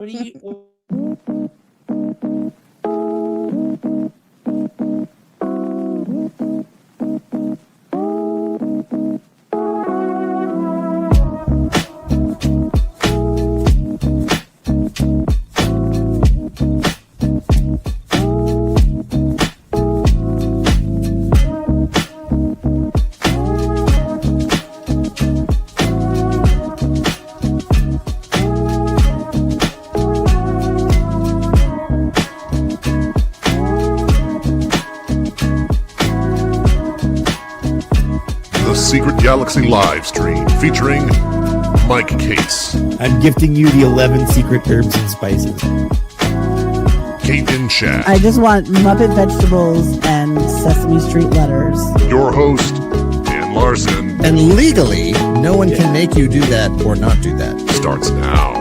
What do you? Secret Galaxy live stream featuring Mike Kaess. I'm gifting you the 11 secret herbs and spices. Kate-in-chat. I just want Muppet vegetables and Sesame Street letters. Your host, Dan Larson. And legally, no one can make you do that or not do that. Starts now.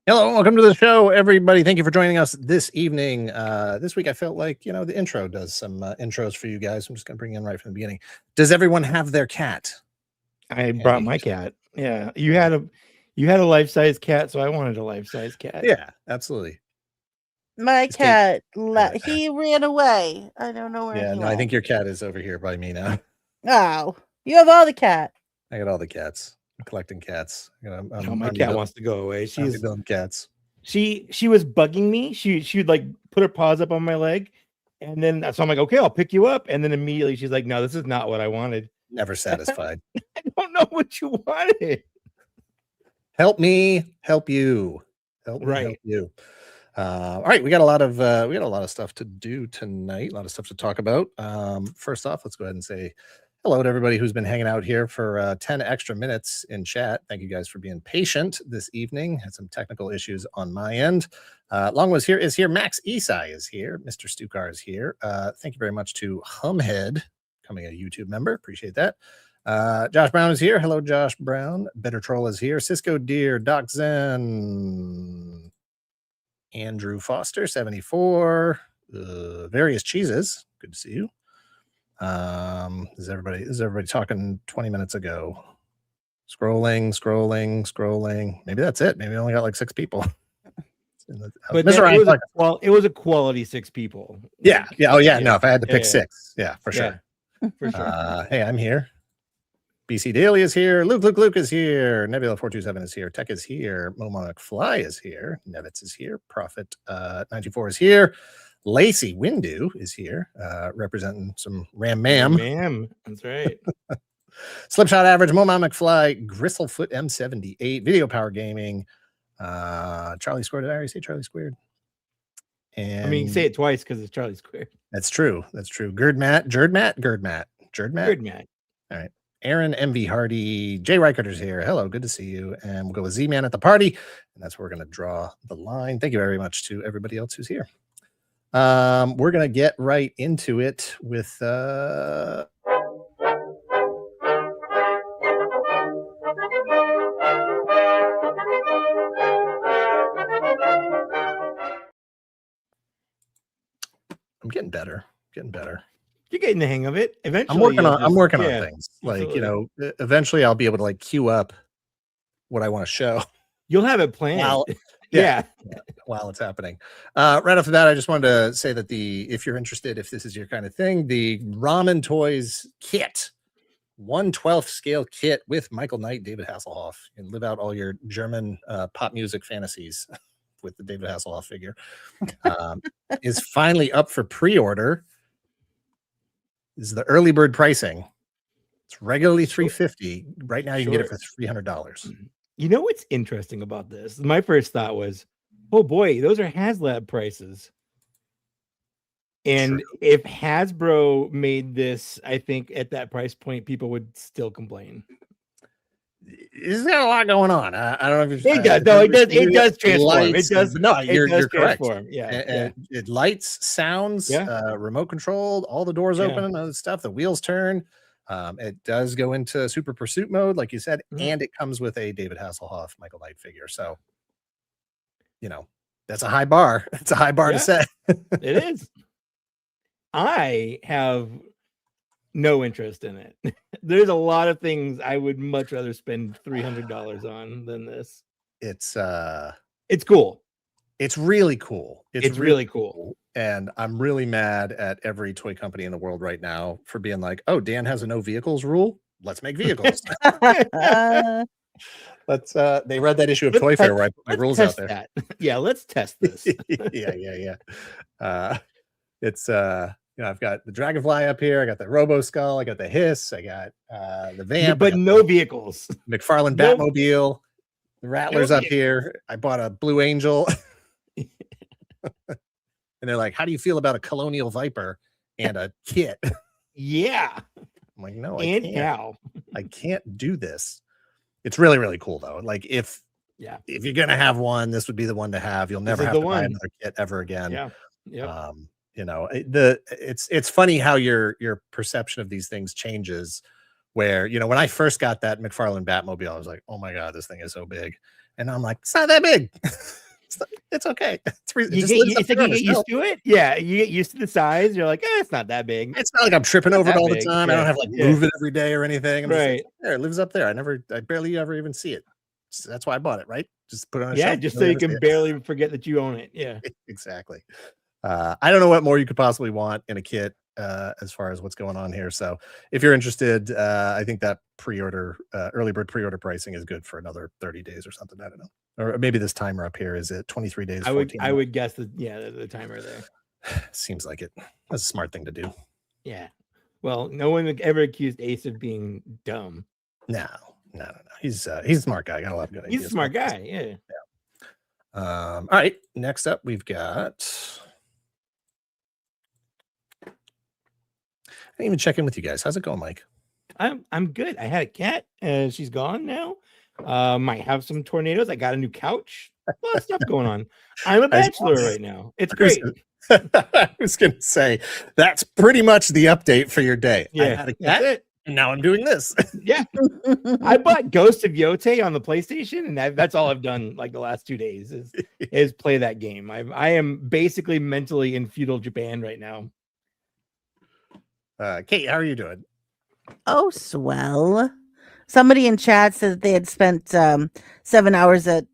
Hello, welcome to the show, everybody. Thank you for joining us this evening. This week, I felt like, the intro does some intros for you guys. I'm just going to bring you in right from the beginning. Does everyone have their cat? I brought my cat. Yeah, you had a life-size cat, so I wanted a life-size cat. Yeah, absolutely. My cat, he ran away. I don't know where he went. I think your cat is over here by me now. Oh, you have all the cat. I got all the cats. I'm collecting cats. My cat wants to go away. She's building cats. She was bugging me. She'd like put her paws up on my leg, and then so I'm like, okay, I'll pick you up. And then immediately she's like, no, this is not what I wanted. Never satisfied. I don't know what you wanted. Help me, help you. Help you. All right, we got a lot of stuff to do tonight. A lot of stuff to talk about. First off, let's go ahead and say hello to everybody who's been hanging out here for 10 extra minutes in chat. Thank you guys for being patient this evening. Had some technical issues on my end. Long is here. Max Esai is here. Mr. Stukar is here. Thank you very much to Humhead, becoming a YouTube member. Appreciate that. Josh Brown is here. Hello, Josh Brown. Better Troll is here. Cisco Deer, Doc Zen, Andrew Foster, 74. Various Cheeses. Good to see you. Is everybody talking 20 minutes ago? Scrolling. Maybe that's it. Maybe I only got like 6 people. But it was a quality 6 people. Yeah. Oh yeah. No, if I had to pick 6, for sure. For sure. Hey, I'm here. BC Daily is here. Luke is here. Nebula 427 is here. Tech is here. Momo McFly is here. Nevitz is here. Prophet 94 is here. Lacey Windu is here, representing some Ram Ma'am. That's right. Slipshot Average, Moma McFly, Gristlefoot M78, Video Power Gaming, Charlie Squared. Did I already say Charlie Squared? And I mean, say it twice because it's Charlie Squared. That's true. Gerdmat. All right. Aaron MV Hardy, Jay Reicherter's here. Hello, good to see you. And we'll go with Z-Man at the party. And that's where we're going to draw the line. Thank you very much to everybody else who's here. We're gonna get right into it with I'm getting better. You're getting the hang of it. Eventually, I'm working on things. Like, eventually I'll be able to like queue up what I want to show. You'll have it planned. Yeah. While it's happening. Right off the bat, I just wanted to say that if you're interested, if this is your kind of thing, the Ramen Toys kit, 1/12 scale kit with Michael Knight, David Hasselhoff, and live out all your German pop music fantasies with the David Hasselhoff figure, is finally up for pre-order. This is the early bird pricing. It's regularly $350. Right now, you can get it for $300. You know what's interesting about this? My first thought was, oh boy, those are HasLab prices. And if Hasbro made this, I think at that price point, people would still complain. It's got a lot going on. I don't know if it does. No, it does transform. It does. No, you're correct. Yeah, it lights, sounds, remote controlled, all the doors open and other stuff. The wheels turn. It does go into super pursuit mode, like you said, and it comes with a David Hasselhoff, Michael Knight figure. So, that's a high bar. It's a high bar to set. It is. I have no interest in it. There's a lot of things I would much rather spend $300 on than this. It's cool. It's really cool. It's really cool. And I'm really mad at every toy company in the world right now for being like, oh, Dan has a no vehicles rule. Let's make vehicles. Let's they read that issue of Toy Fair where I put my rules out there. That. Yeah, let's test this. yeah. It's you know, I've got the Dragonfly up here, I got the Robo Skull, I got the Hiss, I got the Vamp, but no vehicles. McFarlane Batmobile, the Rattlers up here. I bought a Blue Angel. And they're like, how do you feel about a Colonial Viper and a kit? Yeah. I'm like, no, I can't do this. It's really, really cool though. Like if you're gonna have one, this would be the one to have. You'll never have to buy another kit ever again. Yeah. You know, it's funny how your perception of these things changes. Where, you know, when I first got that McFarlane Batmobile, I was like, oh my god, this thing is so big. And I'm like, it's not that big. It's okay. You get used to it. Yeah, you get used to the size. You're like, it's not that big. It's not like I'm tripping over it all the time. I don't have like move it every day or anything. I'm just like, there, it lives up there. I barely ever even see it. So that's why I bought it, right? Just put it on a shelf. Just so you can barely forget that you own it. Yeah, exactly. I don't know what more you could possibly want in a kit as far as what's going on here. So if you're interested, I think that pre-order, early bird pre-order pricing is good for another 30 days or something. I don't know. Or maybe this timer up here is it 23 days. I would guess that the timer there. Seems like it. That's a smart thing to do. Yeah. Well, no one ever accused Ace of being dumb. No. He's a smart guy. Got a lot of good ideas. He's a smart guy. Yeah. All right. Next up, we've got. I didn't even check in with you guys. How's it going, Mike? I'm good. I had a cat. She's gone now. Might have some tornadoes. I got a new couch. A lot of stuff going on. I'm a bachelor right now. It's great. I was gonna say that's pretty much the update for your day. Yeah, I had a cat, and now I'm doing this. Yeah. I bought Ghost of YoJoe on the PlayStation, and that's all I've done like the last 2 days is play that game. I am basically mentally in feudal Japan right now. Kate, how are you doing? Oh, swell. Somebody in chat said that they had spent 7 hours at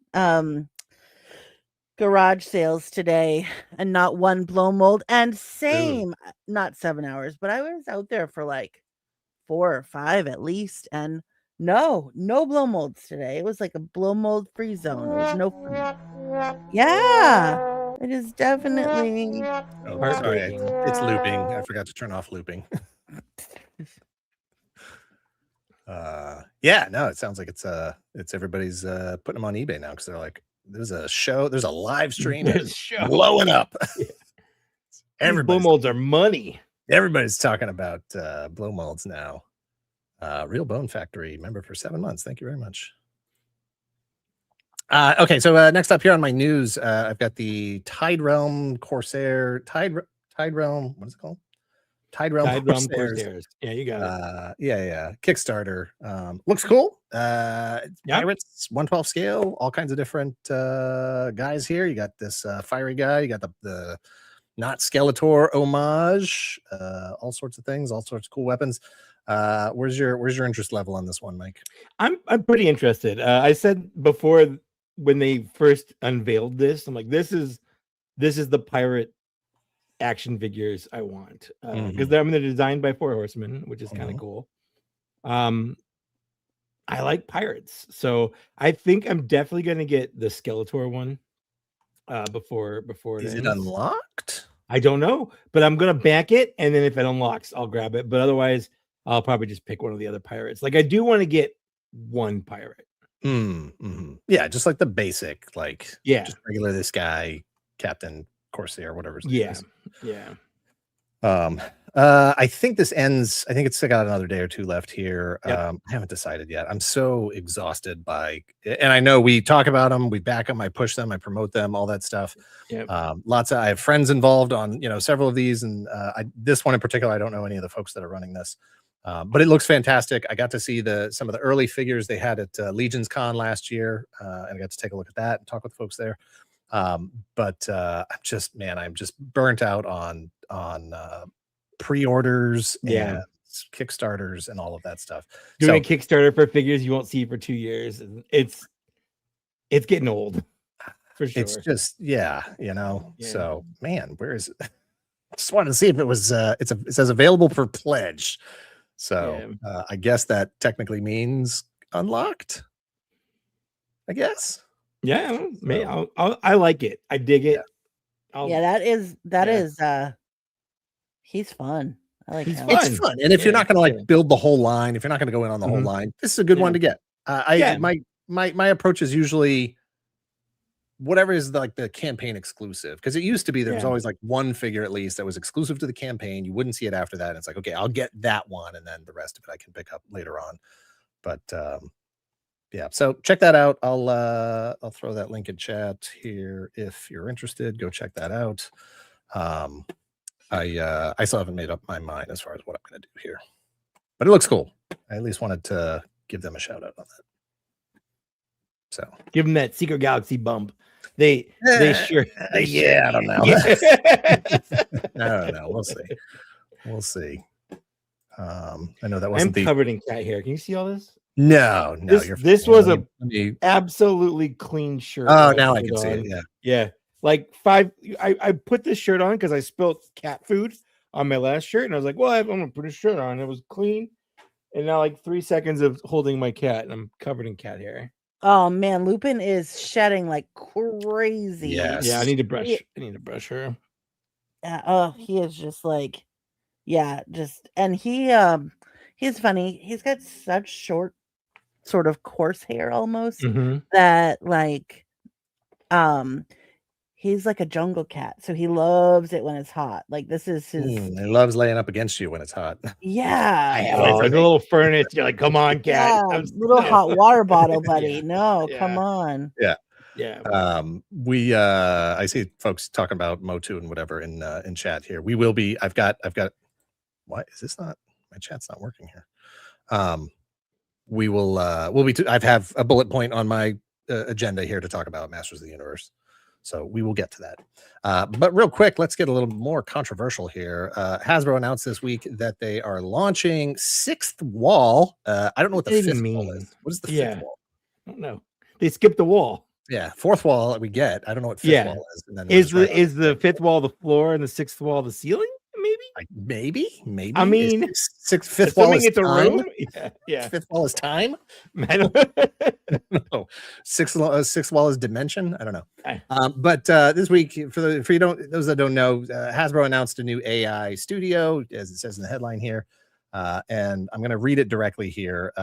garage sales today and not one blow mold. And same, not 7 hours, but I was out there for like 4 or 5 at least. And no blow molds today. It was like a blow mold free zone. It was no fun. Yeah, it is definitely. Oh, sorry, it's looping. I forgot to turn off looping. Yeah, no, it sounds like it's everybody's putting them on eBay now because they're like, there's a live stream blowing up. Every blow molds are money. Everybody's talking about blow molds now. Real Bone Factory member for 7 months. Thank you very much. Okay, so next up here on my news, I've got the Tide Realm Corsair Tide Realm. What is it called? Tide Realm Corsairs. Yeah, you got it. Yeah. Kickstarter. Looks cool. Pirates, 1/12 scale, all kinds of different guys here. You got this fiery guy, you got the not Skeletor homage, all sorts of things, all sorts of cool weapons. Where's your interest level on this one, Mike? I'm pretty interested. I said before when they first unveiled this, I'm like, this is the pirate action figures I want because they're designed by 4 Horsemen, which is kind of cool. I like pirates, so I think I'm definitely gonna get the Skeletor one before is it unlocked? I don't know, but I'm gonna back it, and then if it unlocks, I'll grab it. But otherwise, I'll probably just pick one of the other pirates. Like I do want to get one pirate. Yeah, just like the basic, like just regular this guy, Captain Corsair, whatever. Yeah. I think this ends. I think it's got another day or 2 left here. I haven't decided yet. I'm so exhausted by, and I know we talk about them, we back them, I push them, I promote them, all that stuff. I have friends involved on several of these, and this one in particular, I don't know any of the folks that are running this, but it looks fantastic. I got to see some of the early figures they had at Legions Con last year, and I got to take a look at that and talk with folks there. But I'm just burnt out on pre-orders and Kickstarters, and all of that stuff. Doing a Kickstarter for figures you won't see for 2 years. It's getting old for sure. It's just, yeah. So man, where is it? Just wanted to see if it was it says available for pledge. So I guess that technically means unlocked, I guess. Yeah, I like it. I dig it. That is he's fun. I like him. It's fun. And if you're not going to build the whole line, if you're not going to go in on the whole line, this is a good one to get. My approach is usually whatever is like the campaign exclusive, because it used to be there was always like one figure at least that was exclusive to the campaign. You wouldn't see it after that. And it's like, okay, I'll get that one, and then the rest of it I can pick up later on. But so check that out. I'll throw that link in chat here if you're interested. Go check that out. I still haven't made up my mind as far as what I'm going to do here, but it looks cool. I at least wanted to give them a shout out on that. So give them that Secret Galaxy bump. I don't know. I don't know. We'll see. I know that wasn't. I'm covered in cat hair. Can you see all this? No. This was a absolutely clean shirt. Oh, now I can see it. Yeah. Like I put this shirt on because I spilled cat food on my last shirt, and I was like, well, I'm gonna put a shirt on. It was clean, and now like 3 seconds of holding my cat, and I'm covered in cat hair. Oh man, Lupin is shedding like crazy. Yes. Yeah, I need to brush her. He is just like, and he's funny. He's got such short, sort of coarse hair almost that like, he's like a jungle cat, so he loves it when it's hot. Like this is his. He loves laying up against you when it's hot. Yeah, like a little furnace. You're like, come on, cat. Little hot water bottle, buddy. No, come on. Yeah. Yeah. I see folks talking about Motu and whatever in chat here. We will be. I've got. Why is this not? My chat's not working here. We'll be. I have a bullet point on my agenda here to talk about Masters of the Universe. So we will get to that. But real quick, let's get a little more controversial here. Hasbro announced this week that they are launching Sixth Wall. I don't know what the fifth wall is. What is the fifth wall? I don't know. They skipped the wall. Yeah, fourth wall that we get. I don't know what fifth wall is. And then is the fifth wall the floor and the sixth wall the ceiling? Maybe. I mean, fifth wall is it's a time. room. Yeah. Fifth wall is time. I don't know. Sixth wall is dimension. I don't know. But this week, those that don't know, Hasbro announced a new AI studio, as it says in the headline here. And I'm going to read it directly here.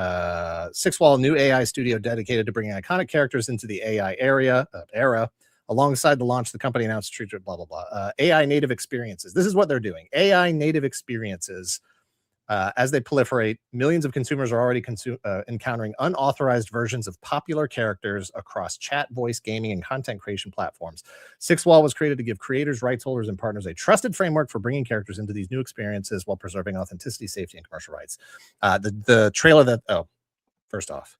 Sixth Wall, new AI studio dedicated to bringing iconic characters into the AI era. Alongside the launch, the company announced blah, blah, blah. AI native experiences. This is what they're doing. AI native experiences. As they proliferate, millions of consumers are already encountering unauthorized versions of popular characters across chat, voice, gaming, and content creation platforms. Sixth Wall was created to give creators, rights holders, and partners a trusted framework for bringing characters into these new experiences while preserving authenticity, safety, and commercial rights. The trailer first off,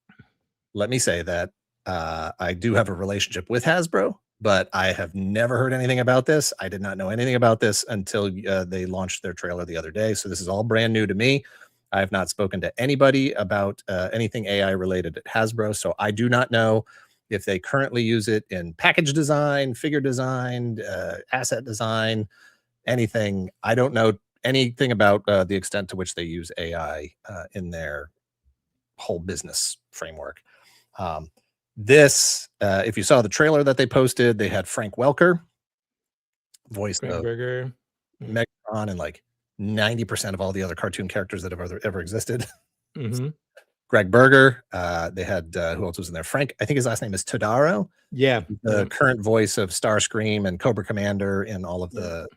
let me say that I do have a relationship with Hasbro, but I have never heard anything about this. I did not know anything about this until they launched their trailer the other day. So this is all brand new to me. I have not spoken to anybody about anything AI related at Hasbro. So I do not know if they currently use it in package design, figure design, asset design, anything. I don't know anything about the extent to which they use AI in their whole business framework. If you saw the trailer that they posted, they had Frank Welker, voice of Megatron, and like 90% of all the other cartoon characters that have ever existed. Greg Berger. They had who else was in there? Frank, I think his last name is Todaro. Yeah, the current voice of Starscream and Cobra Commander and all of the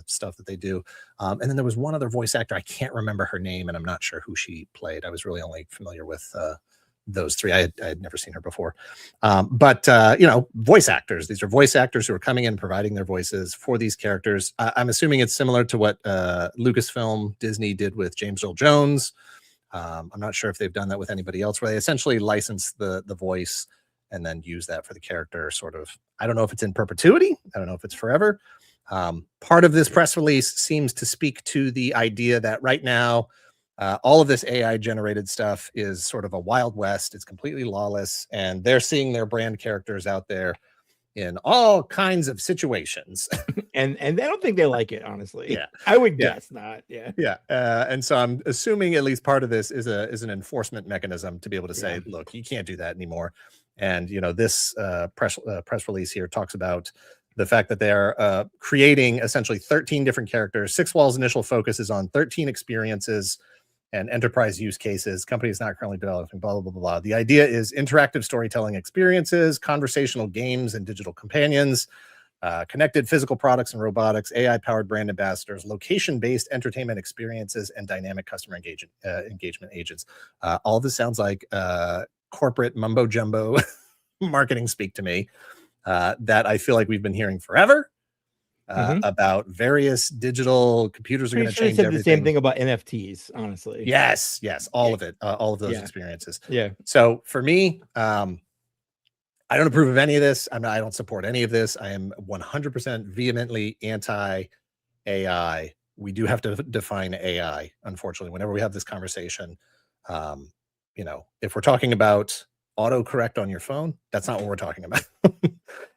stuff that they do. And then there was one other voice actor. I can't remember her name, and I'm not sure who she played. I was really only familiar with those three. I had never seen her before. But voice actors. These are voice actors who are coming in, providing their voices for these characters. I'm assuming it's similar to what Lucasfilm Disney did with James Earl Jones. I'm not sure if they've done that with anybody else, where they essentially license the voice and then use that for the character. Sort of. I don't know if it's in perpetuity. I don't know if it's forever. Part of this press release seems to speak to the idea that right now, All of this AI generated stuff is sort of a wild west. It's completely lawless, and they're seeing their brand characters out there in all kinds of situations. and I don't think they like it, honestly. Yeah. I would guess not. Yeah. Yeah. And so I'm assuming at least part of this is an enforcement mechanism to be able to say, look, you can't do that anymore. And this press release here talks about the fact that they're creating essentially 13 different characters. Six Walls' initial focus is on 13 experiences and enterprise use cases. Company is not currently developing, blah, blah, blah, blah, blah. The idea is interactive storytelling experiences, conversational games and digital companions, connected physical products and robotics, AI-powered brand ambassadors, location-based entertainment experiences, and dynamic customer engagement agents. All of this sounds like corporate mumbo-jumbo marketing speak to me that I feel like we've been hearing forever. About various digital computers are going to change said everything. The same thing about NFTs, honestly. Yes, all of it, all of those experiences. Yeah. So for me, I don't approve of any of this. I don't support any of this. I am 100% vehemently anti-AI. We do have to define AI, unfortunately, whenever we have this conversation. If we're talking about autocorrect on your phone, that's not what we're talking about.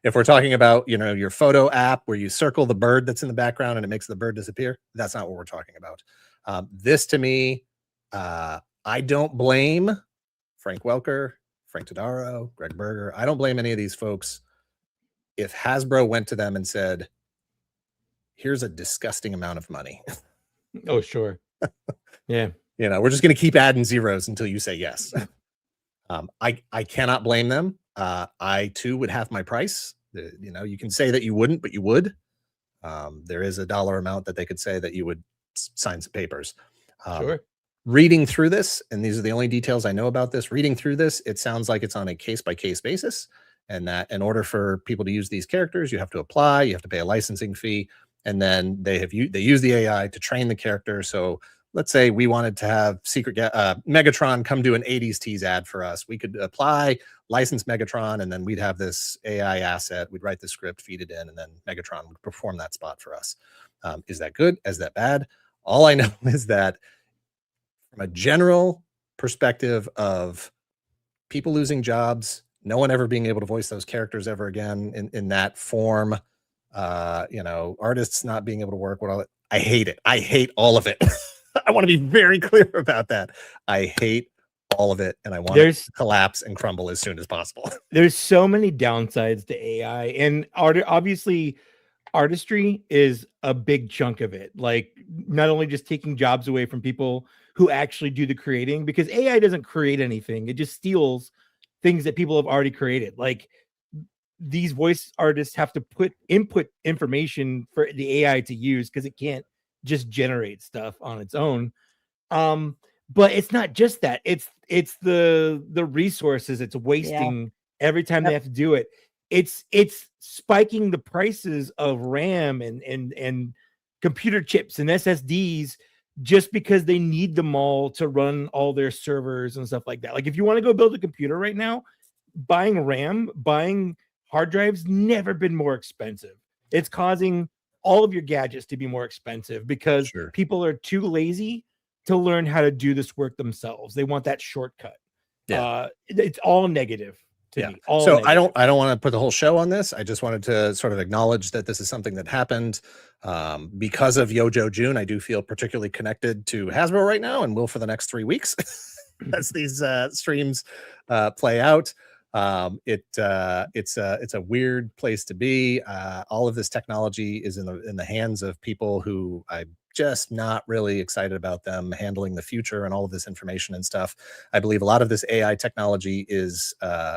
If we're talking about, your photo app where you circle the bird that's in the background and it makes the bird disappear, that's not what we're talking about. This to me, I don't blame Frank Welker, Frank Todaro, Greg Berger. I don't blame any of these folks. If Hasbro went to them and said, here's a disgusting amount of money. Oh, sure. Yeah. We're just going to keep adding zeros until you say yes. I cannot blame them. I too would have my price. You can say that you wouldn't, but you would. There is a dollar amount that they could say that you would sign some papers. Sure. Reading through this, and these are the only details I know about this, reading through this, it sounds like it's on a case-by-case basis, and that in order for people to use these characters, you have to apply, you have to pay a licensing fee, and then they use the AI to train the character. So let's say we wanted to have Megatron come do an 80s tease ad for us. We could apply, license Megatron, and then we'd have this AI asset. We'd write the script, feed it in, and then Megatron would perform that spot for us. Is that good? Is that bad? All I know is that from a general perspective of people losing jobs, no one ever being able to voice those characters ever again in that form, artists not being able to work, I hate it. I hate all of it. I want to be very clear about that. I hate all of it, and I want it to collapse and crumble as soon as possible. There's so many downsides to AI, and obviously artistry is a big chunk of it. Like, not only just taking jobs away from people who actually do the creating, because AI doesn't create anything. It just steals things that people have already created. Like, these voice artists have to input information for the AI to use, because it can't just generate stuff on its own. But it's not just that. It's the resources it's wasting every time they have to do it. It's spiking the prices of RAM and computer chips and SSDs just because they need them all to run all their servers and stuff like that. Like, if you want to go build a computer right now, buying RAM, buying hard drives, never been more expensive. It's causing all of your gadgets to be more expensive because people are too lazy to learn how to do this work themselves. They want that shortcut. It's all negative to me. So negative. I don't want to put the whole show on this. I just wanted to sort of acknowledge that this is something that happened because of YoJoe June. I do feel particularly connected to Hasbro right now, and will for the next 3 weeks as these streams play out. It's a weird place to be. All of this technology is in the hands of people who I'm just not really excited about them handling the future and all of this information and stuff. I believe a lot of this AI technology is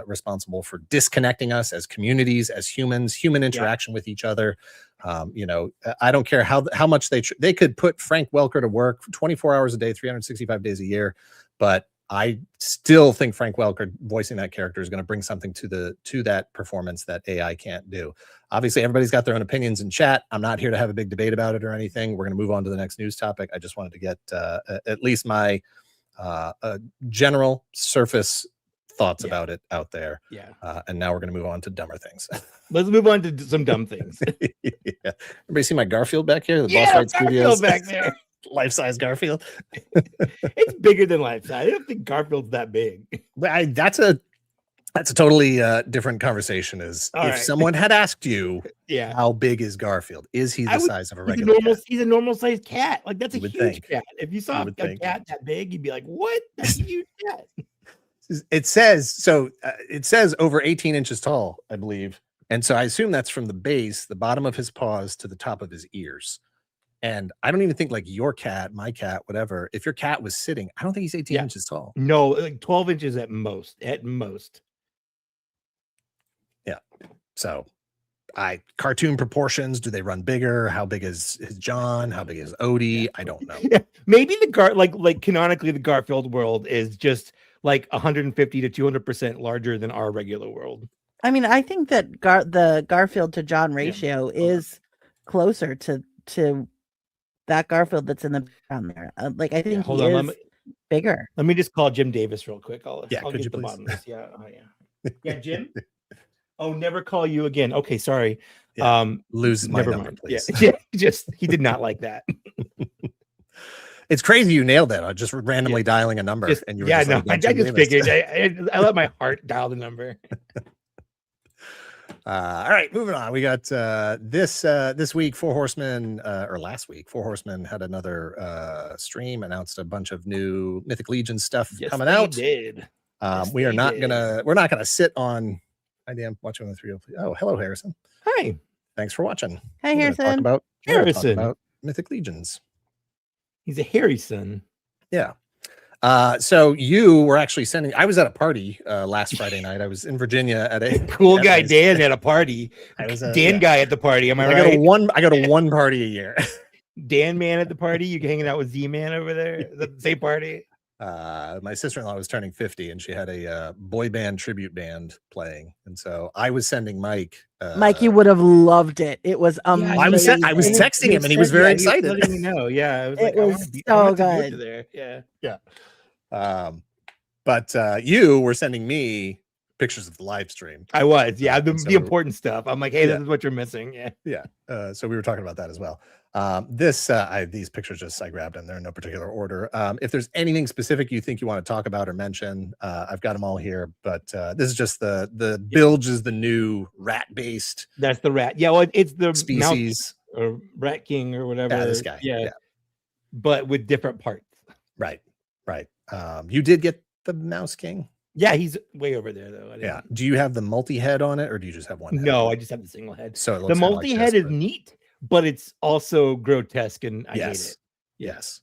responsible for disconnecting us as communities, as humans, human interaction with each other. I don't care how much they could put Frank Welker to work 24 hours a day, 365 days a year, but I still think Frank Welker voicing that character is going to bring something to that performance that AI can't do. Obviously, everybody's got their own opinions in chat. I'm not here to have a big debate about it or anything. We're going to move on to the next news topic. I just wanted to get at least my general surface thoughts about it out there. And now we're going to move on to dumber things. Let's move on to some dumb things. Everybody see my Garfield back here? The Boss Fight Studios back there. Life-size Garfield. It's bigger than life size. I don't think Garfield's that big. That's a totally different conversation. Is All if right. someone had asked you, Yeah. how big is Garfield? Is he the size of a He's a regular normal. cat? He's a normal sized cat. Like that's a You would huge think. cat. If you saw a cat that big, you'd be like, "What? That's a huge cat." It says so. It says over 18 inches tall, I believe, and so I assume that's from the base, the bottom of his paws to the top of his ears. And I don't even think like your cat, my cat, whatever. If your cat was sitting, I don't think he's 18 inches tall. No, like 12 inches at most. At most. Yeah. So, cartoon proportions. Do they run bigger? How big is John? How big is Odie? Yeah. I don't know. Yeah. Maybe like canonically the Garfield world is just like 150 to 200% larger than our regular world. I mean, I think that the Garfield to John ratio is closer to that Garfield that's in the background there. Like I think he is bigger. Let me just call Jim Davis real quick. I'll could get you the please? bottom of this. Yeah. Oh yeah. Yeah, Jim. Oh, never call you again. Okay, sorry. Yeah. Lose my never number, mind. please. Yeah, just he did not like that. It's crazy you nailed that. Just randomly dialing a number, and you were I like, just figured. I let my heart dial the number. All right, moving on. We got this week, Four Horsemen, or last week, Four Horsemen had another stream, announced a bunch of new Mythic Legion stuff coming out. Did. We're not gonna sit on. I am watching the 303. Oh, hello, Harrison. Hi. Thanks for watching. Hi, Harrison. Talk about Harrison. about Mythic Legions. He's a hairy son. Yeah. So you were actually sending. I was at a party last Friday night. I was in Virginia at a cool guy Dan at a party. I was Dan guy at the party. Am I right? I go to one party a year. Dan man at the party. You hanging out with Z man over there at the same party. My sister-in-law was turning 50 and she had a boy band tribute band playing, and so I was sending Mike. Mike, you would have loved it. It was amazing. I was texting him and he was very excited. Letting me know. Yeah, it was so good. There. Yeah. But you were sending me pictures of the live stream. I was, the important stuff. I'm like, hey, this is what you're missing. So we were talking about that as well. These pictures I grabbed them. They're in no particular order. If there's anything specific you think you want to talk about or mention, I've got them all here. But this is just the Bilge is the new rat based. That's the rat. Yeah, well, it's the species or Rat King or whatever. Yeah, this guy. Yeah, but with different parts. Right. You did get the Mouse King. Yeah, he's way over there though. Yeah. Do you have the multi head on it, or do you just have one head? No, I just have the single head. So it looks the multi head is neat, but it's also grotesque, and I hate it. Yes.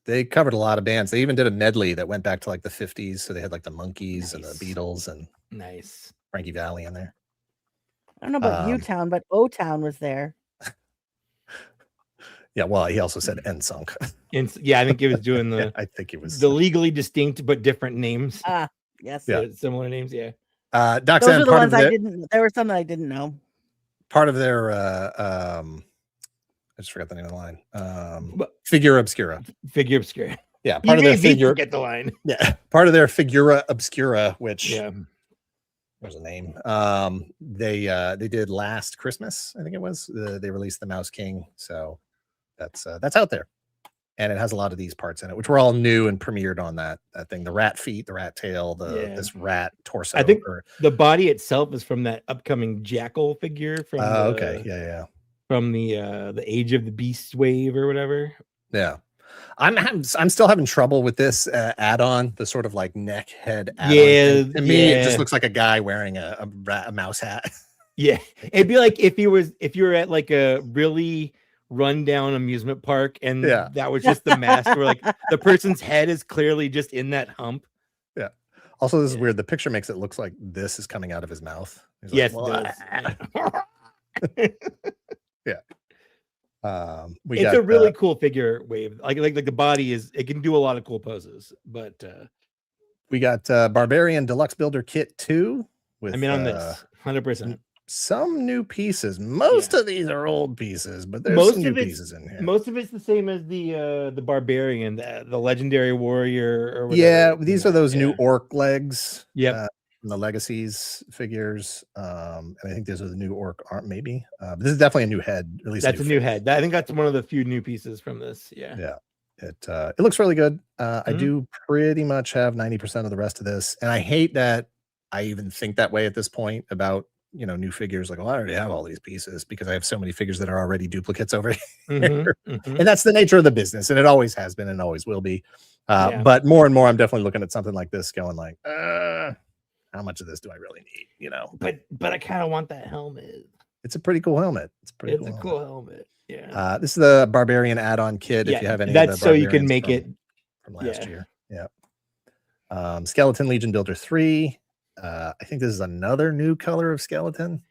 They covered a lot of bands. They even did a medley that went back to like the 50s. So they had like the Monkees and the Beatles and Frankie Valli in there. I don't know about U-Town, but O-Town was there. Yeah, well, he also said NSYNC. I think he was doing the. I think it was the legally distinct but different names. Yes. Similar names. Yeah. Doc Those are the ones I didn't. There were some that I didn't know. Part of their I just forgot the name of the line. Figura Obscura. Figura Obscura. Yeah, part of their figure. Get the line. Yeah, part of their Figura Obscura, which there's a name. They did last Christmas, I think it was. They released the Mouse King, so that's out there, and it has a lot of these parts in it, which were all new and premiered on that thing. The rat feet, the rat tail, this rat torso. I think the body itself is from that upcoming Jackal figure from. From the Age of the Beast wave or whatever. Yeah. I'm still having trouble with this add-on, the sort of like neck head add-on. Yeah, to me, it just looks like a guy wearing a mouse hat. Yeah, it'd be like if you were at like a really rundown amusement park and that was just the mask where like the person's head is clearly just in that hump. Yeah. Also, this is weird. The picture makes it look like this is coming out of his mouth. He's yes, like, it does. It's a really cool figure wave. Like the body it can do a lot of cool poses, but we got Barbarian Deluxe Builder Kit 2 with on this 100%. Some new pieces. Most of these are old pieces, but there's some new pieces in here. Most of it's the same as the Barbarian, the legendary warrior or whatever. Yeah, these are those new orc legs. Yep. from the Legacies figures. And I think these are the new Orc arm, maybe. But this is definitely a new head. At least That's a new head. I think that's one of the few new pieces from this. Yeah. Yeah. It looks really good. I do pretty much have 90% of the rest of this, and I hate that I even think that way at this point about new figures. Like, well, I already have all these pieces because I have so many figures that are already duplicates over here. And that's the nature of the business, and it always has been and always will be. But more and more, I'm definitely looking at something like this, going like, how much of this do I really need? But I kind of want that helmet. It's a pretty cool helmet. It's a cool helmet. Yeah. This is the Barbarian add-on kit. If you have any, that's of the so you can make it from last year. Yeah. Skeleton Legion Builder 3. I think this is another new color of skeleton.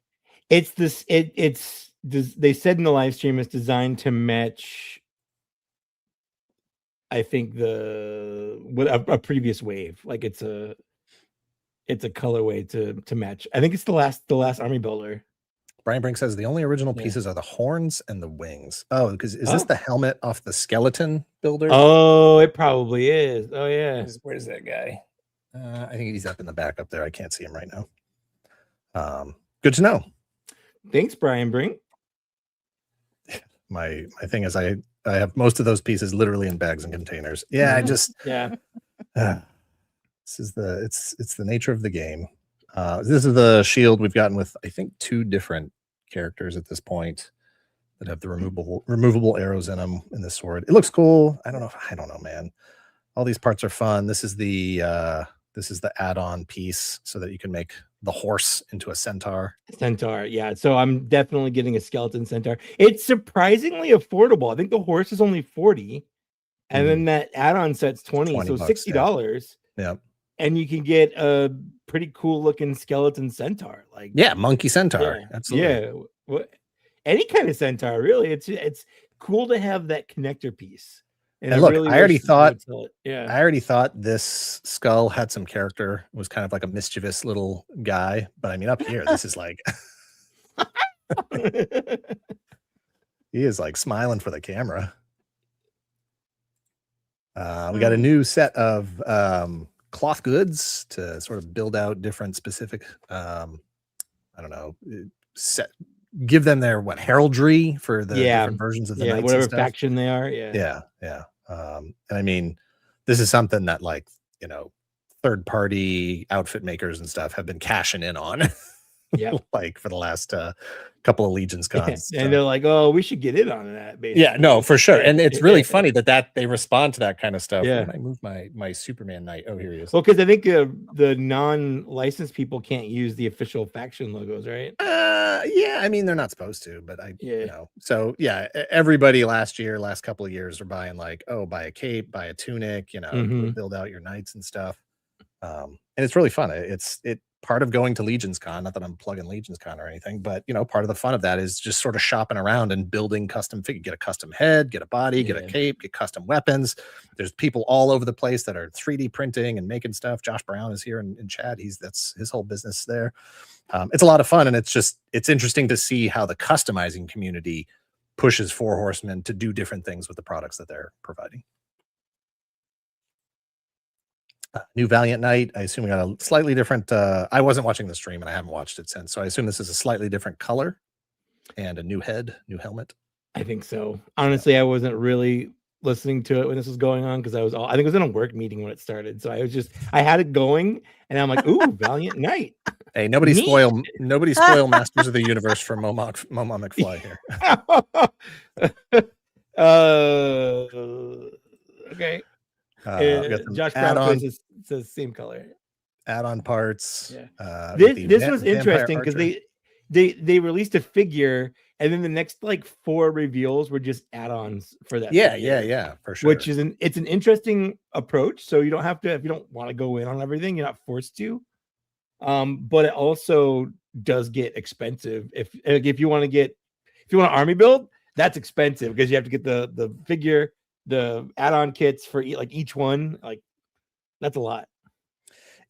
It's this. It's they said in the live stream it's designed to match. I think a previous wave. Like it's a colorway to match. I think it's the last army builder. Brian Brink says the only original pieces are the horns and the wings. Oh, because is this the helmet off the skeleton builder? Oh, it probably is. Oh yeah. Where's that guy? I think he's up in the back up there. I can't see him right now. Good to know. Thanks, Brian Brink. My thing is I have most of those pieces literally in bags and containers. Yeah, I just this is it's the nature of the game. This is the shield we've gotten with I think 2 different characters at this point that have the removable arrows in them in the sword. It looks cool. I don't know, man. All these parts are fun. This is the add-on piece so that you can make the horse into a centaur. Yeah. So I'm definitely getting a skeleton centaur. It's surprisingly affordable. I think the horse is only 40, and then that add-on set's 20, so $60. Yeah. And you can get a pretty cool looking skeleton centaur. Like monkey centaur. Absolutely. Yeah. Well, any kind of centaur, really. It's cool to have that connector piece. And look, I already thought this skull had some character. It was kind of like a mischievous little guy. But I mean, up here, this is like he is like smiling for the camera. We got a new set of cloth goods to sort of build out different specific give them their heraldry for the different versions of the knights, whatever faction they are. And I mean, this is something that third party outfit makers and stuff have been cashing in on like for the last couple of Legions cons. And they're like, oh, we should get in on that, basically. Yeah, no, for sure. And it's really funny that they respond to that kind of stuff. Yeah. When I move my Superman knight. Oh, here he is. Well, because I think the non-licensed people can't use the official faction logos, right? Yeah, I mean they're not supposed to, but So yeah, everybody last couple of years are buying buy a cape, buy a tunic, build out your knights and stuff. And it's really fun. It's part of going to Legions Con, not that I'm plugging Legions Con or anything, but part of the fun of that is just sort of shopping around and building custom figure, get a custom head, get a body, get a cape, get custom weapons. There's people all over the place that are 3D printing and making stuff. Josh Brown is here in chat. That's his whole business there. It's a lot of fun, and it's interesting to see how the customizing community pushes 4 Horsemen to do different things with the products that they're providing. New Valiant Knight. I assume we got a slightly different. I wasn't watching the stream and I haven't watched it since, so I assume this is a slightly different color and a new head, new helmet. I think so. Honestly, I wasn't really listening to it when this was going on because I think it was in a work meeting when it started. So I had it going, and I'm like, ooh, Valiant Knight. Hey, nobody spoil Masters of the Universe for Moma McFly here. Okay. Josh Brown says same color. Add-on parts. Yeah. This was interesting because they released a figure, and then the next 4 reveals were just add-ons for that. Yeah, for sure. Which is an interesting approach. So you don't have to, if you don't want to go in on everything, you're not forced to. But it also does get expensive if you want to army build. That's expensive because you have to get the figure, the add-on kits for each one. Like that's a lot.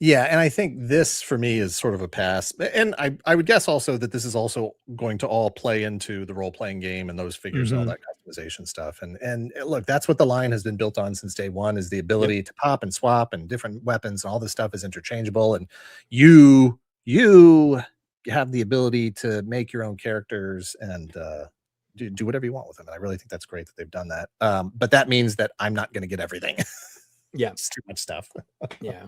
Yeah, and I think this for me is sort of a pass. And I would guess also that this is also going to all play into the role-playing game and those figures and all that customization stuff. And look, that's what the line has been built on since day one, is the ability to pop and swap, and different weapons and all this stuff is interchangeable. And you have the ability to make your own characters and do whatever you want with them. And I really think that's great that they've done that. But that means that I'm not going to get everything. Yeah, it's too much stuff. Yeah.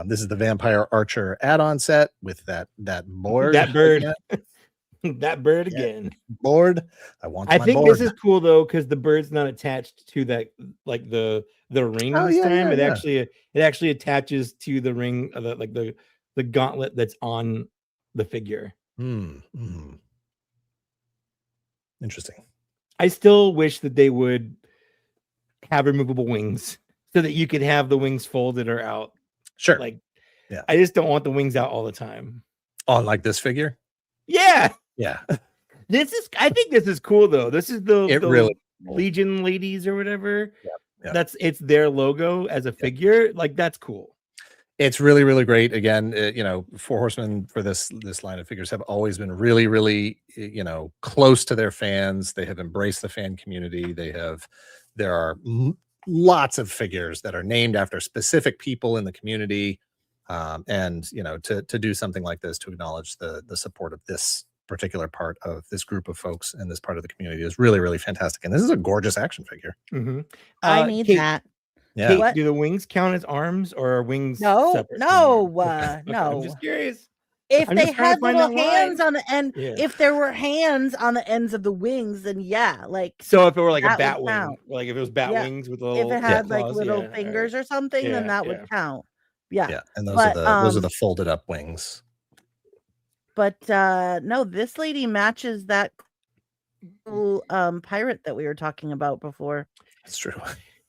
This is the Vampire Archer add-on set with that board. That bird. That bird again. Board. I think board. this is cool though, because the bird's not attached to that, like the ring this time. It actually attaches to the ring, the gauntlet that's on the figure. Interesting. I still wish that they would have removable wings so that you could have the wings folded or out. Sure. Like, I just don't want the wings out all the time. On like this figure? Yeah. Yeah. I think this is cool though. This is the really Legion ladies or whatever. Yeah. It's their logo as a figure. Like, that's cool. It's really, really great. Again, Four Horsemen for this line of figures have always been really, really, close to their fans. They have embraced the fan community. There are lots of figures that are named after specific people in the community. And to do something like this, to acknowledge the support of this particular part of this group of folks and this part of the community is really, really fantastic. And this is a gorgeous action figure. I need that. Yeah. Kate, do the wings count as arms, or are wings separate? No. I'm just curious. If I'm they just trying had to find little that hands line. on the end, if there were hands on the ends of the wings, then like. So if it were like a that bat would wing, count. like if it was bat wings with little, if it had like claws, little fingers or something, then that would count. Yeah. And those are the folded up wings. But no, this lady matches that cool pirate that we were talking about before. That's true.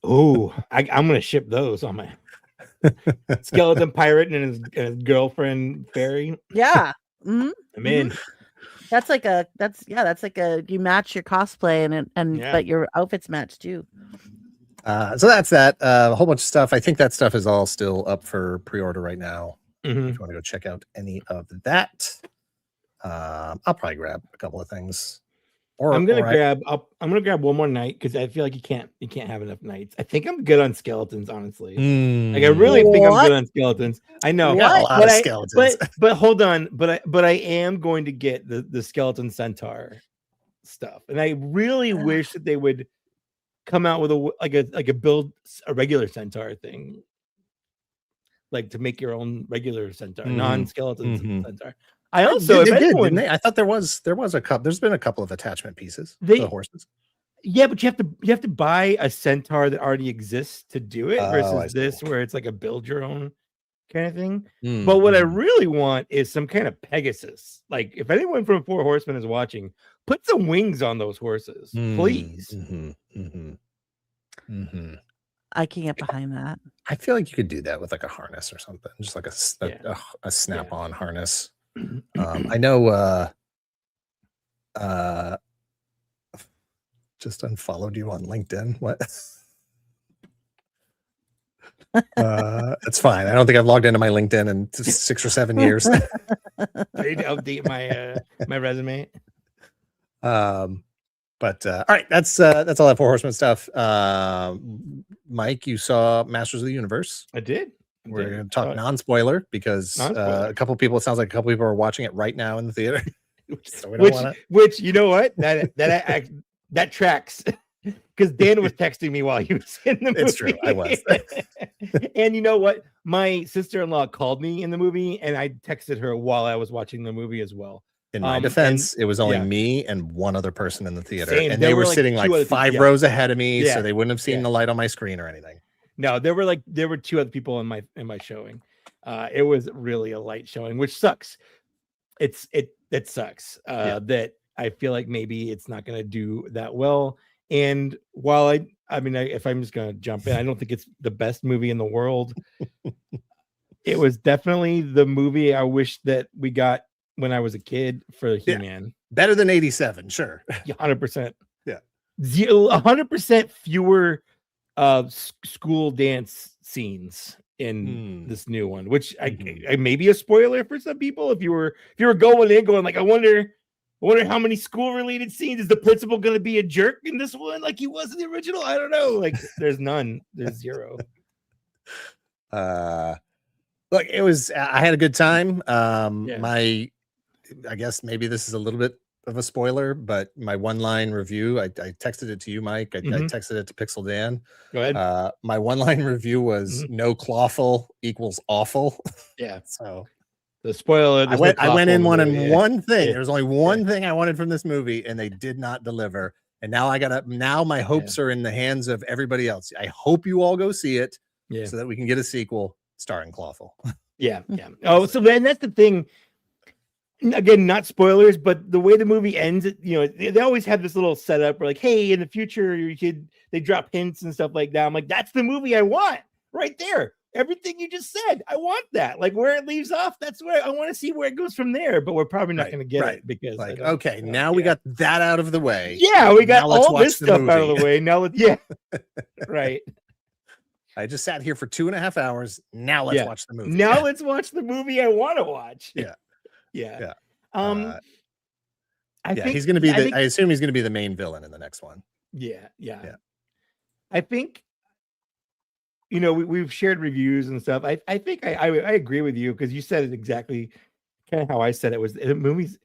Oh, I'm gonna ship those on my skeleton pirate and his girlfriend fairy. Yeah. I'm in. That's like a you match your cosplay but your outfits match too. So that's that. A whole bunch of stuff. I think that stuff is all still up for pre-order right now. If you want to go check out any of that, I'll probably grab a couple of things. I'm gonna grab one more night, because I feel like you can't have enough nights. I think I'm good on skeletons, honestly. Like, I really think I'm good on skeletons. I know, a lot of skeletons. But hold on, but I am going to get the skeleton centaur stuff, and I really wish that they would come out with a regular centaur thing, like to make your own regular centaur, non-skeleton centaur. I also didn't they? I thought there was a couple. There's been a couple of attachment pieces for the horses. Yeah, but you have to buy a centaur that already exists to do it, versus this where it's like a build your own kind of thing. But what I really want is some kind of Pegasus. Like, if anyone from Four Horsemen is watching, put some wings on those horses, please. I can get behind that. I feel like you could do that with like a harness or something, just like a snap-on harness. I know just unfollowed you on LinkedIn. What? It's fine. I don't think I've logged into my LinkedIn in 6 or 7 years. I need to update my resume. But all right, that's all that Four Horsemen stuff. Mike, you saw Masters of the Universe. I did. We're going to talk non-spoiler, because a couple people, it sounds like a couple people are watching it right now in the theater. So which you know what, that tracks, because Dan was texting me while he was in the movie. It's true, I was. And you know what, my sister-in-law called me in the movie, and I texted her while I was watching the movie as well. In my defense, it was only me and one other person in the theater. Same. And they were sitting like 5 rows ahead of me, so they wouldn't have seen the light on my screen or anything. No, there were 2 other people in my showing. It was really a light showing, which sucks. It sucks that I feel like maybe it's not going to do that well. And while if I'm just going to jump in, I don't think it's the best movie in the world. It was definitely the movie I wish that we got when I was a kid for He-Man. Better than 87, sure. 100%. Yeah. 100% fewer school dance scenes in Hmm. this new one, which Mhm. I may be a spoiler for some people. If you were going like, I wonder how many school related scenes. Is the principal going to be a jerk in this one like he was in the original? I don't know. Like, there's none. There's zero. Look, I had a good time. Yeah. I guess maybe this is a little bit of a spoiler, but my one-line review, I texted it to you, Mike. I Mhm. texted it to Pixel Dan. Go ahead. My one-line review was Mhm. no clawful equals awful. Yeah. So The spoiler. I went in wanting one thing. Yeah. There was only one thing I wanted from this movie, and they did not deliver. And now my hopes are in the hands of everybody else. I hope you all go see it so that we can get a sequel starring Clawful. Yeah. Oh, so then that's the thing. Again, not spoilers, but the way the movie ends, they always have this little setup where like, hey, in the future, they drop hints and stuff like that. I'm like, that's the movie I want right there. Everything you just said, I want that. Like where it leaves off, that's where I want to see where it goes from there. But we're probably not going to get it because like, okay, now we got that out of the way. Yeah, we got all this stuff movie. out of the way. Now, right. I just sat here for 2.5 hours. Now let's watch the movie. Now let's watch the movie I want to watch. Yeah. I think he's going to be I assume he's going to be the main villain in the next one. Yeah. I think, we've shared reviews and stuff. I think I agree with you because you said it exactly kind of how I said it was. The movie's,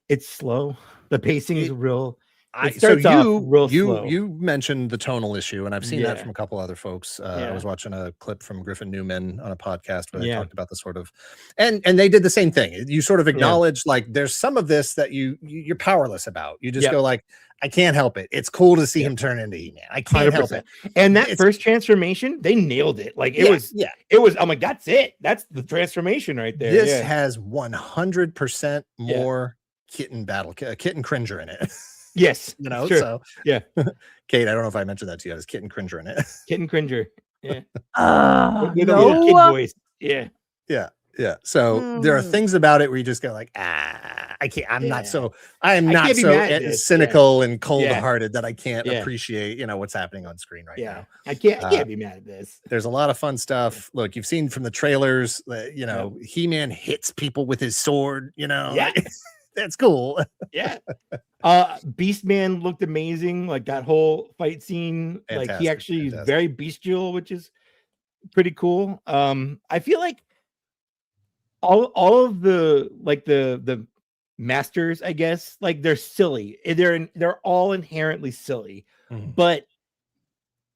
it's slow. The pacing is real. You mentioned the tonal issue, and I've seen that from a couple other folks. I was watching a clip from Griffin Newman on a podcast where they talked about the sort of, and they did the same thing. You sort of acknowledge like there's some of this that you're powerless about. You just go like, I can't help it. It's cool to see him turn into He-Man. I can't 100%. Help it. And that first transformation, they nailed it. Like it was. I'm like, that's it. That's the transformation right there. This has 100% more kitten cringer in it. Yes, Kate, I don't know if I mentioned that to you. There's kitten cringer in it. Kitten cringer. Yeah. No. Kid voice. Yeah. So there are things about it where you just go like, I can't. I am not so cynical and cold-hearted that I can't appreciate, what's happening on screen right now. I can't be mad at this. There's a lot of fun stuff. Look, you've seen from the trailers that He-Man hits people with his sword. That's cool. Yeah. Beastman looked amazing. Like that whole fight scene. Fantastic, like he actually is very bestial, which is pretty cool. I feel like all of the masters, I guess, like they're silly. They're all inherently silly. But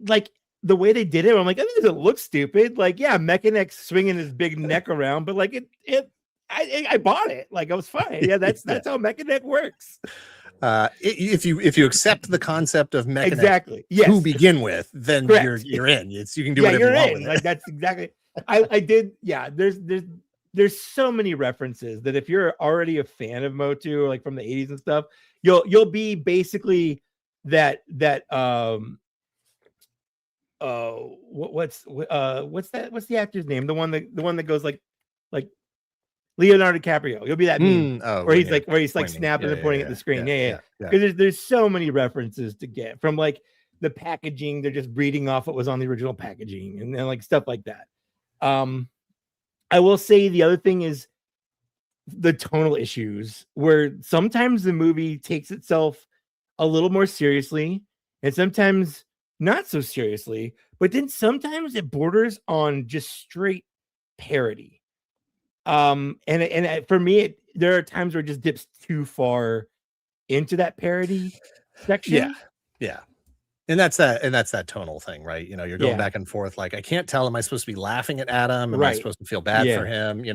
like the way they did it, I'm like, I think it looks stupid. Like, Mechaneck swinging his big neck around, but like I bought it. Like I was fine. Yeah, that's how Mechaneck works. If you accept the concept of Mechaneck exactly to begin with, then you're in. You can do whatever you want with it. Like that's exactly. I did. Yeah, there's so many references that if you're already a fan of Motu or like from the 80s and stuff, you'll be basically what's the actor's name? The one that goes like Leonardo DiCaprio. You'll be that meme where he's like snapping and pointing at the screen. Because there's so many references to get from like the packaging. They're just reading off what was on the original packaging and then like stuff like that. I will say the other thing is the tonal issues where sometimes the movie takes itself a little more seriously and sometimes not so seriously, but then sometimes it borders on just straight parody. And for me, there are times where it just dips too far into that parody section. Yeah. And that's that tonal thing, right? You're going back and forth. Like, I can't tell. Am I supposed to be laughing at Adam? Am I supposed to feel bad for him?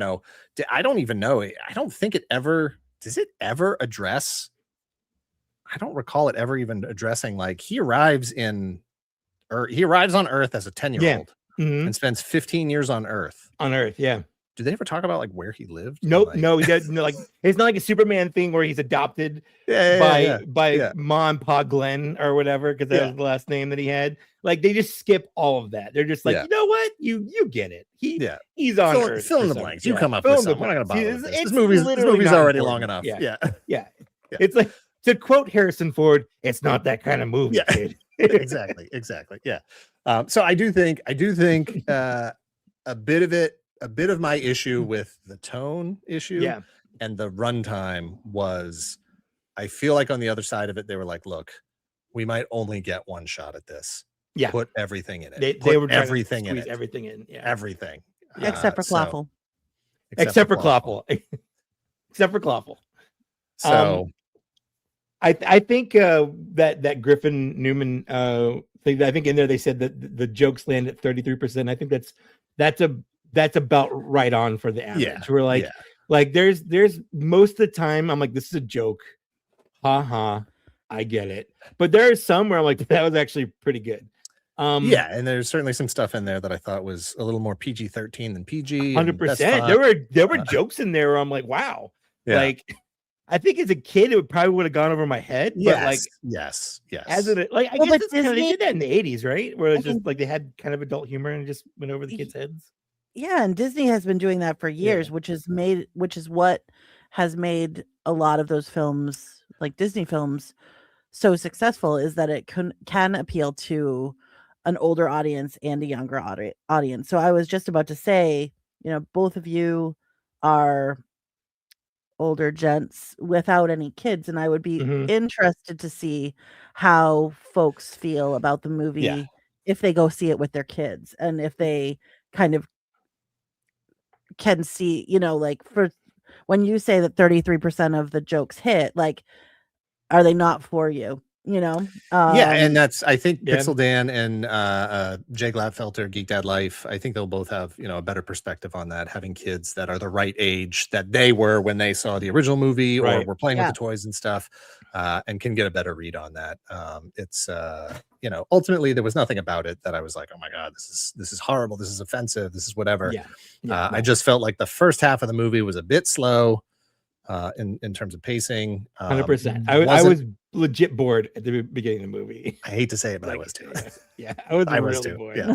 I don't even know. I don't think does it ever address? I don't recall it ever even addressing like he arrives on Earth as a 10-year-old and spends 15 years on Earth. Yeah. Did they ever talk about like where he lived? Nope. No, he doesn't. Like it's not like a Superman thing where he's adopted by Ma and Pa Glenn or whatever, because that was the last name that he had. Like they just skip all of that. They're just like, you know what? You get it. He's on Earth. Fill in the blanks. You come up with something. We're not gonna bother with this. This movie's already long enough. Yeah. It's like, to quote Harrison Ford, it's not that kind of movie. Exactly. Yeah. So I do think a bit of my issue with the tone issue and the runtime was, I feel like on the other side of it, they were like, look, we might only get one shot at this. Yeah. Put everything in it. They were trying everything to in squeeze it. everything in. Yeah. Everything. Except for Clawful. Except for Clawful. Except for Clawful. So I think that Griffin Newman thing, I think in there they said that the jokes land at 33%. I think that's about right on for the average. Yeah, We're like there's most of the time I'm like, this is a joke. Ha. I get it. But there are some where I'm like, that was actually pretty good. And there's certainly some stuff in there that I thought was a little more PG-13 than PG. 100%. There were jokes in there where I'm like, wow. Like, I think as a kid, it probably would have gone over my head. But yes. As it like, I guess it's kind of, they did that in the 80s, right? Where it's just like they had kind of adult humor and just went over the kids' heads. Yeah, and Disney has been doing that for years, which is what has made a lot of those films, like Disney films, so successful, is that it can appeal to an older audience and a younger audience. So I was just about to say, both of you are older gents without any kids, and I would be interested to see how folks feel about the movie if they go see it with their kids, and if they kind of can see, like, for when you say that 33% of the jokes hit, like, are they not for you? And that's, I think Pixel Dan and Jay Gladfelter, Geek Dad Life, I think they'll both have a better perspective on that, having kids that are the right age that they were when they saw the original movie or were playing with the toys and stuff, and can get a better read on that. It's ultimately there was nothing about it that I was like, oh my god, this is horrible, this is offensive, this is whatever. I just felt like the first half of the movie was a bit slow in terms of pacing. 100%. I was legit bored at the beginning of the movie. I hate to say it, but I was too. I was really bored. Yeah.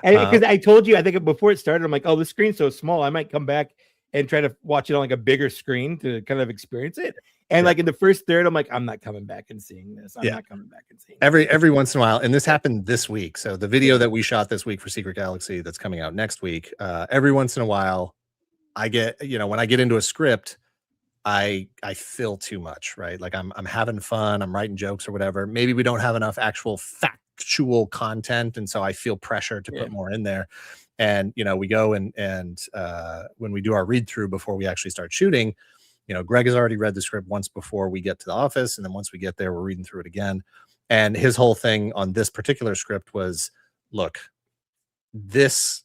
And because I told you, I think before it started, I'm like, oh, the screen's so small, I might come back and try to watch it on like a bigger screen to kind of experience it. And like in the first third, I'm like, I'm not coming back and seeing this. I'm not coming back and seeing every once in a while. And this happened this week. So the video that we shot this week for Secret Galaxy that's coming out next week, every once in a while, I get, when I get into a script, I feel too much, right? Like I'm having fun, I'm writing jokes or whatever. Maybe we don't have enough actual factual content, and so I feel pressure to put more in there. And we go and when we do our read through before we actually start shooting, Greg has already read the script once before we get to the office, and then once we get there, we're reading through it again. And his whole thing on this particular script was, look, this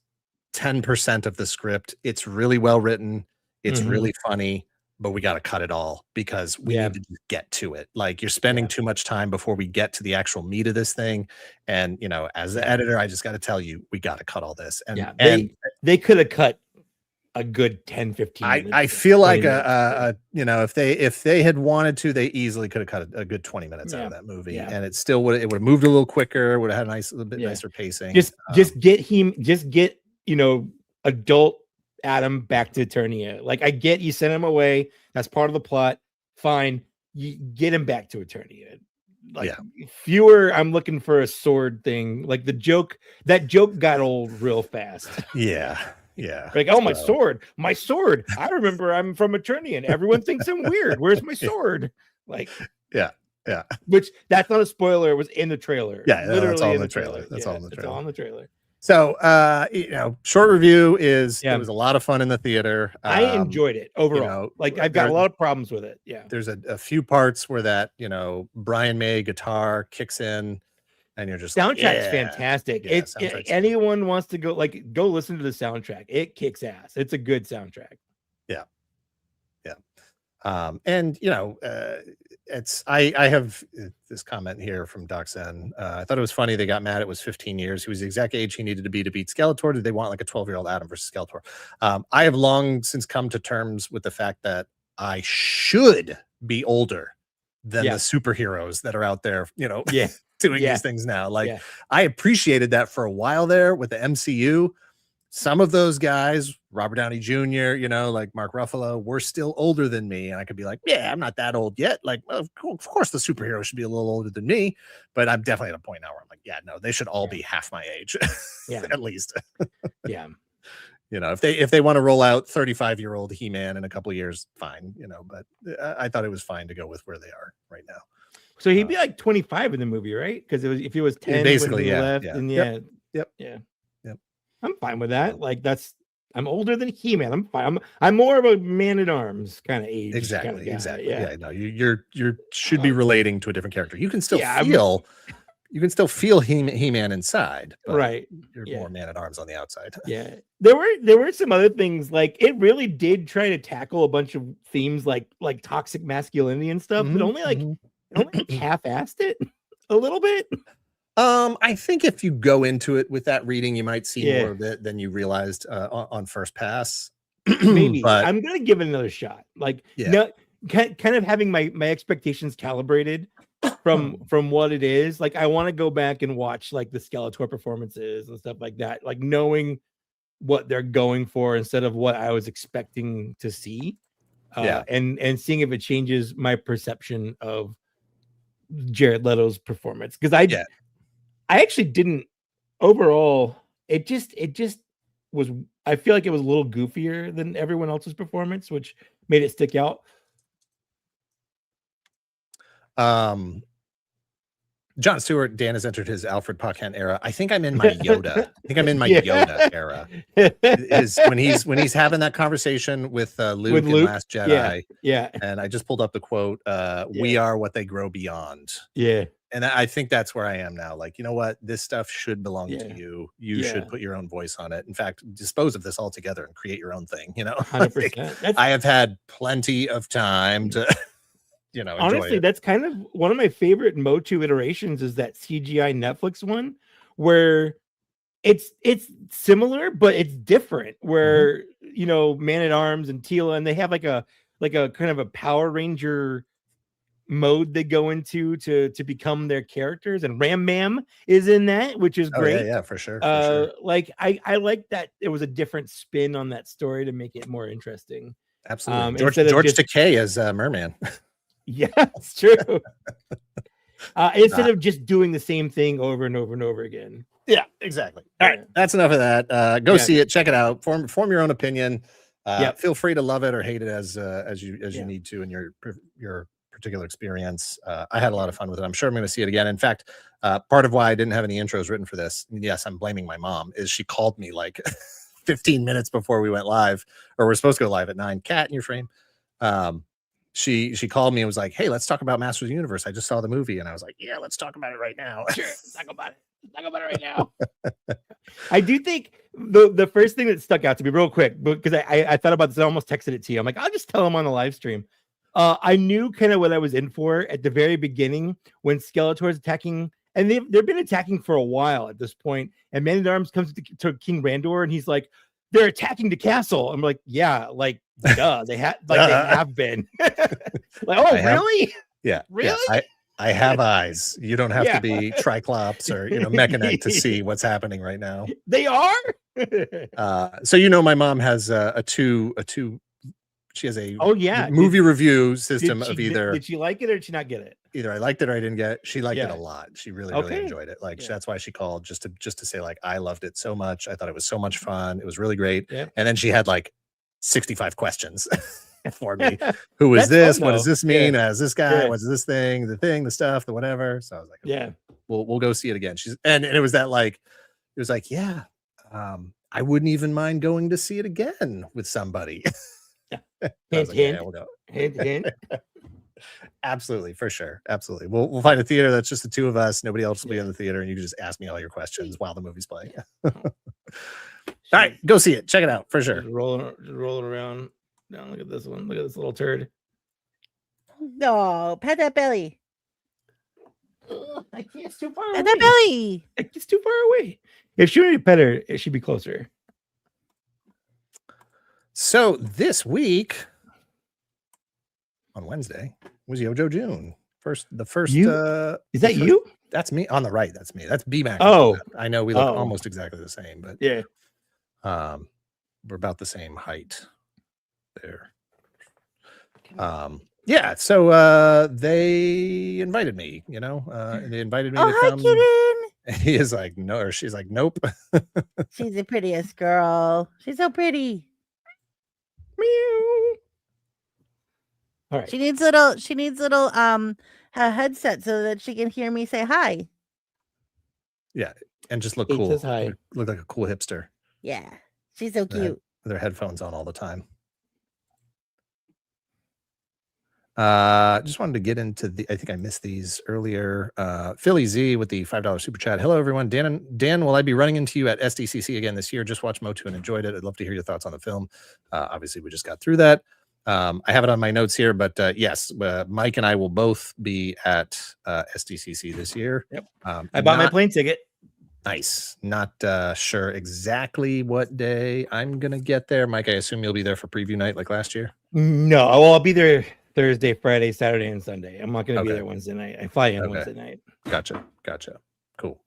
10% of the script, it's really well written, it's really funny, but we got to cut it all because we need to get to it. Like, you're spending too much time before we get to the actual meat of this thing. And, as the editor, I just got to tell you, we got to cut all this. And they could have cut a good 10, 15 minutes. I feel like if they had wanted to, they easily could have cut a good 20 minutes out of that movie. And it still would have moved a little quicker, would have had a little bit nicer pacing. Just get adult Adam back to Eternia. Like, I get you sent him away, that's part of the plot, fine, you get him back to Eternia. Like, fewer, I'm looking for a sword thing. Like, that joke got old real fast. Like, oh, my sword, I remember I'm from Eternia and everyone thinks I'm weird, where's my sword? Like, which, that's not a spoiler, it was in the trailer. Literally that's all in the trailer. That's all in the trailer. It's all in the trailer. So, short review is it was a lot of fun in the theater. I enjoyed it overall. I've got a lot of problems with it. Yeah, there's a few parts where that Brian May guitar kicks in, and you're just soundtrack's fantastic. Anyone wants to go listen to the soundtrack. It kicks ass. It's a good soundtrack. And I have this comment here from Doc Zen. I thought it was funny they got mad. It was 15 years. He was the exact age he needed to beat Skeletor. Did they want like a 12-year-old Adam versus Skeletor? I have long since come to terms with the fact that I should be older than the superheroes that are out there, doing these things now. I appreciated that for a while there with the MCU. some of those guys, Robert Downey Jr., you know, like Mark Ruffalo, were still older than me. And I could be like, yeah, I'm not that old yet. Like, well, of course, the superhero should be a little older than me. But I'm definitely at a point now where I'm like, yeah, no, they should all be half my age, at least. Yeah. You know, if they want to roll out 35-year-old He-Man in a couple of years, fine, you know, but I thought it was fine to go with where they are right now. So he'd be like 25 in the movie, right? Because if he was 10 basically, when he yeah, left, yeah. and Yep. I'm fine with that. Like I'm older than He-Man. I'm fine. I'm more of a Man-at-Arms kind of age. Exactly. Kinda guy. Yeah. Yeah. No, you should be relating to a different character. You can still feel He-Man inside, but right. You're more Man-at-Arms on the outside. Yeah. There were some other things, like it really did try to tackle a bunch of themes like toxic masculinity and stuff, but only half-assed it a little bit. I think if you go into it with that reading, you might see more of it than you realized on first pass. Maybe, but I'm gonna give it another shot. Like, kind of having my expectations calibrated from what it is. Like, I want to go back and watch like the Skeletor performances and stuff like that. Like knowing what they're going for instead of what I was expecting to see. And seeing if it changes my perception of Jared Leto's performance, because I actually didn't overall. It just was. I feel like it was a little goofier than everyone else's performance, which made it stick out. John Stewart, Dan has entered his Alfred Pocan era. I think I'm in my Yoda. Yoda era. Is when he's having that conversation with Luke in Last Jedi. Yeah. And I just pulled up the quote, we are what they grow beyond. Yeah. And I think that's where I am now. Like, you know what? This stuff should belong to you. You should put your own voice on it. In fact, dispose of this altogether and create your own thing. You know, 100%. I have had plenty of time to, you know, honestly, that's kind of one of my favorite Motu iterations is that CGI Netflix one where it's similar, but it's different. Where you know, Man-at-Arms and Teela, and they have like a kind of a Power Ranger mode they go into to become their characters, and Ram Mam is in that, which is great. Yeah, for sure. Like I like that it was a different spin on that story to make it more interesting. Absolutely. George Takei as Merman. Yeah, it's true. Instead of just doing the same thing over and over and over again. Yeah, exactly. All right, that's enough of that. Go see it, check it out, form your own opinion. Feel free to love it or hate it as you need to in your particular experience. I had a lot of fun with it. I'm sure I'm going to see it again. In fact, part of why I didn't have any intros written for this, yes, I'm blaming my mom, is she called me like 15 minutes before we went live, or we're supposed to go live at 9. Cat in your frame. She called me and was like, hey, let's talk about Masters of the Universe. I just saw the movie. And I was like, yeah, let's talk about it right now. Sure, talk about it right now. I do think the first thing that stuck out to me real quick, because I thought about this, I almost texted it to you. I'm like, I'll just tell him on the live stream. I knew kind of what I was in for at the very beginning when Skeletor's attacking, and they've been attacking for a while at this point. And Man-at-Arms comes to King Randor, and he's like, they're attacking the castle. I'm like, yeah, like, duh, they have been. Like, oh, really? Yeah, really? Yeah, I have eyes. You don't have to be Triclops or Mechanic to see what's happening right now. They are. So my mom has a two. She has a movie review system of either. Did she like it or did she not get it? Either I liked it or I didn't get it. She liked it a lot. She really enjoyed it. Like that's why she called just to say like I loved it so much. I thought it was so much fun. It was really great. Yeah. And then she had like 65 questions for me. Who is this? What does this mean? As this guy? What's this thing? The stuff, the whatever. So I was like, okay, we'll go see it again. And it was that like it was like I wouldn't even mind going to see it again with somebody. We'll go. Hint. Absolutely, for sure. Absolutely. We'll find a theater that's just the two of us. Nobody else will be in the theater, and you can just ask me all your questions while the movie's playing. All right, go see it. Check it out for sure. Just rolling around. Now look at this one. Look at this little turd. No, pet that belly. I can't. It's too far away. Pet that belly. It's too far away. If she wanted to pet her, it should be closer. So this week on Wednesday was YoJoe June. The first is that you? That's me on the right. That's me. That's B-Mac. Oh, I know we look almost exactly the same, but yeah. We're about the same height there. Yeah, so they invited me, and they invited me to hi, come. kitten. He is like, no, or she's like, nope. She's the prettiest girl. She's so pretty. Meow. All right. She needs little a headset so that she can hear me say hi. Yeah, and just look Kate cool. says hi. Look like a cool hipster. Yeah, she's so cute. With their headphones on all the time. Just wanted to get into I think I missed these earlier. Philly Z with the $5 super chat. Hello, everyone. Dan, will I be running into you at SDCC again this year? Just watched Motu and enjoyed it. I'd love to hear your thoughts on the film. Obviously, we just got through that. I have it on my notes here, but yes, Mike and I will both be at SDCC this year. Yep. I bought my plane ticket. Nice. Not sure exactly what day I'm going to get there. Mike, I assume you'll be there for preview night like last year? No, well, I'll be there Thursday, Friday, Saturday, and Sunday. I'm not going to be there Wednesday night. I fly in Wednesday night. Gotcha. Cool.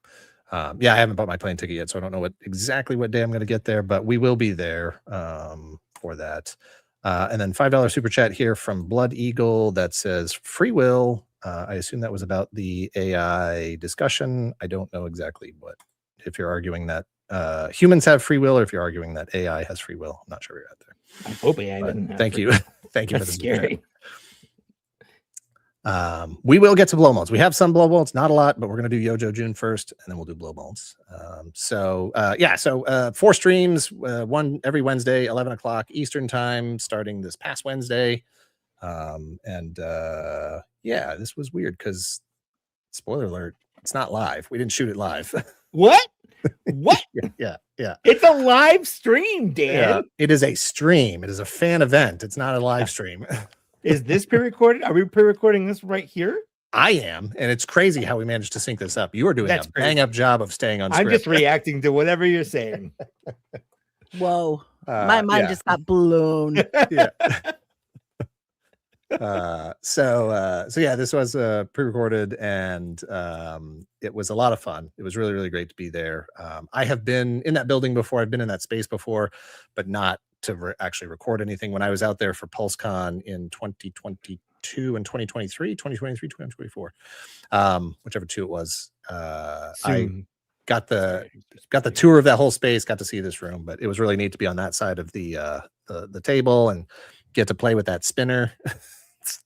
Yeah, I haven't bought my plane ticket yet, so I don't know exactly what day I'm going to get there, but we will be there for that. And then $5 super chat here from Blood Eagle that says free will. I assume that was about the AI discussion. I don't know exactly if you're arguing that humans have free will or if you're arguing that AI has free will. I'm not sure where you're at there. I hope AI doesn't have Thank free you. will. Thank you. That's scary. We will get to blow molds. We have some blow molds, not a lot, but we're going to do YoJoe June first, and then we'll do blow molds. So 4 streams, one every Wednesday, 11 o'clock Eastern time, starting this past Wednesday. This was weird because, spoiler alert, it's not live. We didn't shoot it live. What? Yeah. It's a live stream, Dan. Yeah, it is a stream. It is a fan event. It's not a live stream. Is this pre-recorded? Are we pre-recording this right here? I am, and it's crazy how we managed to sync this up. You are doing a bang-up job of staying on script. I'm just reacting to whatever you're saying. Whoa. My mind just got blown. Yeah. This was pre-recorded, and it was a lot of fun. It was really, really great to be there. I have been in that building before. I've been in that space before, but not to actually record anything. When I was out there for PulseCon in 2022 and 2024, whichever two it was, I got the tour of that whole space, got to see this room, but it was really neat to be on that side of the table and get to play with that spinner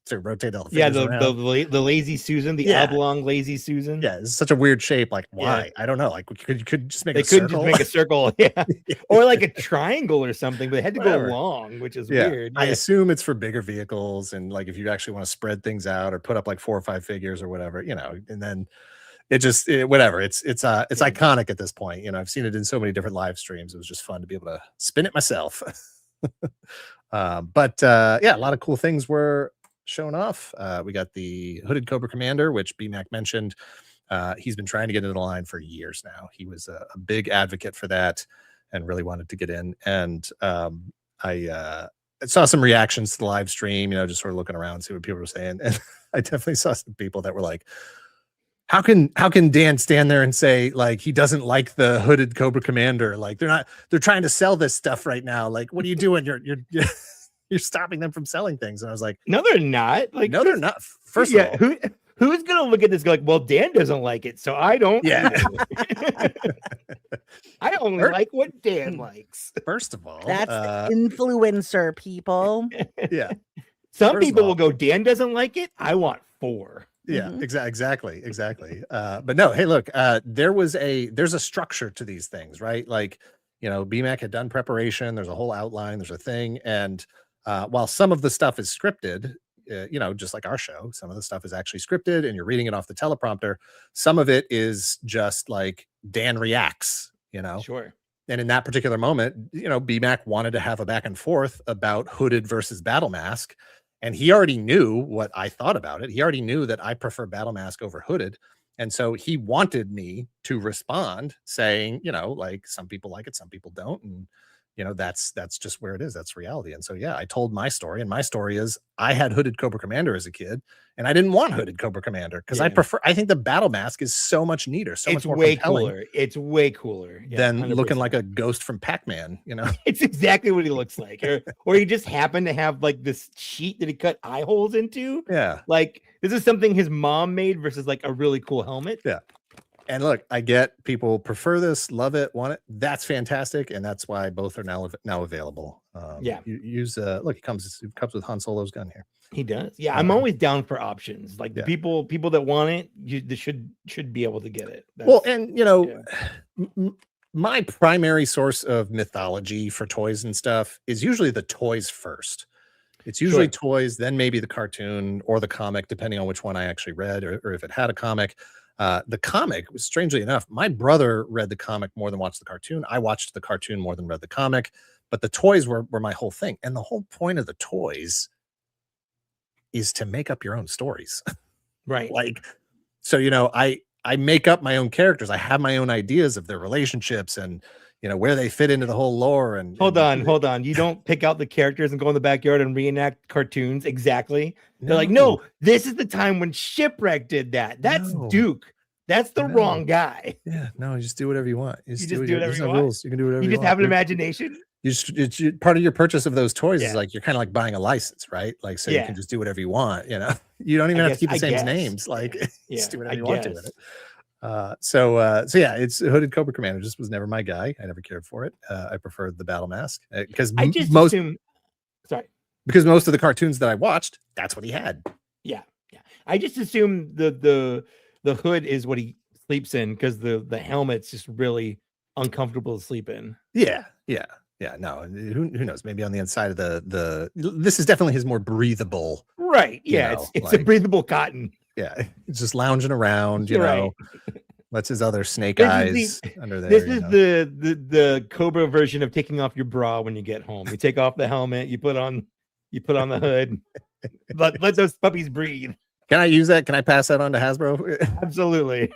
to rotate all the the lazy Susan, the oblong lazy Susan. Yeah, it's such a weird shape. Like, why? I don't know. Like, you could just make they a couldn't circle. just make a circle, or like a triangle or something, but it had to go long, which is weird. I assume it's for bigger vehicles, and like if you actually want to spread things out or put up like 4 or 5 figures or whatever, and then whatever. It's iconic at this point. I've seen it in so many different live streams. It was just fun to be able to spin it myself. A lot of cool things were shown off. We got the Hooded Cobra Commander, which BMAC mentioned. He's been trying to get into the line for years now. He was a big advocate for that and really wanted to get in. And I saw some reactions to the live stream, just sort of looking around, see what people were saying. And I definitely saw some people that were like, how can Dan stand there and say like he doesn't like the Hooded Cobra Commander? Like they're trying to sell this stuff right now. Like, what are you doing? You're stopping them from selling things. And I was like, no, they're not. Like, no, they're not. First of all, who's gonna look at this and go like, well, Dan doesn't like it, so I don't. Yeah. I only like what Dan likes. First of all, that's influencer people. Yeah. Some people will go, Dan doesn't like it. I want 4. Yeah, exactly. But no, hey, look, there's a structure to these things, right? Like, BMAC had done preparation. There's a whole outline. There's a thing. And while some of the stuff is scripted, just like our show, some of the stuff is actually scripted and you're reading it off the teleprompter. Some of it is just like Dan reacts, Sure. And in that particular moment, BMAC wanted to have a back and forth about Hooded versus Battle Mask. And he already knew what I thought about it. He already knew that I prefer Battle Mask over Hooded. And so he wanted me to respond saying, like some people like it, some people don't. And, that's just where it is. That's reality. And so, yeah, I told my story, and my story is I had hooded Cobra Commander as a kid, and I didn't want hooded Cobra Commander because I think the battle mask is so much neater, so much more way compelling cooler. It's way cooler than 100%. looking like a ghost from Pac-Man, It's exactly what he looks like. Or he just happened to have like this sheet that he cut eye holes into. Yeah. Like this is something his mom made versus like a really cool helmet. Yeah. And look, I get people prefer this, love it, want it. That's fantastic, and that's why both are now available. Use look, it comes with Han Solo's gun here. He does. Yeah, I'm always down for options. Like the people that want it, they should be able to get it. My primary source of mythology for toys and stuff is usually the toys first. It's usually toys, then maybe the cartoon or the comic, depending on which one I actually read or if it had a comic. The comic, strangely enough, my brother read the comic more than watched the cartoon. I watched the cartoon more than read the comic, but the toys were my whole thing. And the whole point of the toys is to make up your own stories. Right. Like, so, I make up my own characters. I have my own ideas of their relationships and, where they fit into the whole lore. And hold on. You don't pick out the characters and go in the backyard and reenact cartoons. Exactly. They're like, no, this is the time when Shipwreck did that. That's Duke. That's the wrong guy. Yeah, no, you just do whatever you want. You just do whatever you want. Rules. You can do whatever you just have an imagination. It's part of your purchase of those toys is like you're kind of like buying a license, right? Like, so you can just do whatever you want. You don't even have to keep the same names. Like, just do whatever you want to with it. So yeah, it's hooded Cobra Commander. Just was never my guy. I never cared for it. I preferred the battle mask because most of the cartoons that I watched, that's what he had. Yeah. I just assume the hood is what he sleeps in because the helmet's just really uncomfortable to sleep in. Yeah. No, who knows? Maybe on the inside of the this is definitely his more breathable. Right. Yeah. It's a breathable cotton. Yeah. It's just lounging around, right. Lets his other snake eyes under there. This is the Cobra version of taking off your bra when you get home. You take off the helmet, you put on the hood. let those puppies breathe. Can I use that? Can I pass that on to Hasbro? Absolutely.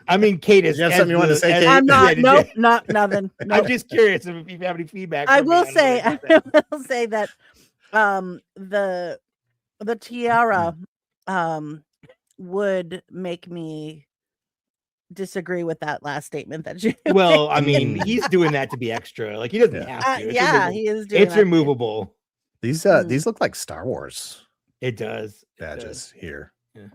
I mean, Kate, is you have something you want to say? Kate? I'm not. Not nothing. No. I'm just curious if you have any feedback. I will say that the tiara would make me disagree with that last statement that you. Well, I mean, he's doing that to be extra. Like he doesn't have to. He is doing. It's removable. These look like Star Wars. It does. Badges here. Yeah.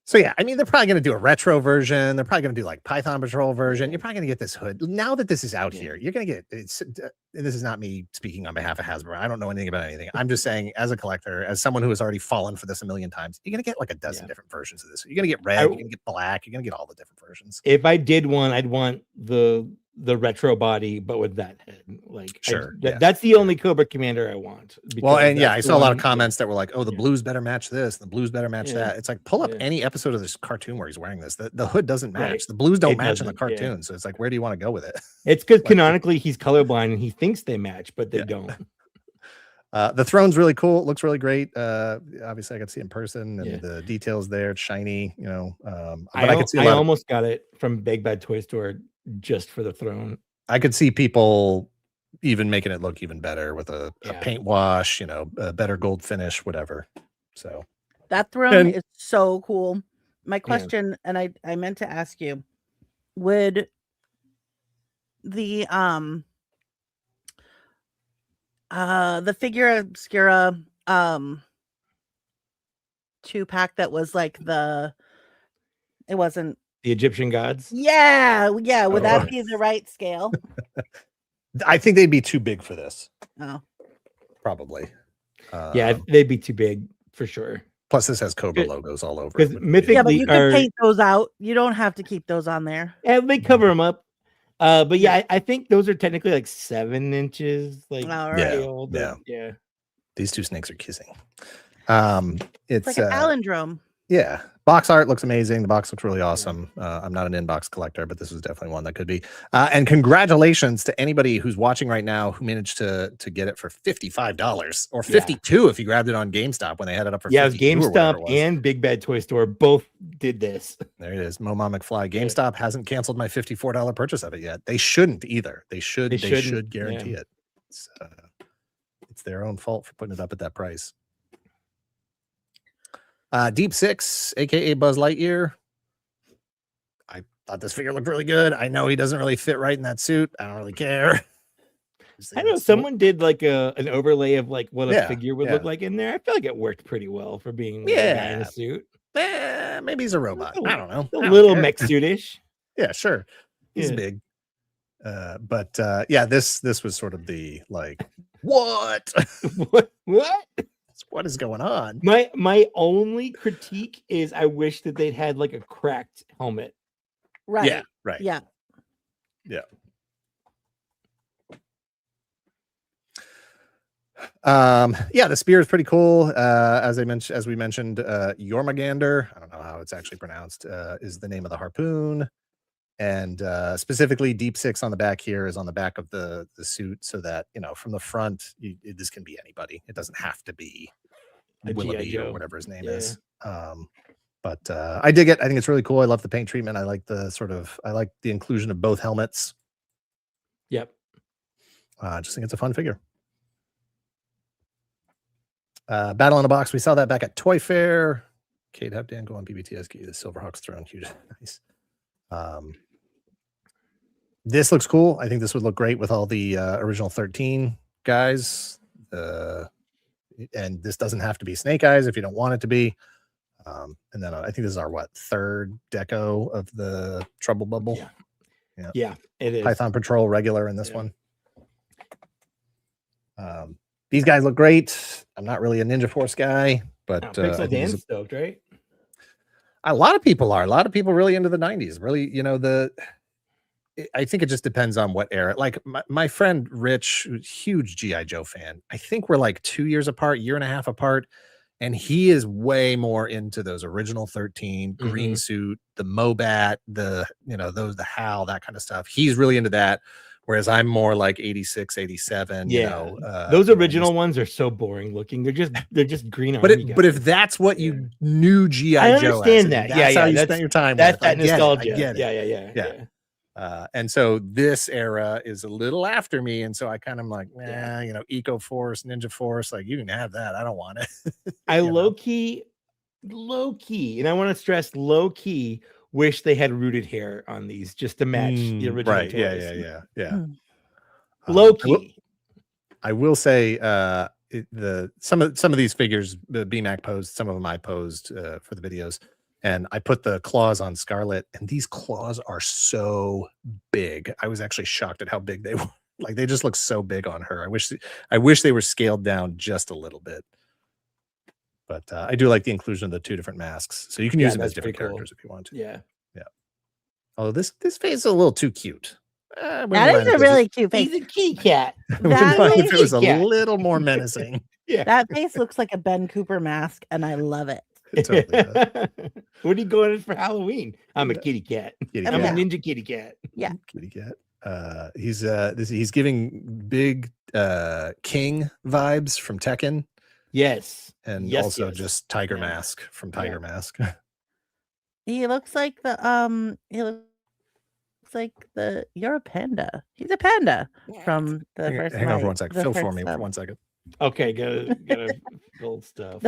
So yeah, I mean, they're probably going to do a retro version. They're probably going to do like Python Patrol version. You're probably going to get this hood. Now that this is out here, you're going to get it's. And this is not me speaking on behalf of Hasbro. I don't know anything about anything. I'm just saying, as a collector, as someone who has already fallen for this a million times, you're going to get like a dozen different versions of this. You're going to get red. You're going to get black. You're going to get all the different versions. If I did one, I'd want the retro body, but with that head. Like, that's the only Cobra Commander I want. Well, and I saw a lot of comments that were like, "Oh, the blues better match this. The blues better match that." It's like, pull up any episode of this cartoon where he's wearing this. The hood doesn't match. Right. The blues don't match in the cartoon. So it's like, where do you want to go with it? It's because canonically he's colorblind and he thinks they match, but they don't. The throne's really cool. It looks really great. Obviously, I got to see it in person, and the details there. It's shiny. I almost got it from Big Bad Toy Store just for the throne. I could see people even making it look even better with a paint wash, a better gold finish, whatever. So that throne is so cool. My question, and I meant to ask you, would the Figura Obscura 2-pack that was like it wasn't the Egyptian gods? Yeah. Would that be the right scale? I think they'd be too big for this. Oh, probably. They'd be too big for sure. Plus, this has Cobra logos all over. Because Mythic, but you can paint those out. You don't have to keep those on there. Yeah, they cover them up. But I think those are technically like 7 inches. Like, yeah. These two snakes are kissing. It's like a palindrome. Yeah, box art looks amazing. The box looks really awesome. I'm not an inbox collector, but this was definitely one that could be. And congratulations to anybody who's watching right now who managed to get it for $55 or $52 if you grabbed it on GameStop when they had it up for it was $52 or whatever GameStop it was. and Big Bad Toy Store both did this. There it is, Moma McFly. GameStop hasn't canceled my $54 purchase of it yet. They shouldn't either. They should guarantee it. It's their own fault for putting it up at that price. Deep Six, aka Buzz Lightyear. I thought this figure looked really good. I know he doesn't really fit right in that suit. I don't really care. I know someone did like an overlay of like what a figure would yeah. look like in there. I feel like it worked pretty well for being like, a guy in a suit. Maybe he's a robot. I don't know. A little mech suitish. Yeah, yeah. He's big. But this was sort of the like, what? what? What is going on? My only critique is I wish that they'd had like a cracked helmet. Right. Yeah. Right. Yeah. Yeah. The spear is pretty cool. As we mentioned, Jormungandr, I don't know how it's actually pronounced, is the name of the harpoon. And specifically Deep Six on the back here is on the back of the suit, so that, you know, from the front, this can be anybody. It doesn't have to be Willoughby or whatever his name is. But I dig it. I think it's really cool. I love the paint treatment. I like the inclusion of both helmets. Yep. I just think it's a fun figure. Battle in a Box. We saw that back at Toy Fair. Kate, have Dan go on BBTSG. The Silverhawks throne. Huge. Nice. This looks cool. I think this would look great with all the original 13 guys. And this doesn't have to be Snake Eyes if you don't want it to be. And then I think this is our third deco of the Trouble Bubble. Yeah, it is. Python Patrol regular in this one. These guys look great. I'm not really a Ninja Force guy, but Pixel Dan's stoked, right? A lot of people are. A lot of people really into the 90s. Really, you know, I think it just depends on what era. Like my friend Rich, who's a huge G.I. Joe fan, I think we're like 2 years apart, year and a half apart. And he is way more into those original 13, green suit, the Mobat, the HAL, that kind of stuff. He's really into that. Whereas I'm more like 86, 87. Yeah. You know, those original ones are so boring looking. They're just green. But if that's what you knew G.I. Joe, I understand that. That's how you spent your time. That's with. that nostalgia. I get it. Yeah. And so this era is a little after me, and so I kind of like, you know, Eco Force, Ninja Force, like you can have that. I don't want it. I low key, and I want to stress low key. Wish they had rooted hair on these just to match the original. Right? Toys. Yeah. Low key. I will say, some of these figures, the BMAC posed, some of them I posed for the videos. And I put the claws on Scarlet, and these claws are so big. I was actually shocked at how big they were. Like they just look so big on her. I wish they were scaled down just a little bit. But I do like the inclusion of the two different masks, so you can use them as different characters if you want to. Yeah. Although this face is a little too cute. That is a really cute face. He's a kitty cat. If it was a little more menacing. That face looks like a Ben Cooper mask, and I love it. Totally What are you going in for Halloween? I'm a kitty cat. I'm a ninja kitty cat. Yeah, kitty cat. He's giving big King vibes from Tekken. Yes, and also just Tiger Mask from Tiger Mask. He looks like you're a panda. He's a panda from the first. Hang on for 1 second. Fill for me for 1 second. Okay, gotta build stuff.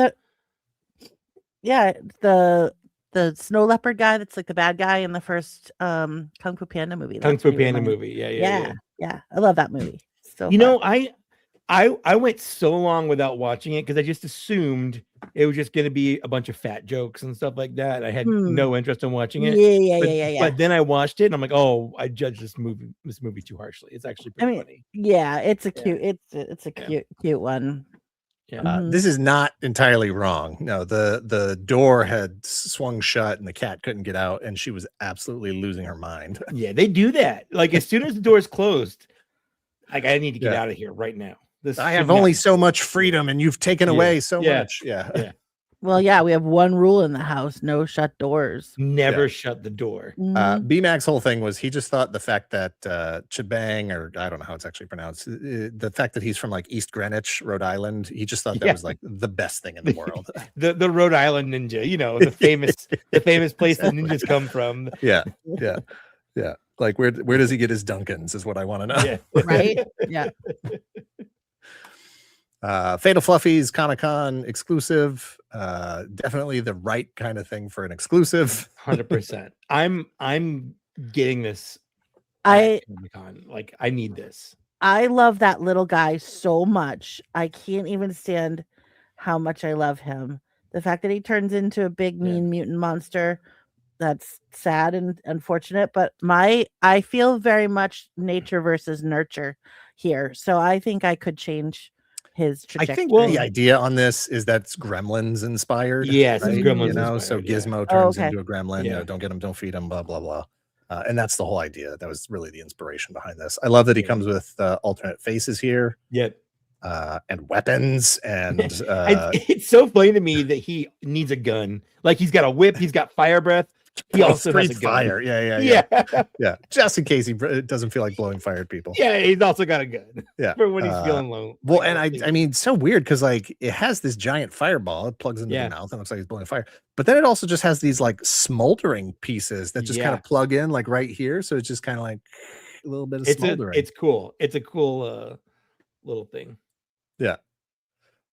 The snow leopard guy that's like the bad guy in the first Kung Fu Panda movie. Kung Fu Panda movie. Yeah. I love that movie. So you know, I went so long without watching it because I just assumed it was just going to be a bunch of fat jokes and stuff like that. I had no interest in watching it. Yeah. But then I watched it and I'm like, oh, I judged this movie too harshly. It's actually pretty funny. Yeah, it's a cute, it's a cute one. Yeah. This is not entirely wrong. No, the door had swung shut and the cat couldn't get out, and she was absolutely losing her mind. Yeah, they do that. Like as soon as the door is closed, like I need to get out of here right now. I have only so much freedom, and you've taken away so much. Yeah. Well, yeah, we have one rule in the house: no shut doors. Never shut the door. B-Mac's whole thing was he just thought the fact that Chibang, or I don't know how it's actually pronounced, the fact that he's from like East Greenwich, Rhode Island, he just thought that was like the best thing in the world. the Rhode Island ninja, the famous place that ninjas come from. Yeah. Like where does he get his Duncans is what I want to know. Yeah. Right? Yeah. Fatal Fluffies Comic-Con exclusive. Definitely the right kind of thing for an exclusive. 100%. I'm getting this. Comic-Con. Like, I need this. I love that little guy so much. I can't even stand how much I love him. The fact that he turns into a big mean mutant monster, that's sad and unfortunate, but I feel very much nature versus nurture here. So I think I could change his trajectory. I think the idea on this is that's Gremlins inspired. Yes, right? it's Gremlins inspired, so Gizmo turns into a gremlin, don't get him, don't feed him, blah blah blah. And that's the whole idea. That was really the inspiration behind this. I love that he comes with alternate faces here. Yep. And weapons, and it's so funny to me that he needs a gun. Like, he's got a whip, he's got fire breath. He also has a gun. Fire. Yeah. Just in case he doesn't feel like blowing fire at people. Yeah, he's also got a gun. Yeah, for when he's feeling low. Well, and I mean, so weird because like it has this giant fireball. It plugs into the mouth and looks like he's blowing fire. But then it also just has these like smoldering pieces that just kind of plug in like right here. So it's just kind of like a little bit of smoldering. It's cool. It's a cool little thing. Yeah.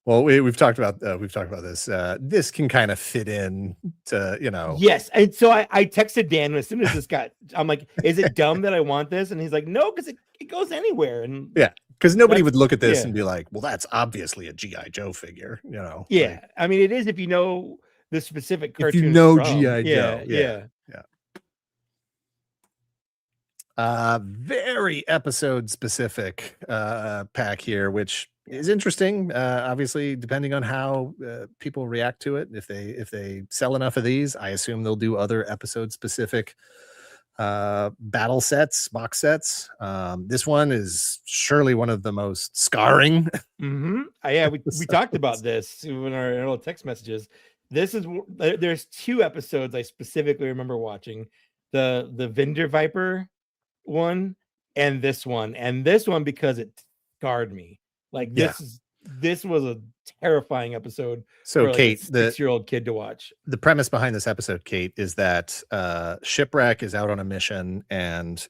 Well, we've talked about this. This can kind of fit in to, Yes. And so I texted Dan as soon as this I'm like, is it dumb that I want this? And he's like, no, because it goes anywhere. And because nobody would look at this and be like, well, that's obviously a G.I. Joe figure, Yeah. Like, I mean, it is if you know the specific cartoon. If you know G.I. Joe. Yeah. Very episode specific pack here, which is interesting. Obviously, depending on how people react to it. If they sell enough of these, I assume they'll do other episode specific battle sets, box sets. This one is surely one of the most scarring. Yeah, we talked about this in our little text messages. There's 2 episodes I specifically remember watching: the Vendor Viper one and this one because it scarred me. Like, this was a terrifying episode. So, for Kate, the 6-year-old kid to watch. The premise behind this episode, Kate, is that Shipwreck is out on a mission and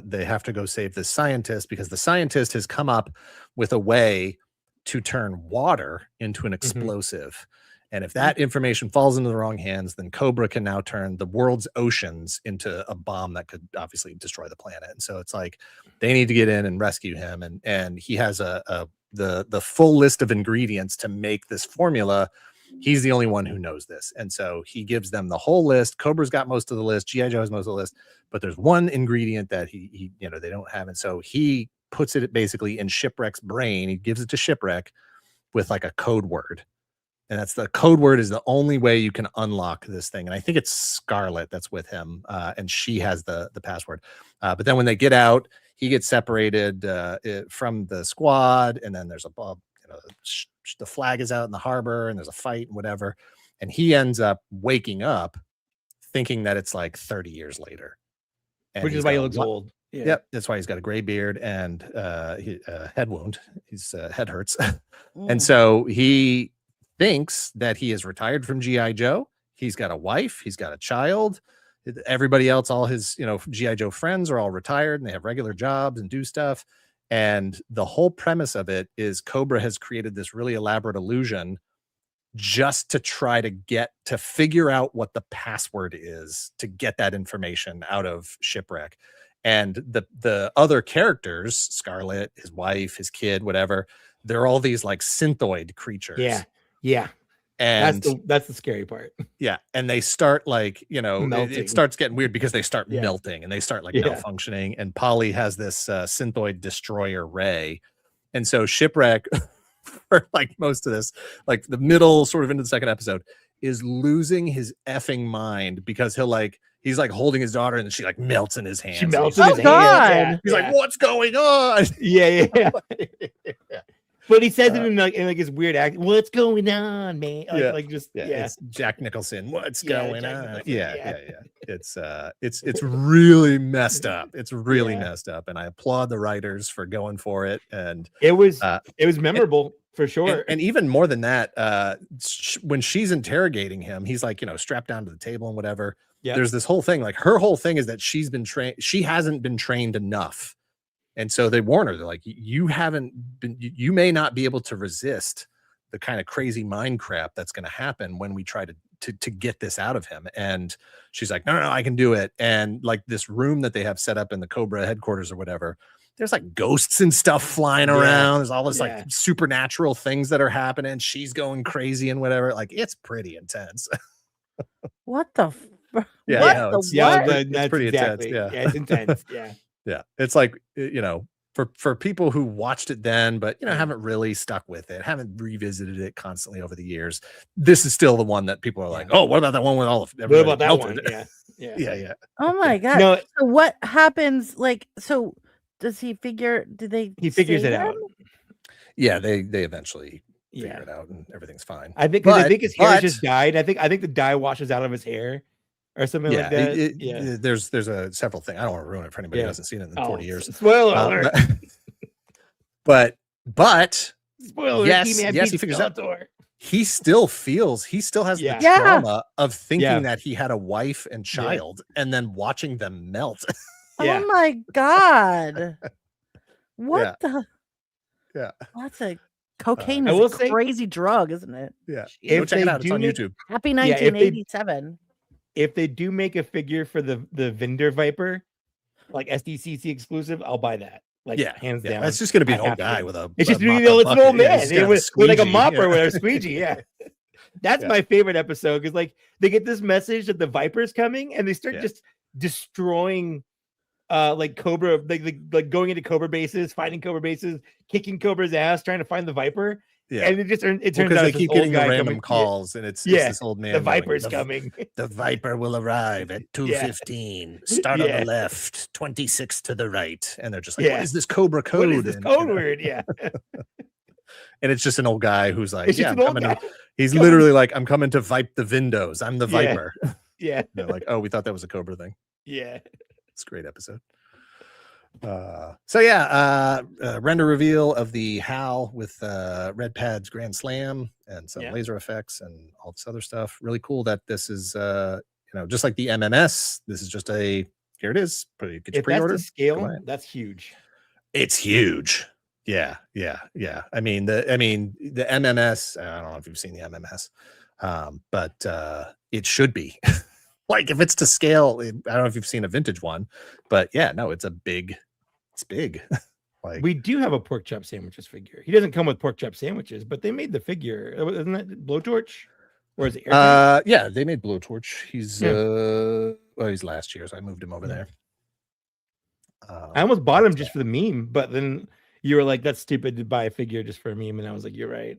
they have to go save this scientist because the scientist has come up with a way to turn water into an explosive. And if that information falls into the wrong hands, then Cobra can now turn the world's oceans into a bomb that could obviously destroy the planet. And so it's like they need to get in and rescue him. And he has the full list of ingredients to make this formula. He's the only one who knows this. And so he gives them the whole list. Cobra's got most of the list. G.I. Joe has most of the list. But there's one ingredient that he they don't have. And so he puts it basically in Shipwreck's brain. He gives it to Shipwreck with like a code word. And that's the code word is the only way you can unlock this thing. And I think it's Scarlet that's with him. And she has the password. But then when they get out, he gets separated from the squad. And then there's the flag is out in the harbor and there's a fight and whatever. And he ends up waking up thinking that it's like 30 years later. And which is why he looks old. Yeah. Yep. That's why he's got a gray beard and head wound. His head hurts. And so he thinks that he is retired from G.I. Joe. He's got a wife. He's got a child. Everybody else, all his, G.I. Joe friends are all retired and they have regular jobs and do stuff. And the whole premise of it is Cobra has created this really elaborate illusion just to try to figure out what the password is to get that information out of Shipwreck. And the other characters, Scarlet, his wife, his kid, whatever, they're all these like synthoid creatures. Yeah. And that's the scary part. Yeah. And they start like, it starts getting weird because they start Yeah. melting and they start like malfunctioning. And Polly has this synthoid destroyer ray. And so Shipwreck, for like most of this, like the middle sort of into the second episode, is losing his effing mind because he's like holding his daughter and she like melts in his hands. She melts He's in like, his hands. He's like, what's going on? Yeah. But he says it in like his weird act. What's going on, man? It's Jack Nicholson. What's going Jack on? Nicholson, Yeah. It's really messed up. It's really messed up, and I applaud the writers for going for it. And it was memorable for sure. And even more than that, when she's interrogating him, he's like, strapped down to the table and whatever. Yeah. There's this whole thing. Like her whole thing is that she's been trained. She hasn't been trained enough. And so they warn her, they're like, you may not be able to resist the kind of crazy mind crap that's going to happen when we try to get this out of him. And she's like, no, I can do it. And like this room that they have set up in the Cobra headquarters or whatever, there's like ghosts and stuff flying around. There's all this like supernatural things that are happening. She's going crazy and whatever. Like, it's pretty intense. What the? It's pretty intense. Yeah, it's intense. Yeah, it's like, for people who watched it then, but haven't really stuck with it, haven't revisited it constantly over the years, this is still the one that people are like, oh, what about that one with all of what about that one? Yeah. Oh my god. No, so what happens? Like, so does he figure? He figures it out? Yeah, they eventually figure it out, and everything's fine. I think his hair just dyed. I think the dye washes out of his hair. Or something like that. There's several things. I don't want to ruin it for anybody who hasn't seen it in 40 years. Spoiler alert. But spoiler. Yes, he figures out. He still has the trauma of thinking that he had a wife and child, and then watching them melt. Oh my god! What the? Yeah, that's a cocaine is a crazy drug, isn't it? Yeah, check it out. It's on YouTube. Happy 1987. If they do make a figure for the Vendor Viper, like SDCC exclusive, I'll buy that. Like, hands down. It's just going to be an old guy with a. It's just an old man with like a mopper with a squeegee. Yeah, that's my favorite episode because like they get this message that the Viper's coming and they start just destroying, like Cobra, like going into Cobra bases, fighting Cobra bases, kicking Cobra's ass, trying to find the Viper. Yeah, and it turns out they keep getting the random calls, and it's this old man. The Viper's coming. The Viper will arrive at 2:15. Start on the left, 26 to the right, and they're just like, "What is this Cobra code? What is this code word?" Yeah, and it's just an old guy who's like, "Yeah, I'm coming." He's literally like, "I'm coming to vipe the windows. I'm the Viper." Yeah, they're like, "Oh, we thought that was a Cobra thing." Yeah, it's a great episode. Render reveal of the HAL with Red Pad's Grand Slam and some laser effects and all this other stuff. Really cool that this is just like the MMS. This is just here it is. Get your pre-order. That's the scale, that's huge. It's huge. Yeah. I mean the MMS. I don't know if you've seen the MMS, but it should be. Like if it's to scale, I don't know if you've seen a vintage one, but it's big. Like we do have a pork chop sandwiches figure. He doesn't come with pork chop sandwiches, but they made the figure. Isn't that Blowtorch? Or is it they made Blowtorch. He's he's last year, so I moved him over there. I almost bought him just for the meme, but then you were like, that's stupid to buy a figure just for a meme, and I was like, you're right.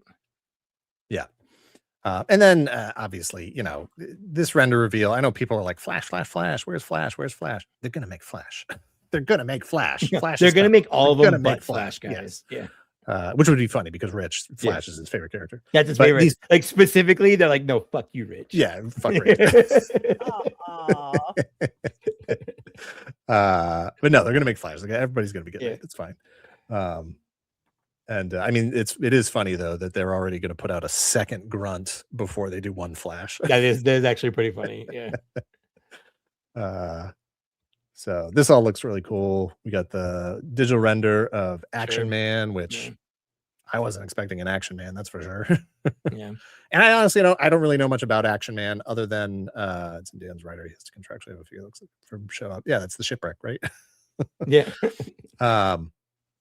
Yeah. And then obviously, this render reveal, I know people are like, Flash, where's Flash? They're gonna make Flash. They're gonna make Flash. They're gonna make all of them but Flash, guys. Yes. Yeah. Which would be funny because Rich, Flash is his favorite character. That's his favorite. Like specifically, they're like, no, fuck you, Rich. Yeah, fuck Rich. But no, they're gonna make Flash. Like, everybody's gonna be getting it. It's fine. And I mean, it is funny though that they're already going to put out a second Grunt before they do one Flash. That is actually pretty funny. Yeah. So this all looks really cool. We got the digital render of Action Man, which I wasn't expecting an Action Man, that's for sure. Yeah. And I honestly don't really know much about Action Man other than it's in Dan's writer. He has to contractually have a figure that looks like for show up. Yeah, that's the shipwreck, right? Yeah.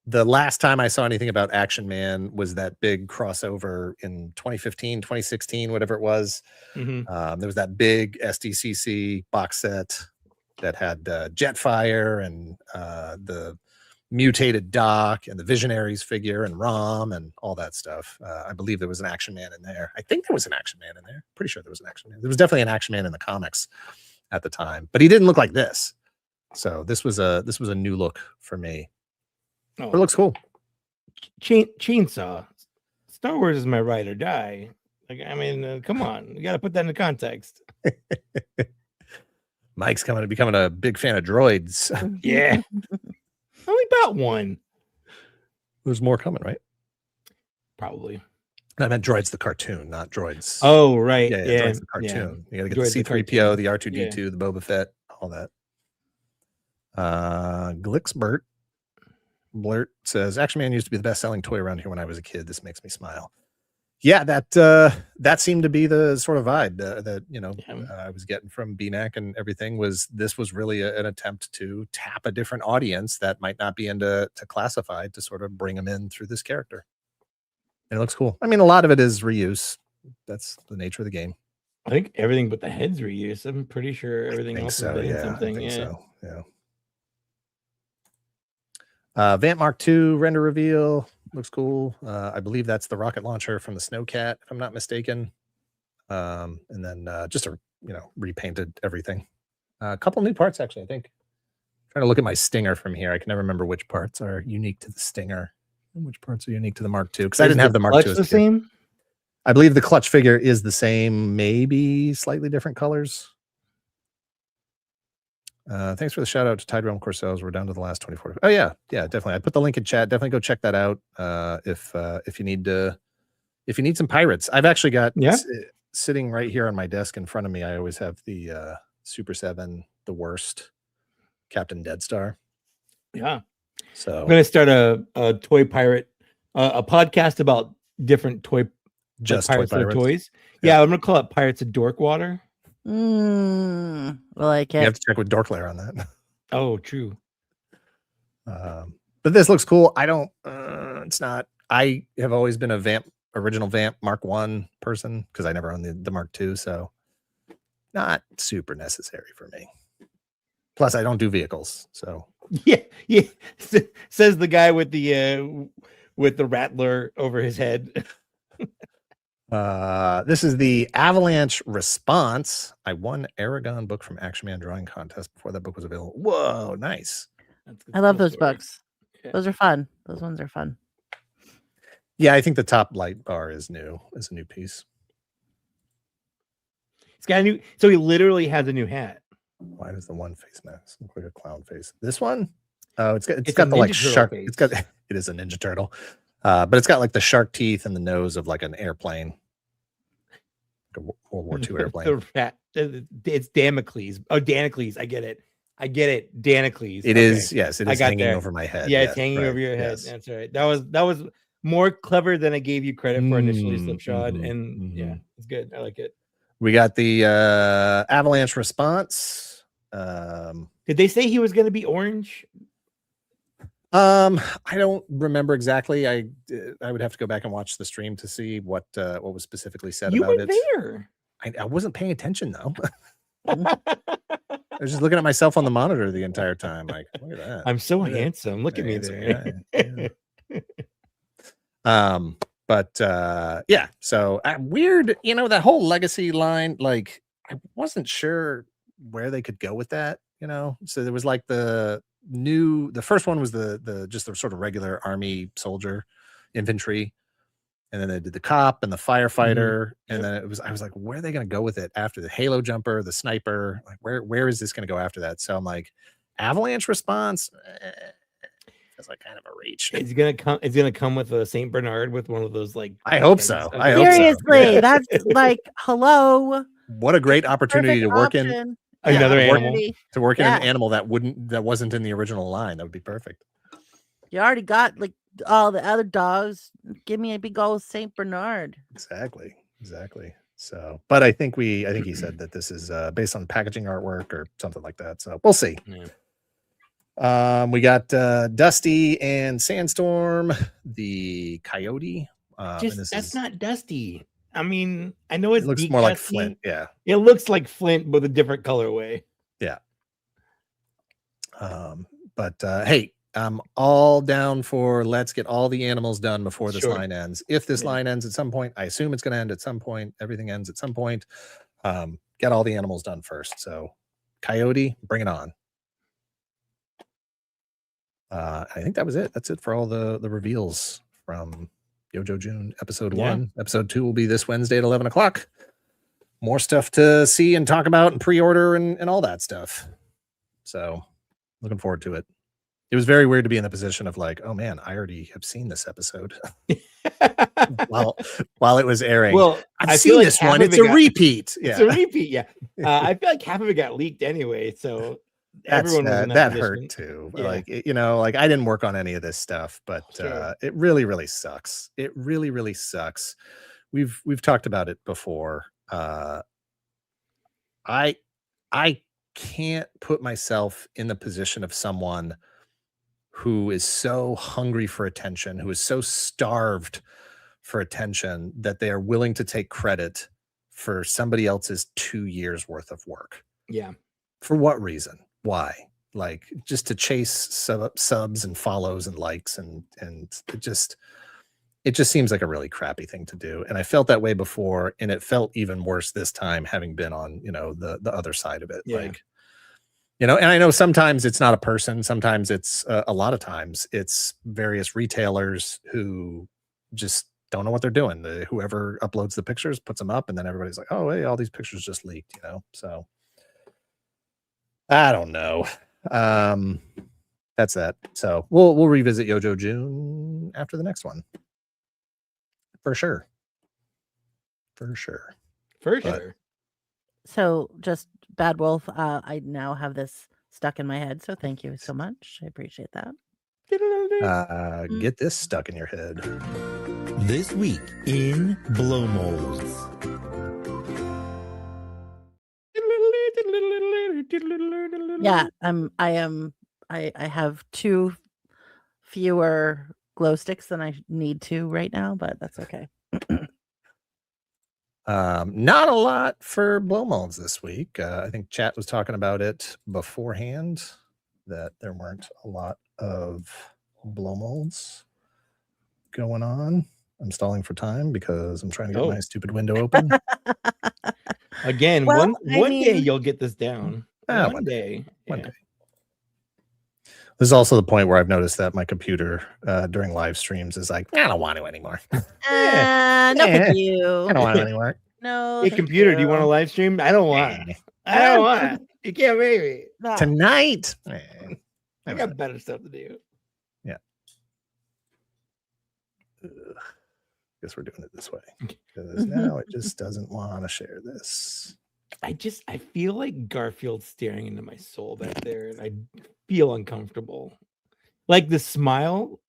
The last time I saw anything about Action Man was that big crossover in 2015, 2016, whatever it was. Mm-hmm. There was that big SDCC box set that had Jetfire and the mutated Doc and the Visionaries figure and Rom and all that stuff. I believe there was an Action Man in there. I think there was an Action Man in there. Pretty sure there was an Action Man. There was definitely an Action Man in the comics at the time, but he didn't look like this. So this was a new look for me. Oh, it looks cool. Chainsaw Star Wars is my ride or die. Like, I mean, come on, you got to put that in context. Mike's becoming a big fan of droids. Yeah, only about one. There's more coming, right? Probably. I meant droids the cartoon, not droids. Oh, right. Yeah, droids the cartoon. You got to get the C-3PO, the R2-D2, the Boba Fett, all that. Glixbert Blurt says, Action Man used to be the best-selling toy around here when I was a kid. This makes me smile. Yeah, that seemed to be the sort of vibe that I was getting from BNAC and everything. This was really an attempt to tap a different audience that might not be into classified to sort of bring them in through this character. And it looks cool. I mean, a lot of it is reuse. That's the nature of the game. I think everything but the heads reuse. I'm pretty sure everything else so, has been yeah, something. I think Yeah. so. Yeah. Vamp Mark II render reveal looks cool. I believe that's the rocket launcher from the Snowcat, if I'm not mistaken. And then just repainted everything. A couple new parts, actually. I think. I'm trying to look at my Stinger from here. I can never remember which parts are unique to the Stinger and which parts are unique to the Mark II, because I didn't have the Mark II. The same. I believe the clutch figure is the same, maybe slightly different colors. Thanks for the shout out to Tide Realm Corsels. We're down to the last 24. Oh yeah, definitely. I put the link in chat. Definitely go check that out. If you need some pirates, I've actually got sitting right here on my desk in front of me. I always have the Super 7, the worst Captain Deadstar. Yeah. So I'm gonna start a toy pirate, a podcast about different toys. Yeah, I'm gonna call it Pirates of Dorkwater. I like it. You have to check with Dorklair on that. Oh, true. But this looks cool. It's not. I have always been a original Vamp Mark I person because I never owned the Mark II, so not super necessary for me. Plus, I don't do vehicles, so yeah. Says the guy with the rattler over his head. This is the Avalanche Response. I won Aragon book from Action Man Drawing Contest before that book was available. Whoa, nice. I love those books. Yeah. Those are fun. Those ones are fun. Yeah, I think the top light bar is new. Is a new piece. It's got a new. So he literally has a new hat. Why does the one face mask look like a clown face? This one? Oh, it's got the like shark. Face. It is a Ninja Turtle. But it's got like the shark teeth and the nose of like an airplane. Like a World War II airplane. It's Damocles. Oh, Damocles. I get it. Damocles. It is, yes. It is hanging over my head. Yeah, it's hanging over your head. Yes. That's right. That was more clever than I gave you credit for initially, Slipshod. Yeah, it's good. I like it. We got the Avalanche Response. Did they say he was going to be orange? I don't remember exactly. I would have to go back and watch the stream to see what was specifically said about it. There. I wasn't paying attention though. I was just looking at myself on the monitor the entire time. Like, look at that. I'm so handsome. Look at me there. Yeah. So weird, that whole legacy line, like I wasn't sure where they could go with that, So there was like the first one was the just the sort of regular army soldier infantry, and then they did the cop and the firefighter, and then I was like, where are they going to go with it after the halo jumper, the sniper? Like where is this going to go after that? So I'm like, Avalanche Response. It's like kind of a reach. It's gonna come with a Saint Bernard with one of those like. I hope so. Seriously, that's like hello. What a great opportunity to work in another animal. To work in an animal that wasn't in the original line. That would be perfect. You already got like all the other dogs. Give me a big old Saint Bernard. Exactly. So, but I think he said that this is based on packaging artwork or something like that. So we'll see. Yeah. We got Dusty and Sandstorm, the Coyote. That's not Dusty. I mean, I know it looks more like Flint. Yeah, it looks like Flint, but a different colorway. Yeah. But hey, I'm all down for let's get all the animals done before this line ends. If this line ends at some point, I assume it's going to end at some point. Everything ends at some point. Get all the animals done first. So, Coyote, bring it on. I think that was it. That's it for all the reveals from YoJoe June episode Yeah. 1. Episode 2 will be this Wednesday at 11 o'clock. More stuff to see and talk about and pre-order and all that stuff. So looking forward to it. It was very weird to be in the position of like, oh man, I already have seen this episode while it was airing. Well, I've I seen feel like this half one. of It's it a got- repeat. It's Yeah, a repeat. Yeah. I feel like half of it got leaked anyway. So everyone was in that position. hurt too. Yeah. Like, like I didn't work on any of this stuff, but Sure. it really, really sucks. It really, really sucks. We've talked about it before. I can't put myself in the position of someone who is so hungry for attention, who is so starved for attention that they are willing to take credit for somebody else's 2 years worth of work. Yeah. For what reason? Why? Like just to chase subs and follows and likes and it just seems like a really crappy thing to do. And I felt that way before, and it felt even worse this time, having been on, the other side of it. Yeah. Like, and I know sometimes it's not a person. Sometimes it's a lot of times it's various retailers who just don't know what they're doing. Whoever uploads the pictures puts them up, and then everybody's like, oh, hey, all these pictures just leaked, So I don't know. That's that. So we'll revisit YoJoe June after the next one. For sure. So just Bad Wolf, I now have this stuck in my head. So thank you so much. I appreciate that. Get this stuck in your head. This week in blow molds. Yeah, I have 2 fewer glow sticks than I need to right now, but that's okay. Not a lot for blow molds this week. I think chat was talking about it beforehand, that there weren't a lot of blow molds going on. I'm stalling for time because I'm trying to get my stupid window open. Again, Well, one day you'll get this down. One day. One day. This is also the point where I've noticed that my computer during live streams is like, I don't want to anymore. No, thank you. I don't want to anymore. No. Hey, thank computer, do you want to live stream? I don't want. I don't want. You can't make me. No. Tonight. I got better stuff to do. Yeah. Guess we're doing it this way because now it just doesn't want to share this. I feel like Garfield's staring into my soul back there, and I feel uncomfortable. Like the smile,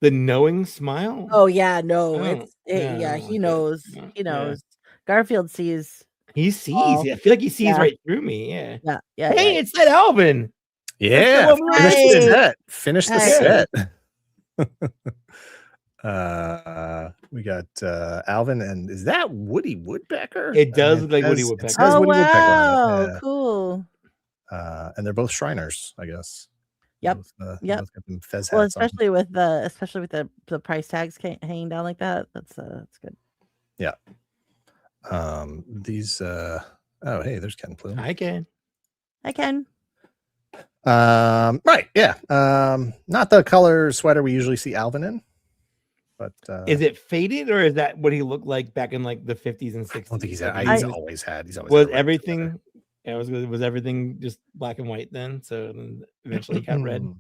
the knowing smile. Oh yeah, no, I he don't knows. like it. He knows. Garfield sees. He sees. Oh, I feel like he sees yeah. right through me. Yeah. Yeah. Hey, it's that Alvin. Yeah, That's finish the right. set. Finish the Right. set. We got Alvin, and is that Woody Woodpecker? It does look like Woody says- it Woodpecker. says Oh Woody Woodpecker on wow, it, yeah. cool. And they're both Shriners, I guess. Yep, Both, yep. both got them fez Well, hats on. especially with the price tags hanging down like that. That's good. Yeah. These. Oh, hey, there's Ken Plume. I can. I can. Right. Yeah. Not the color sweater we usually see Alvin in, but Is it faded, or is that what he looked like back in like the 50s and 60s? I don't think he's always had. He's always Was had a red everything? sweater. Yeah, was everything just black and white then? So then eventually he got red. I think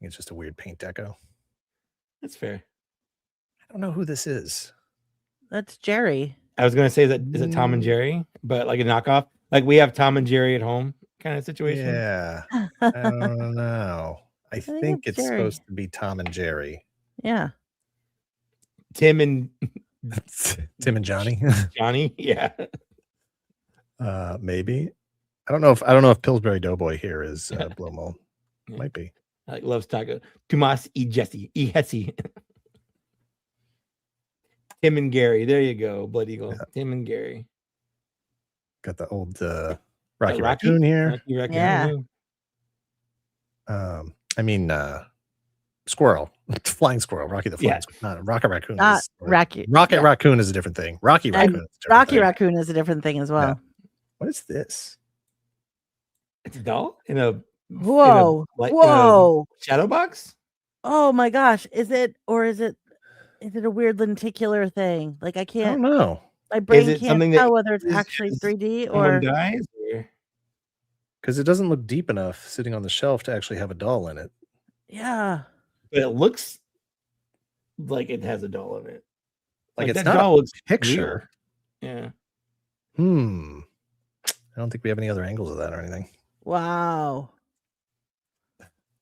it's just a weird paint deco. That's fair. I don't know who this is. That's Jerry. I was gonna say that is it Tom and Jerry, but like a knockoff. Like we have Tom and Jerry at home kind of situation. Yeah. I don't know. I think it's it's Jerry. supposed to be Tom and Jerry. Yeah. Tim and Tim and Johnny. Johnny. Yeah. Maybe. I don't know if Pillsbury Doughboy here is blow mold. Yeah. Might be. Like loves taco. Tomas E. Hesse. Tim and Gary. There you go. Blood Eagle. Yeah. Tim and Gary. Got the old Rocky Rocky? Raccoon here. Rocky Raccoon, Yeah. I mean squirrel. Flying squirrel. Rocky the Flying Yeah. Squirrel. Not Rocket Raccoon. Not is- Rocky. Rocket Raccoon is a different thing. Rocky And Raccoon is a different Rocky thing. Raccoon is a different thing as well. What is this? It's a doll in a Whoa. in a Whoa. shadow box. Oh my gosh. Is it Is it a weird lenticular thing? Like I I can't. don't know. My brain it can't something that tell whether it's is actually as 3D someone or. dies? Or... Because it doesn't look deep enough sitting on the shelf to actually have a doll in it. Yeah. But it looks like it has a doll in it. Like it's that not doll a looks picture. real. Yeah. I don't think we have any other angles of that or anything. Wow.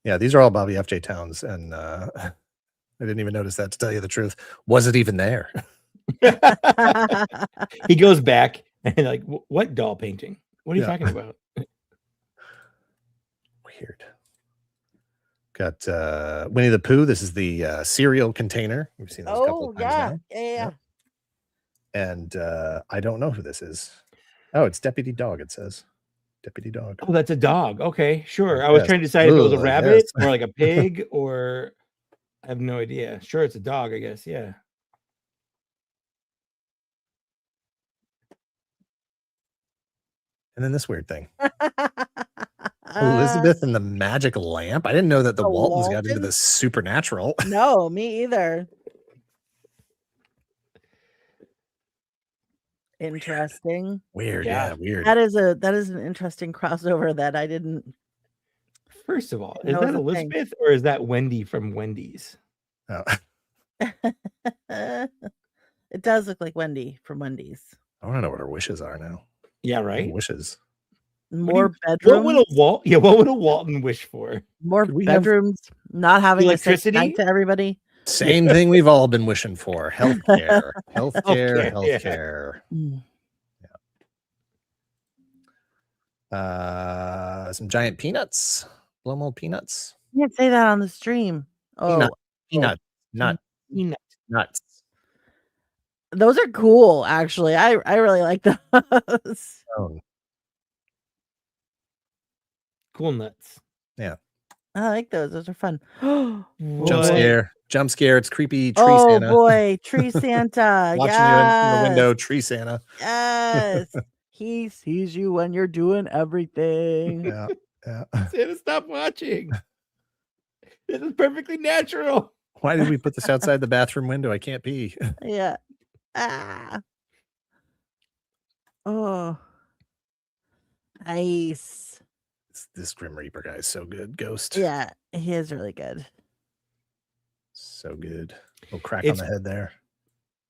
Yeah, these are all Bobby FJ Towns, and I didn't even notice that, to tell you the truth. Was it even there? He goes back and like, what doll painting? What are you talking about? Weird. Got Winnie the Pooh. This is the cereal container. We've seen those a couple of times now. Yeah. And I don't know who this is. Oh, it's Deputy Dog, it says. Deputy Dog. Oh, that's a dog. Okay, sure. I was trying to decide if it was a rabbit or like a pig or I have no idea. Sure, it's a dog, I guess. Yeah. And then this weird thing. Elizabeth and the Magic Lamp. I didn't know that the Waltons got into the supernatural. No, me either. Interesting. Weird, yeah, weird. That is an interesting crossover that I didn't. First of all, is that Elizabeth or is that Wendy from Wendy's? Oh. It does look like Wendy from Wendy's. I want to know what her wishes are now. Yeah, right. Wishes. More bedrooms. What would a Walton wish for? More bedrooms. Not having electricity to to everybody. Same thing we've all been wishing for. Healthcare. Healthcare. Yeah. Some giant peanuts. Blow mold peanuts. You can't say that on the stream. Oh, Nuts. Those are cool, actually. I really like those. Oh. Cool nuts. Yeah. I like those. Those are fun. Jump scare. It's creepy tree Santa. Oh boy, tree Santa. Watching you in the window, tree Santa. Yes. He sees you when you're doing everything. Yeah. Santa, stop watching. This is perfectly natural. Why did we put this outside the bathroom window? I can't pee. Yeah. Oh. Nice. This Grim Reaper guy is so good. Ghost. Yeah, he is really good. So good. Little crack on the head there.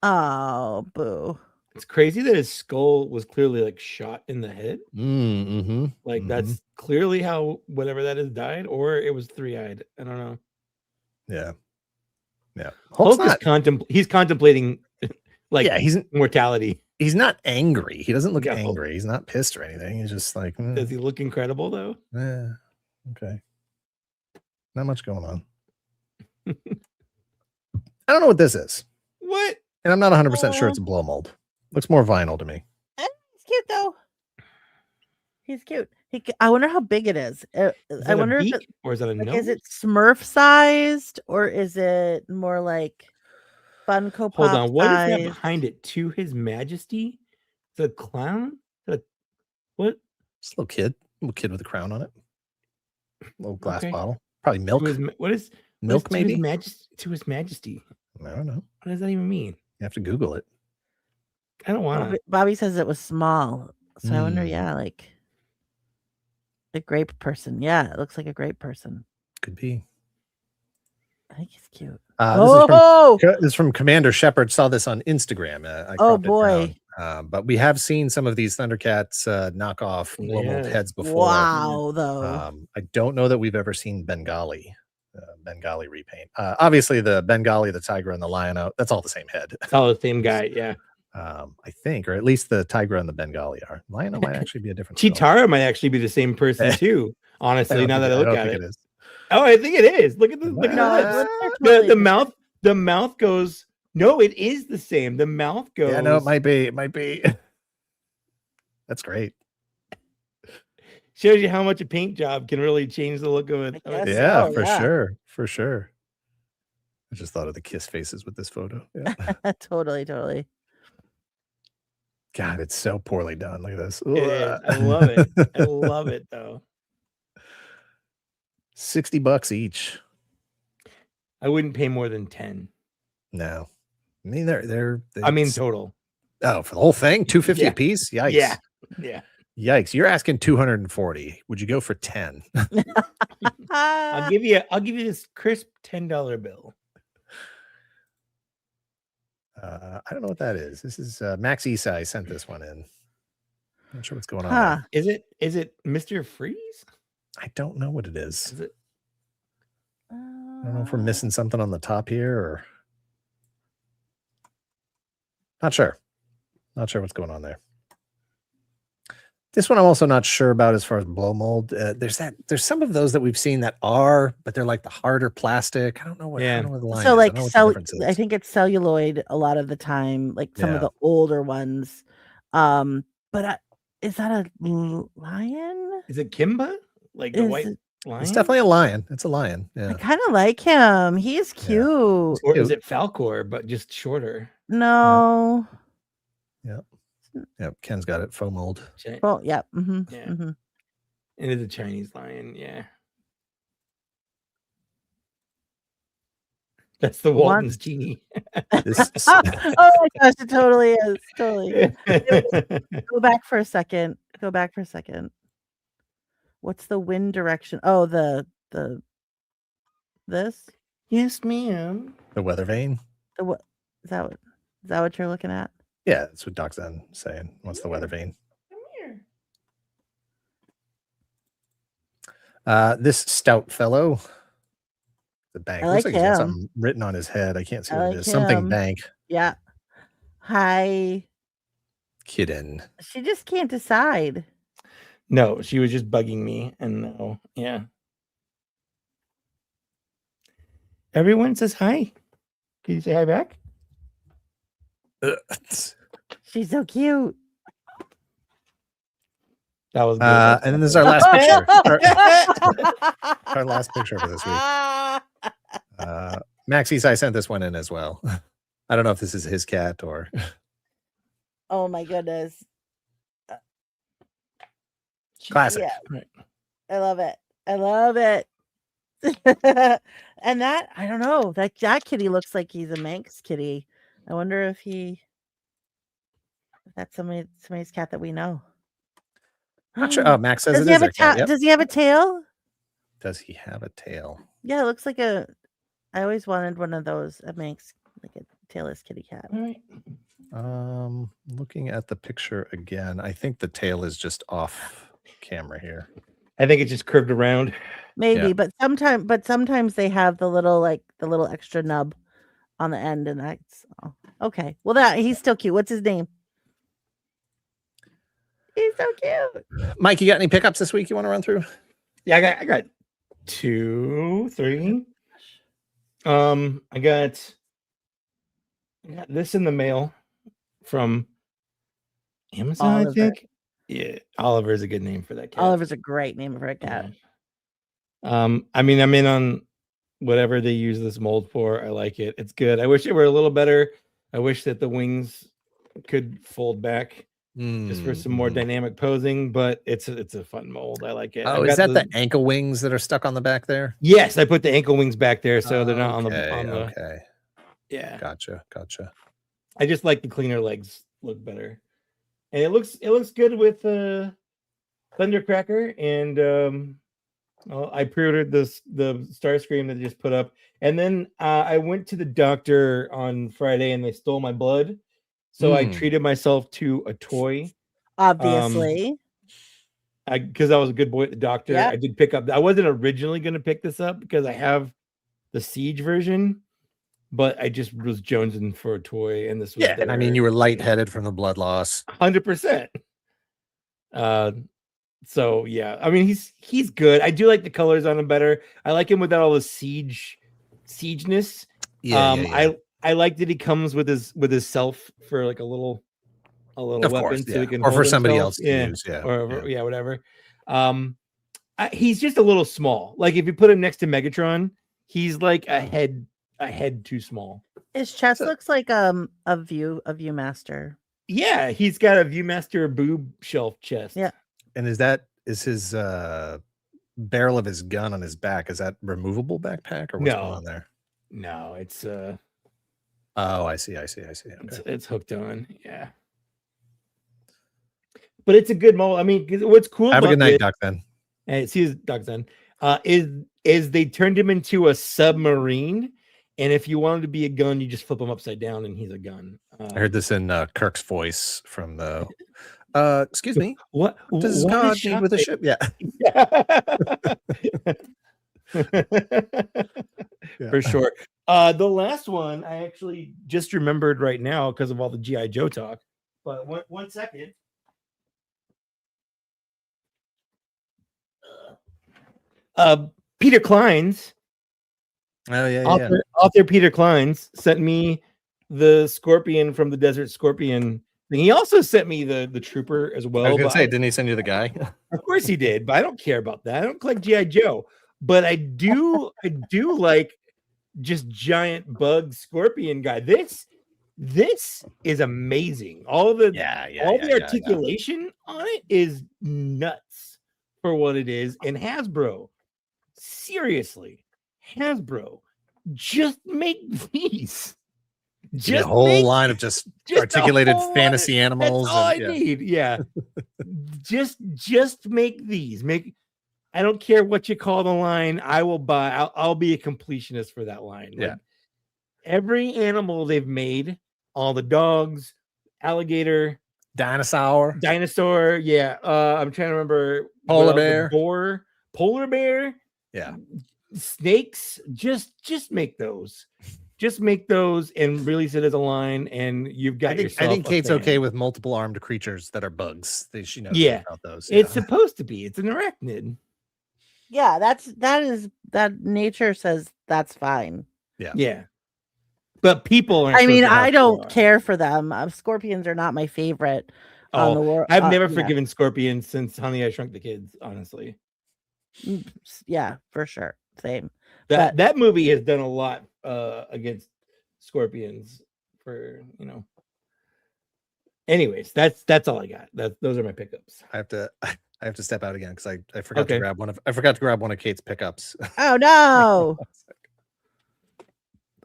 Oh, boo. It's crazy that his skull was clearly like shot in the head. Like that's clearly how whatever that is died, or it was three-eyed. I don't know. Yeah. Hulk is he's contemplating like he's mortality. He's not angry. He doesn't look angry. He's not pissed or anything. He's just like, Does he look incredible though? Yeah. Okay. Not much going on. I don't know what this is. What? And I'm not 100% sure it's a blow mold. Looks more vinyl to me. He's cute though. He's cute. I wonder how big it is. I wonder if it, or is that a nose? Is it Smurf sized or is it more like Funko Pop? Hold on, what is that behind it? To His Majesty? It's a clown? What? Just a little kid with a crown on it. Little glass bottle. Probably milk. What is milk? Maybe to His Majesty. I don't know. What does that even mean? You have to Google it. I don't want to. Bobby says it was small, so I wonder. Yeah, like a grape person. Yeah, it looks like a grape person. Could be. I think he's cute. This is from Commander Shepard. Saw this on Instagram. Oh boy! But we have seen some of these Thundercats knockoff blow mold heads before. Wow, though. I don't know that we've ever seen Bengali repaint. Obviously, the Bengali, the tiger, and the lion out. That's all the same head. It's all the same guy. Yeah. I think, or at least the tiger and the Bengali are. Lion might actually be a different. Chitara might actually be the same person too. Honestly, now that I look at it. Oh, I think it is. Look at the the mouth. The mouth goes. No, it is the same. The mouth goes. Yeah, no, it might be. It might be. That's great. Shows you how much a paint job can really change the look of it. Yeah, for sure. I just thought of the kiss faces with this photo. Yeah. Totally. God, it's so poorly done. Look at this. I love it. I love it though. $60 each. I wouldn't pay more than 10. No. I mean, they're I mean, total. oh, for the whole thing, 250 a piece. Yikes! Yeah. Yikes! You're asking 240. Would you go for 10? I'll give you this crisp $10 bill. I don't know what that is. This is Max Esai sent this one in. Not sure what's going on there. Is it Mr. Freeze? I don't know what it is. Is it? I don't know if we're missing something on the top here or not sure. Not sure what's going on there. This one I'm also not sure about as far as blow mold. There's some of those that we've seen that are, but they're like the harder plastic. I don't know what. I don't know what the line So is. like I don't know what the difference is. I think it's celluloid a lot of the time, like some of the older ones. But is that a lion? Is it Kimba? Like the white lion? It's definitely a lion. It's a lion. Yeah. I kind of like him. He's cute. Or is it Falcor, but just shorter? No. Yep. Ken's got it. Faux mold. Well, yeah. Yeah. And it's a Chinese lion. Yeah. That's the Walton's genie. Oh my gosh, it totally is. Totally. Go back for a second. What's the wind direction? Oh, this? Yes, ma'am. The weather vane. Is that what you're looking at? Yeah, that's what Doc's then saying. What's the weather vane? Come here. This stout fellow. The bank. I like Looks like he's got him. something written on his head. I can't see what like it is. Something him. bank. Yeah. Hi. Kitten. She just can't decide. No, she was just bugging me. And no, yeah. Everyone says hi. Can you say hi back? She's so cute. That was good. And then there's our last picture. Our last picture for this week. Max Esai sent this one in as well. I don't know if this is his cat or. Oh my goodness. Classic. Yeah. Right. I love it. And that, I don't know, that kitty looks like he's a Manx kitty. I wonder if that's somebody's cat that we know. Not sure. Oh, Max says Does it he is have a their cat. Yep. Does he have a tail? Does he have a tail? Yeah, it looks like I always wanted one of those, a Manx, like a tailless kitty cat. All right. Looking at the picture again, I think the tail is just off camera here. I think it just curved around. Maybe, Yeah. but sometimes they have the little extra nub on the end, and that's okay. Well, he's still cute. What's his name? He's so cute. Mike, you got any pickups this week you want to run through? Yeah, I got 2, 3. I got this in the mail from Amazon, Oliver. I think. Yeah, Oliver is a good name for that cat. Oliver's a great name for a cat. I mean, I'm in on whatever they use this mold for. I like it. It's good. I wish it were a little better. I wish that the wings could fold back just for some more dynamic posing, but it's a fun mold. I like it. Oh, is that the ankle wings that are stuck on the back there? Yes, I put the ankle wings back there so they're not on the Okay. Yeah. Gotcha. I just like the cleaner legs look better. And it looks good with Thundercracker, and I pre-ordered the Starscream that they just put up, and then I went to the doctor on Friday and they stole my blood, so I treated myself to a toy. Obviously, because I was a good boy at the doctor. Yep. I did pick up. I wasn't originally going to pick this up because I have the Siege version, but I just was jonesing for a toy, and this was and I mean, you were lightheaded from the blood loss. 100%. So yeah, I mean, he's good. I do like the colors on him better. I like him without all the siegeness. I like that he comes with his self for like a little of weapon, course, so he can or for hold somebody himself. else to use, whatever. He's just a little small. Like if you put him next to Megatron, he's like a head too small. his chest looks like a Viewmaster. Yeah, he's got a Viewmaster boob shelf chest. Yeah. And is his barrel of his gun on his back, is that removable backpack or what's going on there? No, it's Oh, I see. Okay. It's hooked on. Yeah. But it's a good mold. I mean, what's cool Have a about good night, this, Doc then. and see his Doc Zen, is they turned him into a submarine, and if you want him to be a gun, you just flip him upside down, and he's a gun. I heard this in Kirk's voice from the. Excuse me. What Does what God is need with a shocking? ship? Yeah. For sure. The last one I actually just remembered right now because of all the GI Joe talk. But one second. Peter Klein's Oh yeah. author Peter Klein's sent me the Scorpion from the Desert Scorpion thing. He also sent me the Trooper as well. I was gonna but say, didn't he send you the guy? Of course he did, but I don't care about that. I don't collect GI Joe, but I do like just giant bug scorpion guy. This is amazing. All the articulation on it is nuts for what it is. And Hasbro, seriously, just make these. Just a whole line of just articulated fantasy animals. That's all I need. Yeah. just make these. I don't care what you call the line. I will buy. I'll be a completionist for that line. Yeah. Like, every animal they've made, all the dogs, alligator, dinosaur. Yeah. I'm trying to remember. Polar bear. Polar bear. Yeah. Snakes. Just make those. Just make those and release it as a line, and you've got. I think Kate's okay with multiple armed creatures that are bugs. She knows about those. It's supposed to be. It's an arachnid. Yeah, that nature says that's fine. Yeah. But people aren't. I mean, I don't care for them. Scorpions are not my favorite on the world. I've never forgiven scorpions since Honey, I Shrunk the Kids, honestly. Yeah, for sure. Same. That movie has done a lot against scorpions for, anyways, that's all I got. Those are my pickups. I have to step out again because I forgot to grab one of Kate's pickups. Oh no.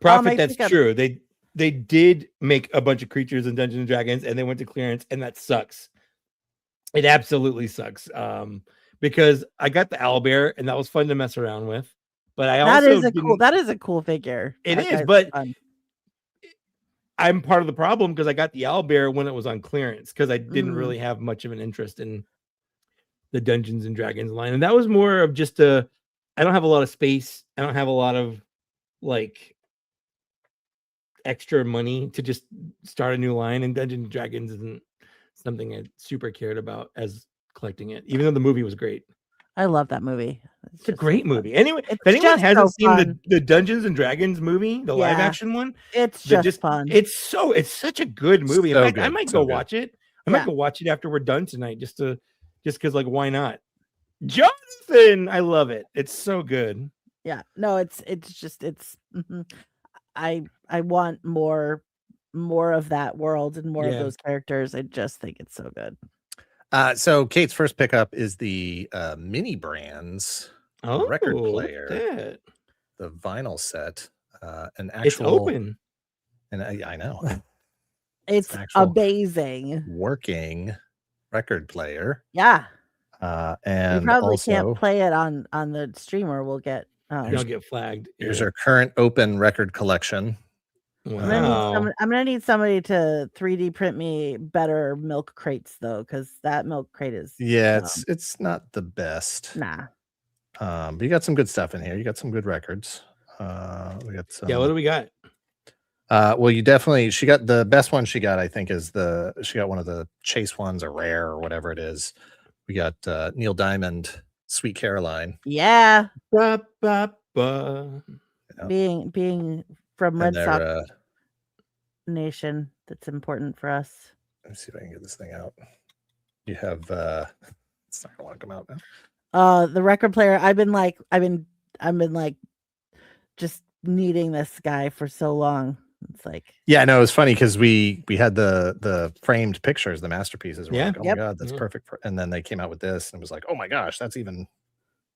Profit, that's true. They did make a bunch of creatures in Dungeons and Dragons and they went to clearance, and that sucks. It absolutely sucks. Because I got the owlbear and that was fun to mess around with. But that is a cool figure. It is, but I'm part of the problem because I got the owlbear when it was on clearance because I didn't really have much of an interest in the Dungeons and Dragons line. And that was more of just I don't have a lot of space. I don't have a lot of like extra money to just start a new line, and Dungeons and Dragons isn't something I super cared about as collecting it, even though the movie was great. I love that movie. It's a great movie. Anyway, if anyone hasn't seen the Dungeons and Dragons movie, the live action one, it's just fun. It's such a good movie. So In fact, good, I might go watch it. I might go watch it after we're done tonight, just because, like, why not? Jonathan, I love it. It's so good. Yeah, no, it's I want more of that world and more of those characters. I just think it's so good. So Kate's first pickup is the Mini Brands record player, the vinyl set, an actual. It's open, and I know it's amazing working record player. Yeah, and we probably also, can't play it on the streamer. We'll get you'll get flagged. Here's our current open record collection. Wow. I'm gonna need somebody to 3D print me better milk crates though, because that milk crate is it's not the best. Nah. But you got some good stuff in here. You got some good records. We got some. Yeah, what do we got? Well, she got the best one she got, I think, is she got one of the Chase ones, or Rare or whatever it is. We got Neil Diamond, Sweet Caroline. Yeah. Ba, ba, ba. Being from Red Sox Nation, that's important for us. Let me see if I can get this thing out. You have it's not gonna want to come out now. The record player, I've been like just needing this guy for so long. It's like, yeah, no, it was funny because we had the framed pictures, the masterpieces. We're like, oh my god, that's perfect and then they came out with this and it was like, oh my gosh, that's even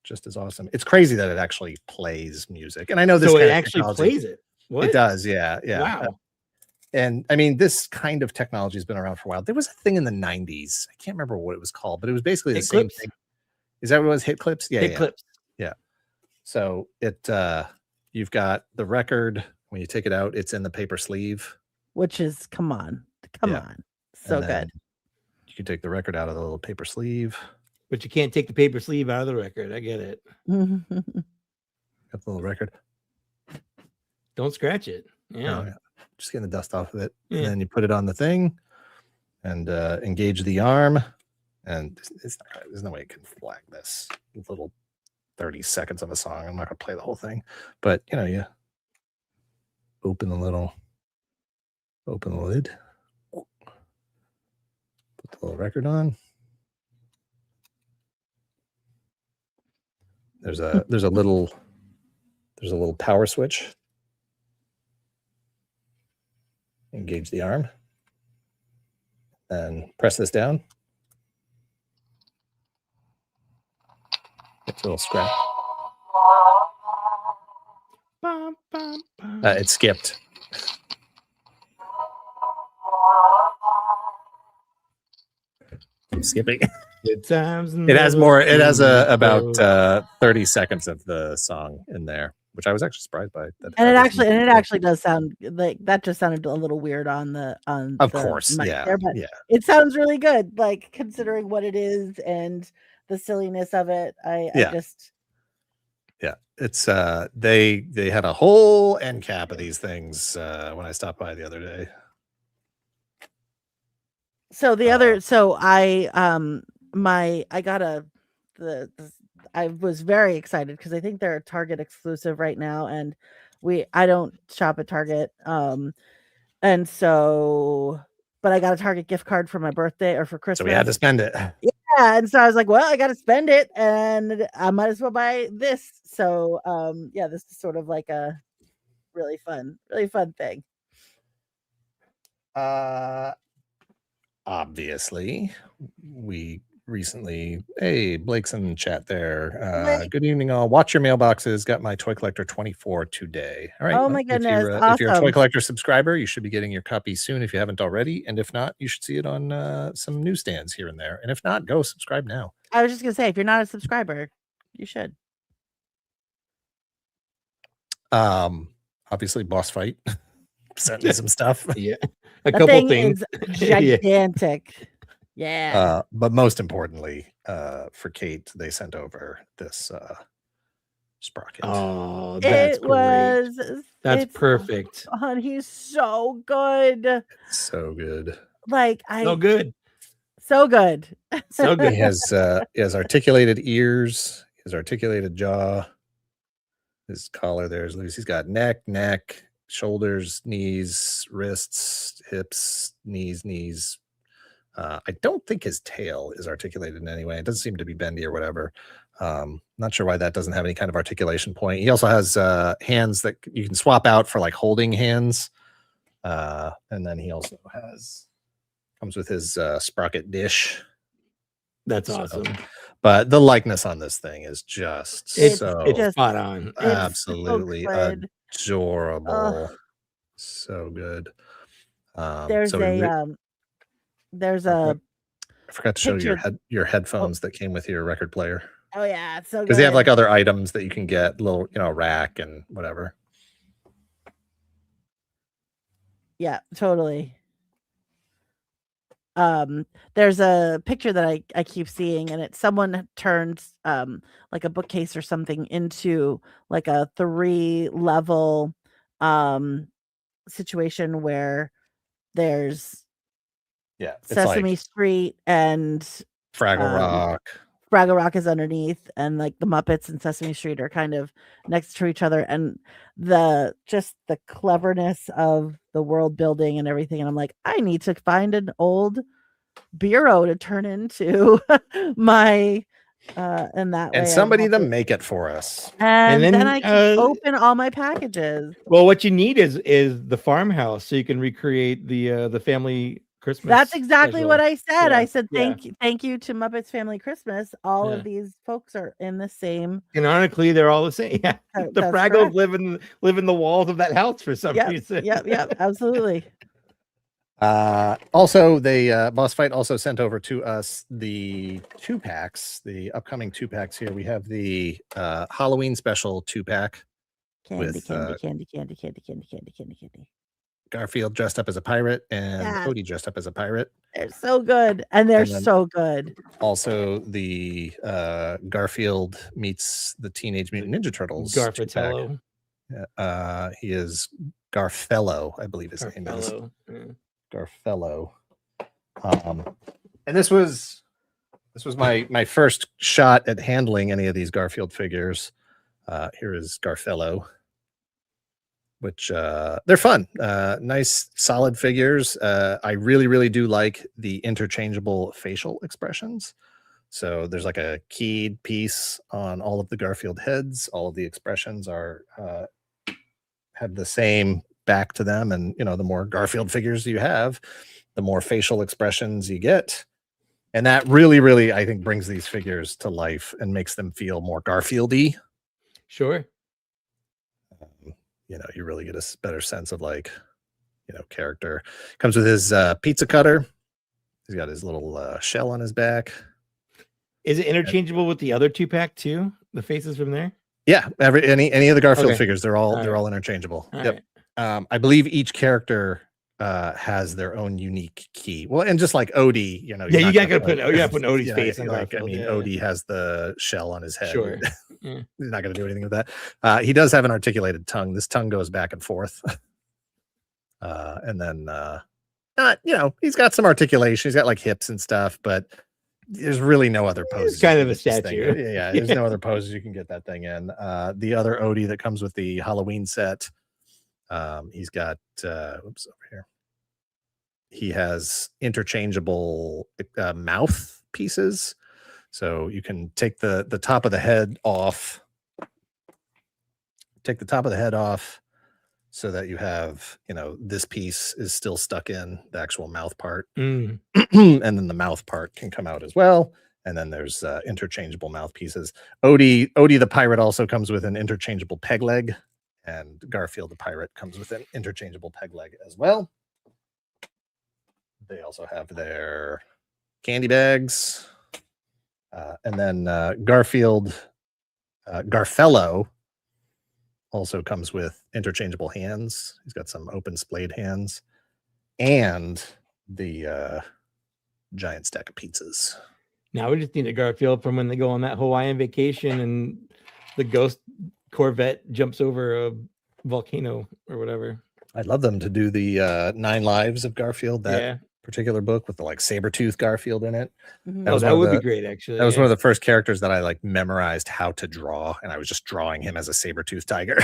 just as awesome. It's crazy that it actually plays music. And I know this so it actually plays it. What? It does, yeah. Wow. And I mean, this kind of technology has been around for a while. There was a thing in the 90s. I can't remember what it was called, but it was basically the same thing. Is that what it was? Hit clips? Yeah. Hit clips. Yeah. So you've got the record. When you take it out, it's in the paper sleeve. Which is, come on. So good. You can take the record out of the little paper sleeve. But you can't take the paper sleeve out of the record. I get it. Got the little record. Don't scratch it. Yeah. Oh, yeah. Just getting the dust off of it. Yeah. And then you put it on the thing and engage the arm. And there's no way it can flag this little 30 seconds of a song. I'm not going to play the whole thing. But, you open the lid. Put the little record on. There's a little power switch. Engage the arm. And press this down. It's a little scratch. It skipped. I'm skipping. Good times. It has more. It has about 30 seconds of the song in there, which I was actually surprised by. And it actually does sound like that. Just sounded a little weird on the Of course, yeah, there, but it sounds really good. Like considering what it is and the silliness of it. It's they had a whole end cap of these things when I stopped by the other day. So I was very excited because I think they're a Target exclusive right now, and I don't shop at Target, and so, but I got a Target gift card for my birthday or for Christmas. So we had to spend it. Yeah, and so I was like, well, I got to spend it, and I might as well buy this. So, this is sort of like a really fun thing. Obviously, we recently, hey, Blake's in the chat there. Good evening, all. Watch your mailboxes. Got my Toy Collector 24 today. All right. Oh my goodness! If you're a Toy Collector subscriber, you should be getting your copy soon if you haven't already. And if not, you should see it on some newsstands here and there. And if not, go subscribe now. I was just gonna say, if you're not a subscriber, you should. Obviously, Boss Fight sent me some stuff. Yeah, a couple things. Gigantic. Yeah. But most importantly, for Kate, they sent over this sprocket. Oh, that's great. That's perfect. He's so good. So good. So good. So good. So good. He has articulated ears. He has articulated jaw. His collar there is loose. He's got neck, shoulders, knees, wrists, hips, knees. I don't think his tail is articulated in any way. It doesn't seem to be bendy or whatever. Not sure why that doesn't have any kind of articulation point. He also has hands that you can swap out for like holding hands. And then he also comes with his sprocket dish. That's awesome. But the likeness on this thing is just it's spot on. Absolutely adorable. So good. There's a I forgot to show you your headphones that came with your record player. Oh yeah, it's so good. Because they have like other items that you can get, little rack and whatever. Yeah, totally. There's a picture that I keep seeing, and it's someone turns like a bookcase or something into like a 3-level situation where there's Sesame Street and Fraggle Rock. Fraggle Rock is underneath, and like the Muppets and Sesame Street are kind of next to each other, and the cleverness of the world building and everything. And I'm like, I need to find an old bureau to turn into my and that and way somebody to make it for us. And then I can open all my packages. Well, what you need is the farmhouse, so you can recreate the family Christmas. That's exactly special. what I said. Yeah. I said thank you to Muppets Family Christmas. All of these folks are in the same. Canonically, they're all the same. Yeah, the Fraggles live in the walls of that house for some reason. Yep, absolutely. Also, the Boss Fight also sent over to us the 2-packs, the upcoming 2-packs here. We have the Halloween special 2-pack. Candy, With, candy. Garfield dressed up as a pirate and Yes. Odie dressed up as a pirate. They're so good. And they're And then- so good. Also, the Garfield meets the Teenage Mutant Ninja Turtles. 2-pack. Garfatello. He is Garfello, I believe his name is. Garfello. And this was my first shot at handling any of these Garfield figures. Here is Garfello, which they're fun. Nice, solid figures. I really do like the interchangeable facial expressions. So there's like a keyed piece on all of the Garfield heads. All of the expressions are have the same back to them, and the more Garfield figures you have, the more facial expressions you get, and that really I think brings these figures to life and makes them feel more Garfield-y. Sure. You really get a better sense of character. Comes with his pizza cutter. He's got his little shell on his back. Is it interchangeable with the other 2-pack too? The faces from there? Yeah, any of the Garfield Okay. figures, they're all All right. interchangeable. All Yep. I believe each character has their own unique key. Well, and just like Odie, Yeah, you gotta put Odie's Yeah, face on like, Garfield, yeah. Odie has the shell on his head. Sure. Yeah. He's not going to do anything with that. He does have an articulated tongue. This tongue goes back and forth. And then, he's got some articulation. He's got like hips and stuff, but there's really no other poses. It's kind you of can a get this thing statue. in. Yeah, there's no other poses you can get that thing in. The other Odie that comes with the Halloween set, he's got, oops, over here. He has interchangeable mouth pieces. So you can take the top of the head off. Take the top of the head off so that you have, this piece is still stuck in the actual mouth part. Mm. And then the mouth part can come out as well. And then there's interchangeable mouthpieces. Odie the pirate also comes with an interchangeable peg leg. And Garfield the pirate comes with an interchangeable peg leg as well. They also have their candy bags. And then Garfello also comes with interchangeable hands. He's got some open splayed hands and the giant stack of pizzas. Now we just need a Garfield from when they go on that Hawaiian vacation and the ghost Corvette jumps over a volcano or whatever. I'd love them to do the 9 Lives of Garfield, that particular book with the Saber-tooth Garfield in it. Mhm. That would be great, actually. That was one of the first characters that I memorized how to draw, and I was just drawing him as a saber-tooth tiger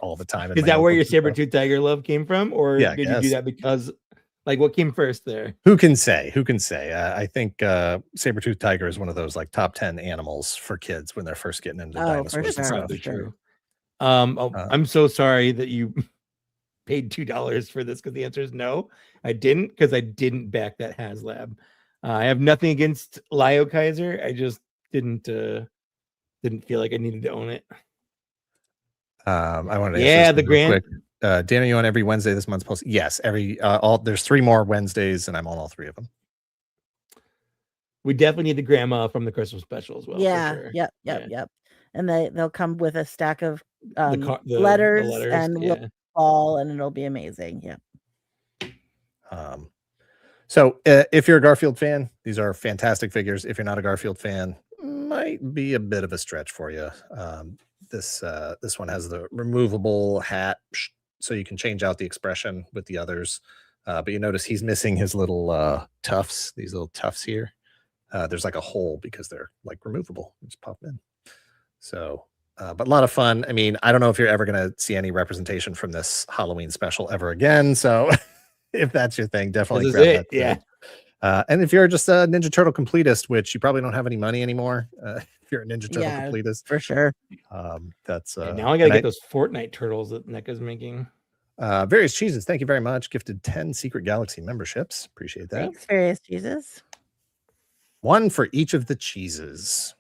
all the time. Is that where your saber-tooth tiger love came from, or Yeah, I did you do guess. that because, what came first there? Who can say? I think saber-tooth tiger is one of those top 10 animals for kids when they're first getting into dinosaurs. for and sure. stuff. Probably true. I'm so sorry that you paid $2 for this, because the answer is no. I didn't, because I didn't back that HasLab. I have nothing against Lio Kaiser. I just didn't feel like I needed to own it. I wanted to Yeah, answer the this real grand. quick. Dan, are you on every Wednesday this month's post? Yes, there's 3 more Wednesdays, and I'm on all 3 of them. We definitely need the grandma from the Christmas special as well. Yeah. For sure. Yep. And they'll come with a stack of The letters, letters, and yeah. we'll fall, and it'll be amazing. Yeah. So if you're a Garfield fan, these are fantastic figures. If you're not a Garfield fan, might be a bit of a stretch for you. This one has the removable hat, so you can change out the expression with the others. But you notice he's missing his little tufts, these little tufts here. There's a hole because they're removable. You just pop them in. So, but a lot of fun. I mean, I don't know if you're ever going to see any representation from this Halloween special ever again. So if that's your thing, definitely grab that. Yeah. And if you're just a Ninja Turtle completist, which you probably don't have any money anymore, if you're a Ninja Turtle completist, for sure. that's now I gotta get those Fortnite turtles that NECA's making. Various Cheeses, thank you very much. Gifted 10 Secret Galaxy memberships. Appreciate that. Thanks, Various Cheeses. 1 for each of the cheeses.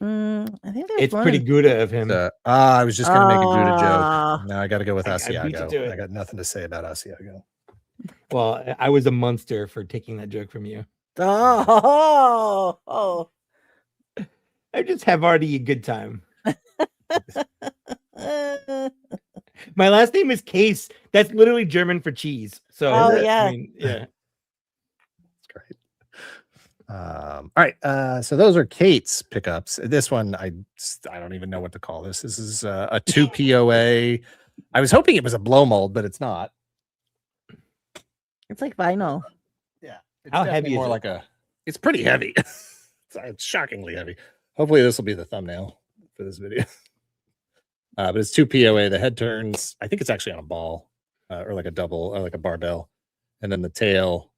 I think there's It's one pretty in- good of him. I was just gonna make a Gouda Ah. joke. Now I got to go with I beat you to Asiago. it. I got nothing to say about Asiago. Well, I was a monster for taking that joke from you. Oh. I just have already a good time. My last name is Kaess. That's literally German for cheese. So yeah. I mean, yeah. That's great. All right. So those are Kate's pickups. This one, I don't even know what to call this. This is a 2 POA. I was hoping it was a blow mold, but it's not. It's like vinyl. Yeah. It's How definitely heavy is more it? like it's pretty heavy. It's shockingly heavy. Hopefully this will be the thumbnail for this video. But it's 2 POA. The head turns, I think it's actually on a ball or like a double or like a barbell. And then the tail,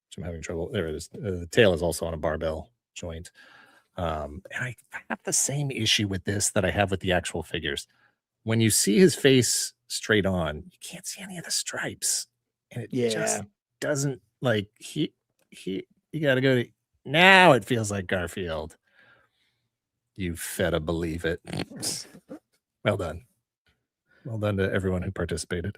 which I'm having trouble. There it is. The tail is also on a barbell joint. And I have the same issue with this that I have with the actual figures. When you see his face straight on, you can't see any of the stripes. And it just doesn't like you gotta go to now. It feels like Garfield. You feta believe it. Well done. Well done to everyone who participated.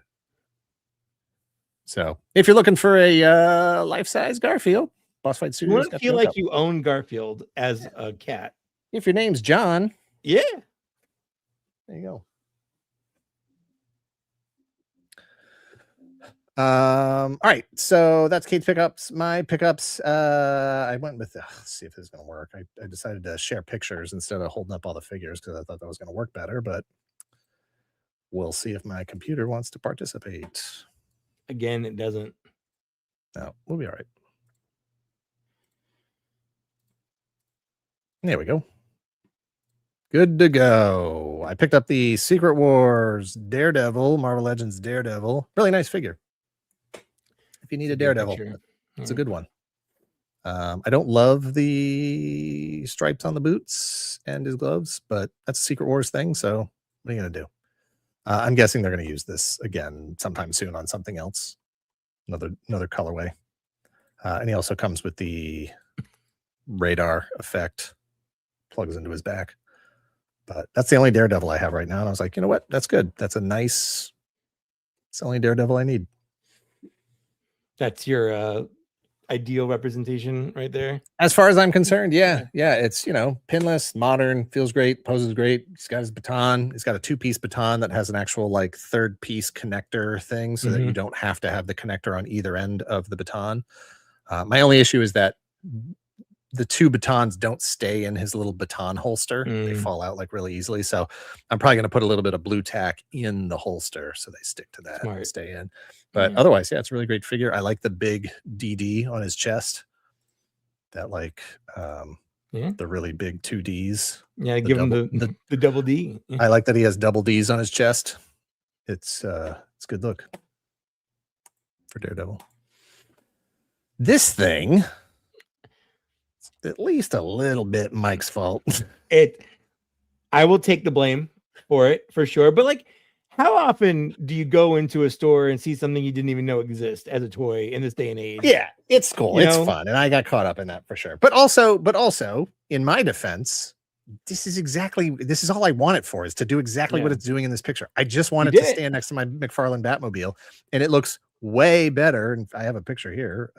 So if you're looking for a life-size Garfield, Boss Fight You Studios. want to feel like you own Garfield as a cat. If your name's John, Yeah. there you go. All right, so that's Kate's pickups. My pickups, I went with let's see if this is gonna work. I decided to share pictures instead of holding up all the figures because I thought that was gonna work better, but we'll see if my computer wants to participate. Again, it doesn't. No, we'll be all right. There we go. Good to go. I picked up the Secret Wars Daredevil, Marvel Legends Daredevil. Really nice figure. If you need a Daredevil, it's a good one. I don't love the stripes on the boots and his gloves, but that's a Secret Wars thing. So what are you going to do? I'm guessing they're going to use this again sometime soon on something else. Another colorway. And he also comes with the radar effect, plugs into his back. But that's the only Daredevil I have right now. And I was like, you know what? That's good. That's a nice, it's the only Daredevil I need. That's your ideal representation right there. As far as I'm concerned, yeah. It's, pinless, modern, feels great, poses great. He's got his baton. He's got a 2-piece baton that has an actual like 3rd-piece connector thing so that you don't have to have the connector on either end of the baton. My only issue is that the 2 batons don't stay in his little baton holster. They fall out like really easily. So I'm probably going to put a little bit of blue tack in the holster so they stick to that and stay in. But otherwise, yeah, it's a really great figure. I like the big DD on his chest. That like the really big 2 Ds. Yeah, give him the double D. I like that he has double Ds on his chest. It's good look for Daredevil. This thing, at least a little bit Mike's fault. I will take the blame for it for sure. But like, how often do you go into a store and see something you didn't even know exist as a toy in this day and age? Yeah, it's cool. It's fun. And I got caught up in that for sure. But also in my defense, this is all I want it for, is to do exactly what it's doing in this picture. I just want it to stand next to my McFarlane Batmobile, and it looks way better. And I have a picture here.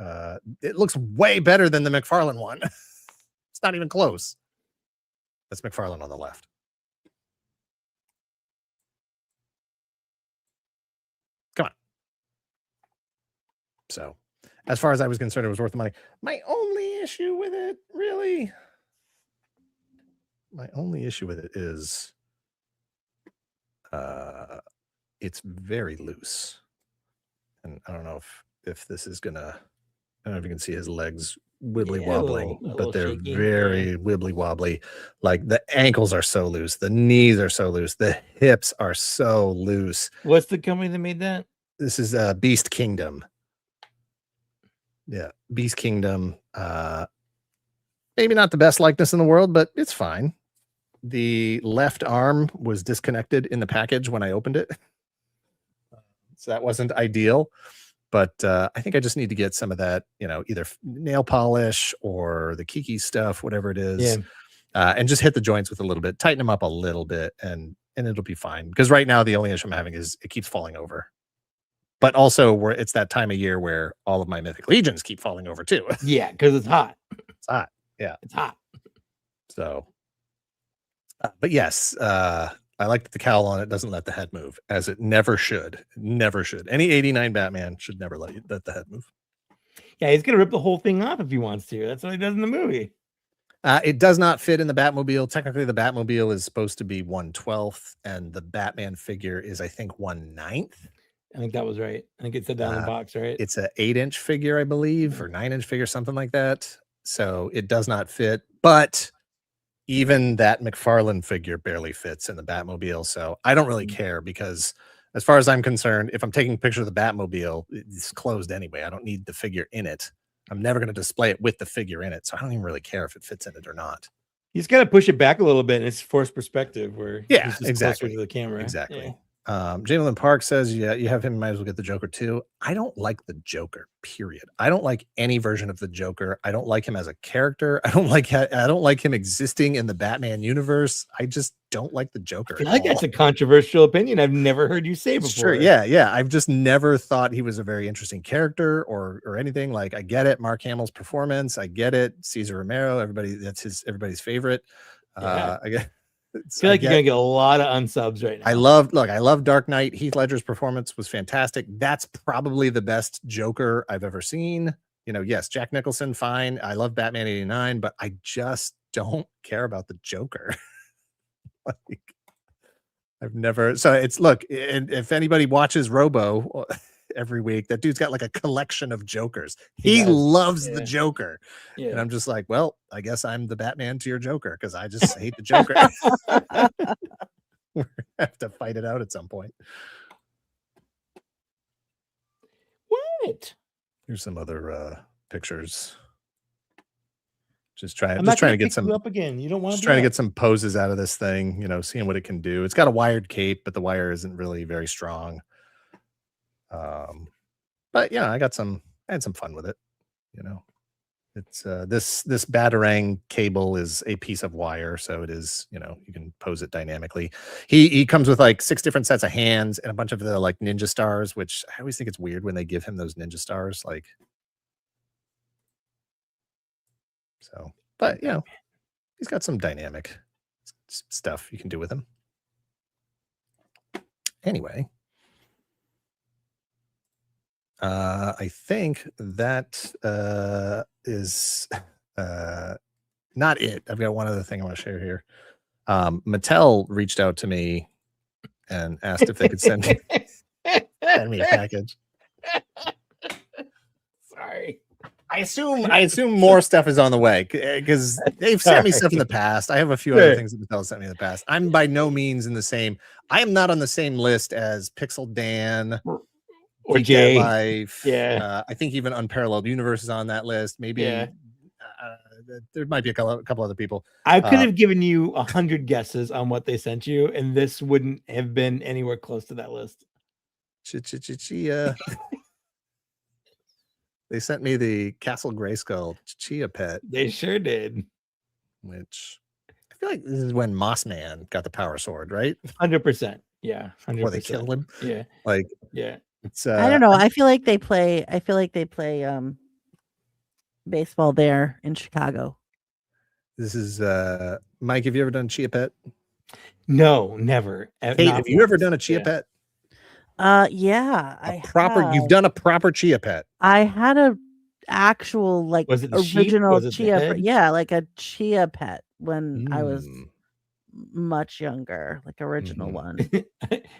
It looks way better than the McFarlane one. It's not even close. That's McFarlane on the left. Come on. So, as far as I was concerned, it was worth the money. My only issue with it is it's very loose. And I don't know if this is gonna, I don't know if you can see his legs wibbly wobbling, but they're shaky. Very wibbly wobbly. Like the ankles are so loose, the knees are so loose, the hips are so loose. What's the company that made that? This is Beast Kingdom. Yeah, Beast Kingdom. Maybe not the best likeness in the world, but it's fine. The left arm was disconnected in the package when I opened it, so that wasn't ideal. But I think I just need to get some of that, either nail polish or the Kiki stuff, whatever it is, and just hit the joints with a little bit, tighten them up a little bit, and it'll be fine. Because right now the only issue I'm having is it keeps falling over. but also where it's that time of year where all of my Mythic Legions keep falling over too. Yeah, because it's hot. It's hot. Yeah, It's hot. so but yes, I like that the cowl on it doesn't let the head move, as it never should. Never should. Any 89 Batman should never let the head move. Yeah, he's gonna rip the whole thing off if he wants to. That's what he does in the movie. It does not fit in the Batmobile. Technically, the Batmobile is supposed to be 1/12th, and the Batman figure is, I think, 1/9. I think that was right. I think it said that on the box, right? It's a 8-inch figure, I believe, or 9-inch figure, something like that. So it does not fit. But even that McFarlane figure barely fits in the Batmobile. So I don't really care, because as far as I'm concerned, if I'm taking a picture of the Batmobile, it's closed anyway. I don't need the figure in it. I'm never going to display it with the figure in it. So I don't even really care if it fits in it or not. You just gotta push it back a little bit, and it's forced perspective where Yeah, it's just exactly. closer to the camera. Exactly. Yeah. Jalen Park says, yeah, you have him, might as well get the Joker too. I don't like the Joker, period. I don't like any version of the Joker. I don't like him as a character. I don't like him existing in the Batman universe. I just don't like the Joker. I feel like that's a controversial opinion I've never heard you say before. Sure, yeah. I've just never thought he was a very interesting character or anything. Like, I get it, Mark Hamill's performance. I get it, Cesar Romero. Everybody's favorite. Yeah. I feel like you're gonna get a lot of unsubs right now. I love Dark Knight. Heath Ledger's performance was fantastic. That's probably the best Joker I've ever seen. Yes, Jack Nicholson, fine. I love Batman 89, but I just don't care about the Joker. Like, I've never. So it's, look, if anybody watches Robo every week, that dude's got like a collection of Jokers. He loves the Joker. Yeah. And I'm just like, well, I guess I'm the Batman to your Joker, because I just hate the Joker. We have to fight it out at some point. What? Here's some other pictures. Just trying to get some up again. You don't want to get some poses out of this thing, seeing what it can do. It's got a wired cape, but the wire isn't really very strong. But yeah, I had some fun with it. It's this Batarang cable is a piece of wire, so it is, you can pose it dynamically. He comes with like 6 different sets of hands and a bunch of the like ninja stars, which I always think it's weird when they give him those ninja stars. Like, so, but he's got some dynamic stuff you can do with him. Anyway. I think that is not it. I've got one other thing I want to share here. Mattel reached out to me and asked if they could send me a package. Sorry. I assume more stuff is on the way, because they've sent me stuff in the past. I have a few other things that Mattel sent me in the past. I'm by no means I am not on the same list as Pixel Dan or Jay. Life. Yeah. I think even Unparalleled Universe is on that list. Maybe there might be a couple other people. I could have given you 100 guesses on what they sent you, and this wouldn't have been anywhere close to that list. They sent me the Castle Grayskull Chia pet. They sure did. Which I feel like this is when Mossman got the power sword, right? 100%. Yeah. 100%. Before they killed him. Yeah. Like, yeah. It's I don't know. I feel like they play baseball there in Chicago. This is Mike, have you ever done Chia pet? No, never. Hey, have you ever done a Chia pet? Yeah, you've done a proper Chia pet. I had a actual like original Chia, like a Chia pet when I was much younger, like original one.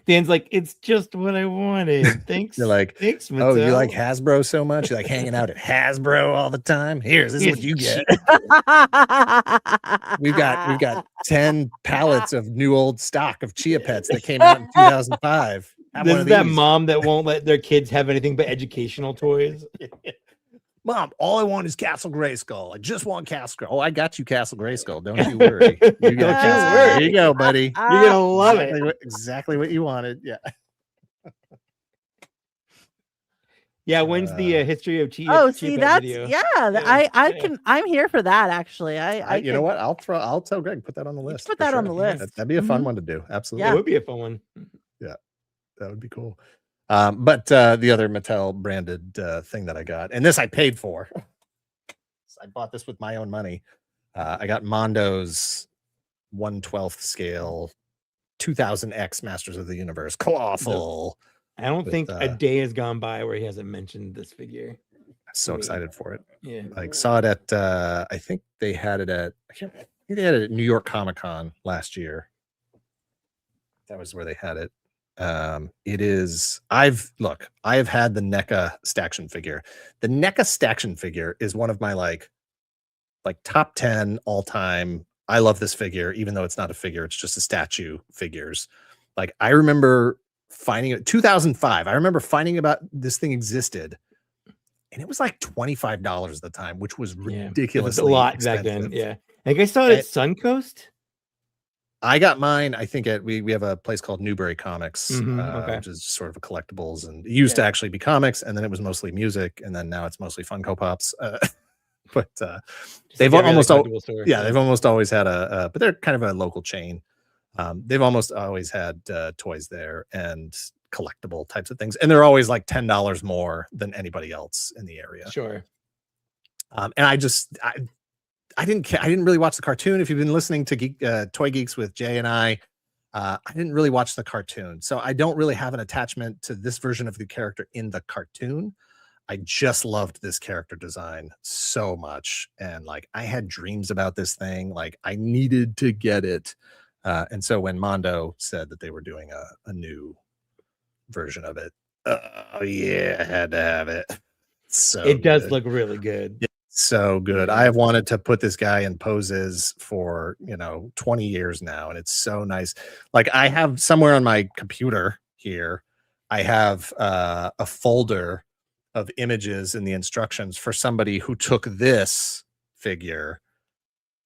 Dan's like, it's just what I wanted. Thanks. You're like, thanks, Mattel. Oh, you like Hasbro so much? You like hanging out at Hasbro all the time? This is what you get. We've got 10 pallets of new old stock of Chia pets that came out in 2005. This is that mom that won't let their kids have anything but educational toys. Mom, all I want is Castle Grayskull. I just want Castle. Oh, I got you Castle Grayskull. Don't you worry. You got Castle. There you go, buddy. You're gonna love it. Exactly what you wanted. Yeah. Yeah. When's the history of Chia? Oh, see, that's video? I'm here for that. Actually, you know what? I'll tell Greg, put that on the list. Put that on the list. That'd be a fun one to do. Absolutely. Yeah, it would be a fun one. Yeah, that would be cool. But the other Mattel branded thing that I got, and this I paid for. I bought this with my own money. I got Mondo's 1/12 scale 2000X Masters of the Universe Clawful. I don't think a day has gone by where he hasn't mentioned this figure. I'm so excited for it. Yeah, like saw it at I think they had it at New York Comic Con last year. That was where they had it. It is I've had the NECA Staction figure. The NECA Staction figure is one of my like top 10 all-time. I love this figure, even though it's not a figure, it's just a statue figures. Like I remember finding it 2005. I remember finding about this thing existed, and it was like $25 at the time, which was ridiculous. A lot back then. Yeah, I think I saw it at Suncoast. I got mine, I think we have a place called Newbury Comics, Okay. which is sort of a collectibles, and it used to actually be comics, and then it was mostly music, and then now it's mostly Funko Pops. But they've almost they've almost always had but they're kind of a local chain. They've almost always had toys there and collectible types of things, and they're always like $10 more than anybody else in the area. Sure. And I didn't really watch the cartoon. If you've been listening to Toy Geeks with Jay and I didn't really watch the cartoon, so I don't really have an attachment to this version of the character in the cartoon. I just loved this character design so much, and like I had dreams about this thing. Like I needed to get it, and so when Mondo said that they were doing a new version of it, oh yeah, I had to have it. So it does look really good. It's so good. I have wanted to put this guy in poses for 20 years now, and it's so nice. Like I have somewhere on my computer here, I have a folder of images in the instructions for somebody who took this figure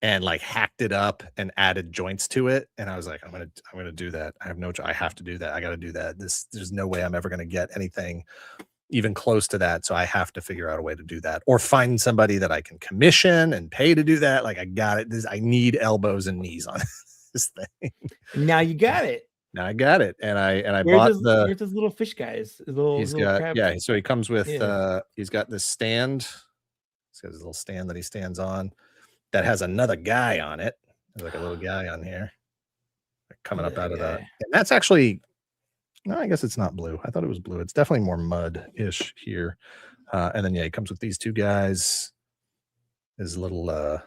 and like hacked it up and added joints to it. And I was like, I'm gonna do that. I have to do that. I got to do that. There's no way I'm ever going to get anything even close to that. So I have to figure out a way to do that, or find somebody that I can commission and pay to do that. Like I got it. I need elbows and knees on this thing. Now you got it. Now I got it, and I where's those little fish guys. He's got crab. So he comes with he's got this stand. He's got his little stand that he stands on that has another guy on it. There's like a little guy on here coming up out of that. And that's actually, no, I guess it's not blue. I thought it was blue. It's definitely more mud-ish here. And then he comes with these two guys, his little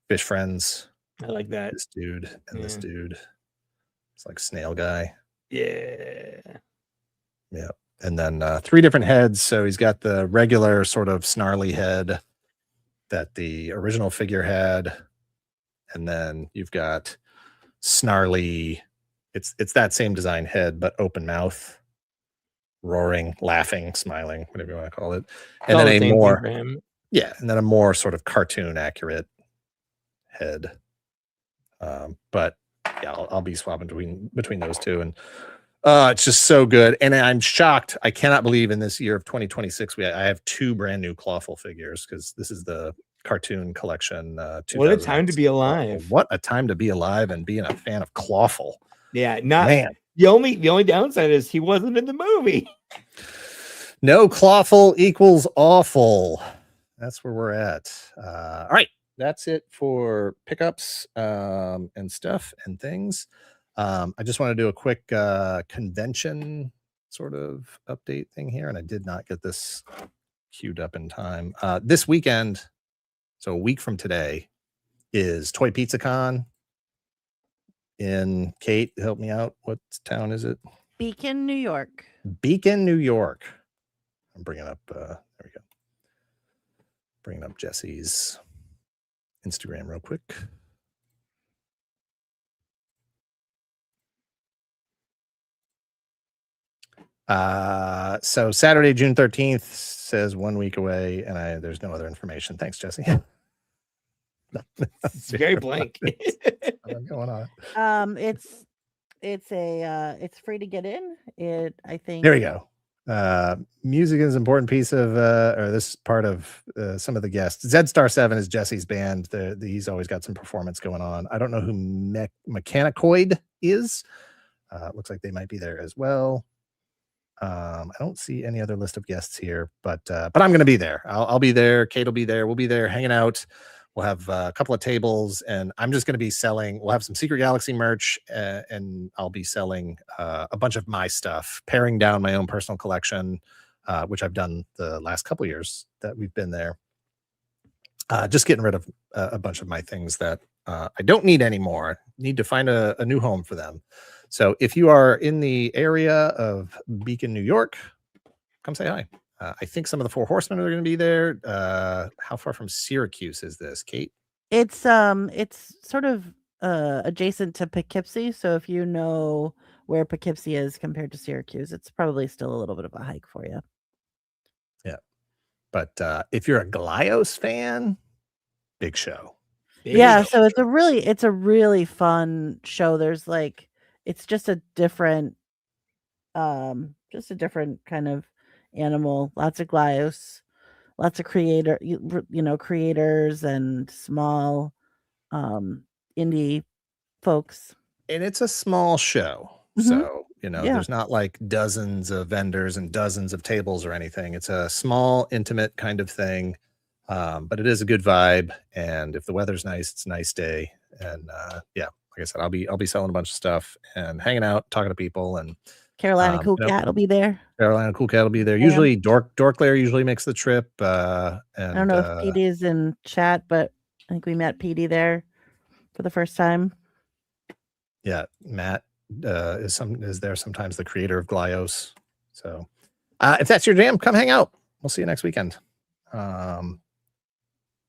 fish friends. I like that. This dude and this dude. It's like snail guy. Yeah. And then 3 different heads. So he's got the regular sort of snarly head that the original figure had, and then you've got snarly, it's that same design head but open mouth, roaring, laughing, smiling, whatever you want to call it. And then a more sort of cartoon accurate head. But yeah, I'll be swapping between those two, and it's just so good. And I'm shocked. I cannot believe in this year of 2026 I have 2 brand new Clawful figures, because this is the cartoon collection. What a time to be alive! What a time to be alive and being a fan of Clawful. Yeah, the only downside is he wasn't in the movie. No Clawful equals awful. That's where we're at. All right. That's it for pickups and stuff and things. I just want to do a quick convention sort of update thing here, and I did not get this queued up in time. This weekend, so a week from today, is Toy Pizza Con in Kate. Help me out. What town is it? Beacon, New York. Beacon, New York. I'm bringing up. There we go. Bringing up Jesse's Instagram real quick. So Saturday, June 13th says 1 week away, and there's no other information. Thanks, Jesse. It's very blank. What's going on? It's free to get in. I think there we go. Music is an important piece of or this part of some of the guests. Zed Star 7 is Jesse's band. He's always got some performance going on. I don't know who Mechanicoid is. Looks like they might be there as well. don't see any other list of guests here, but I'm going to be there. I'll be there. Kate will be there. We'll be there hanging out. We'll have a couple of tables, and I'm just going to be selling. We'll have some Secret Galaxy merch, and I'll be selling a bunch of my stuff, paring down my own personal collection, which I've done the last couple of years that we've been there. Just getting rid of a bunch of my things that I don't need anymore. Need to find a new home for them. So if you are in the area of Beacon, New York, come say hi. I think some of the Four Horsemen are going to be there. How far from Syracuse is this, Kate? It's sort of adjacent to Poughkeepsie. So if you know where Poughkeepsie is compared to Syracuse, it's probably still a little bit of a hike for you. Yeah, but if you're a Glyos fan, big show. Yeah, so it's a really fun show. There's like it's just a different kind of animal. Lots of Glyos, lots of creators and small indie folks. And it's a small show. So, there's not like dozens of vendors and dozens of tables or anything. It's a small, intimate kind of thing. But it is a good vibe. And if the weather's nice, it's a nice day. And like I said, I'll be selling a bunch of stuff and hanging out, talking to people. And Carolina Cool Cat will be there. Carolina Cool Cat will be there. Usually Dorklair usually makes the trip. And I don't know if PD is in chat, but I think we met PD there for the first time. Yeah, Matt is there sometimes, the creator of Glyos. So if that's your jam, come hang out. We'll see you next weekend.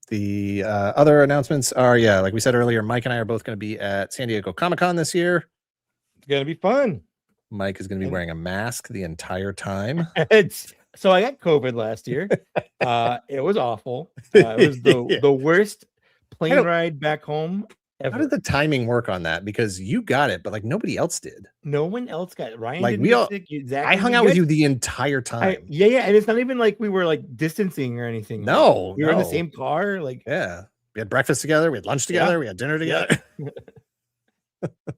The other announcements are, like we said earlier, Mike and I are both going to be at San Diego Comic-Con this year. It's going to be fun. Mike is going to be wearing a mask the entire time. So I got COVID last year. It was awful. It was the worst plane ride back home ever. How did the timing work on that? Because you got it, but like nobody else did. No one else got it. Ryan like didn't we all, get sick. Exactly. I hung out with you the entire time. And it's not even like we were like distancing or anything. No, we were in the same car. Like, yeah, we had breakfast together, we had lunch together, we had dinner together.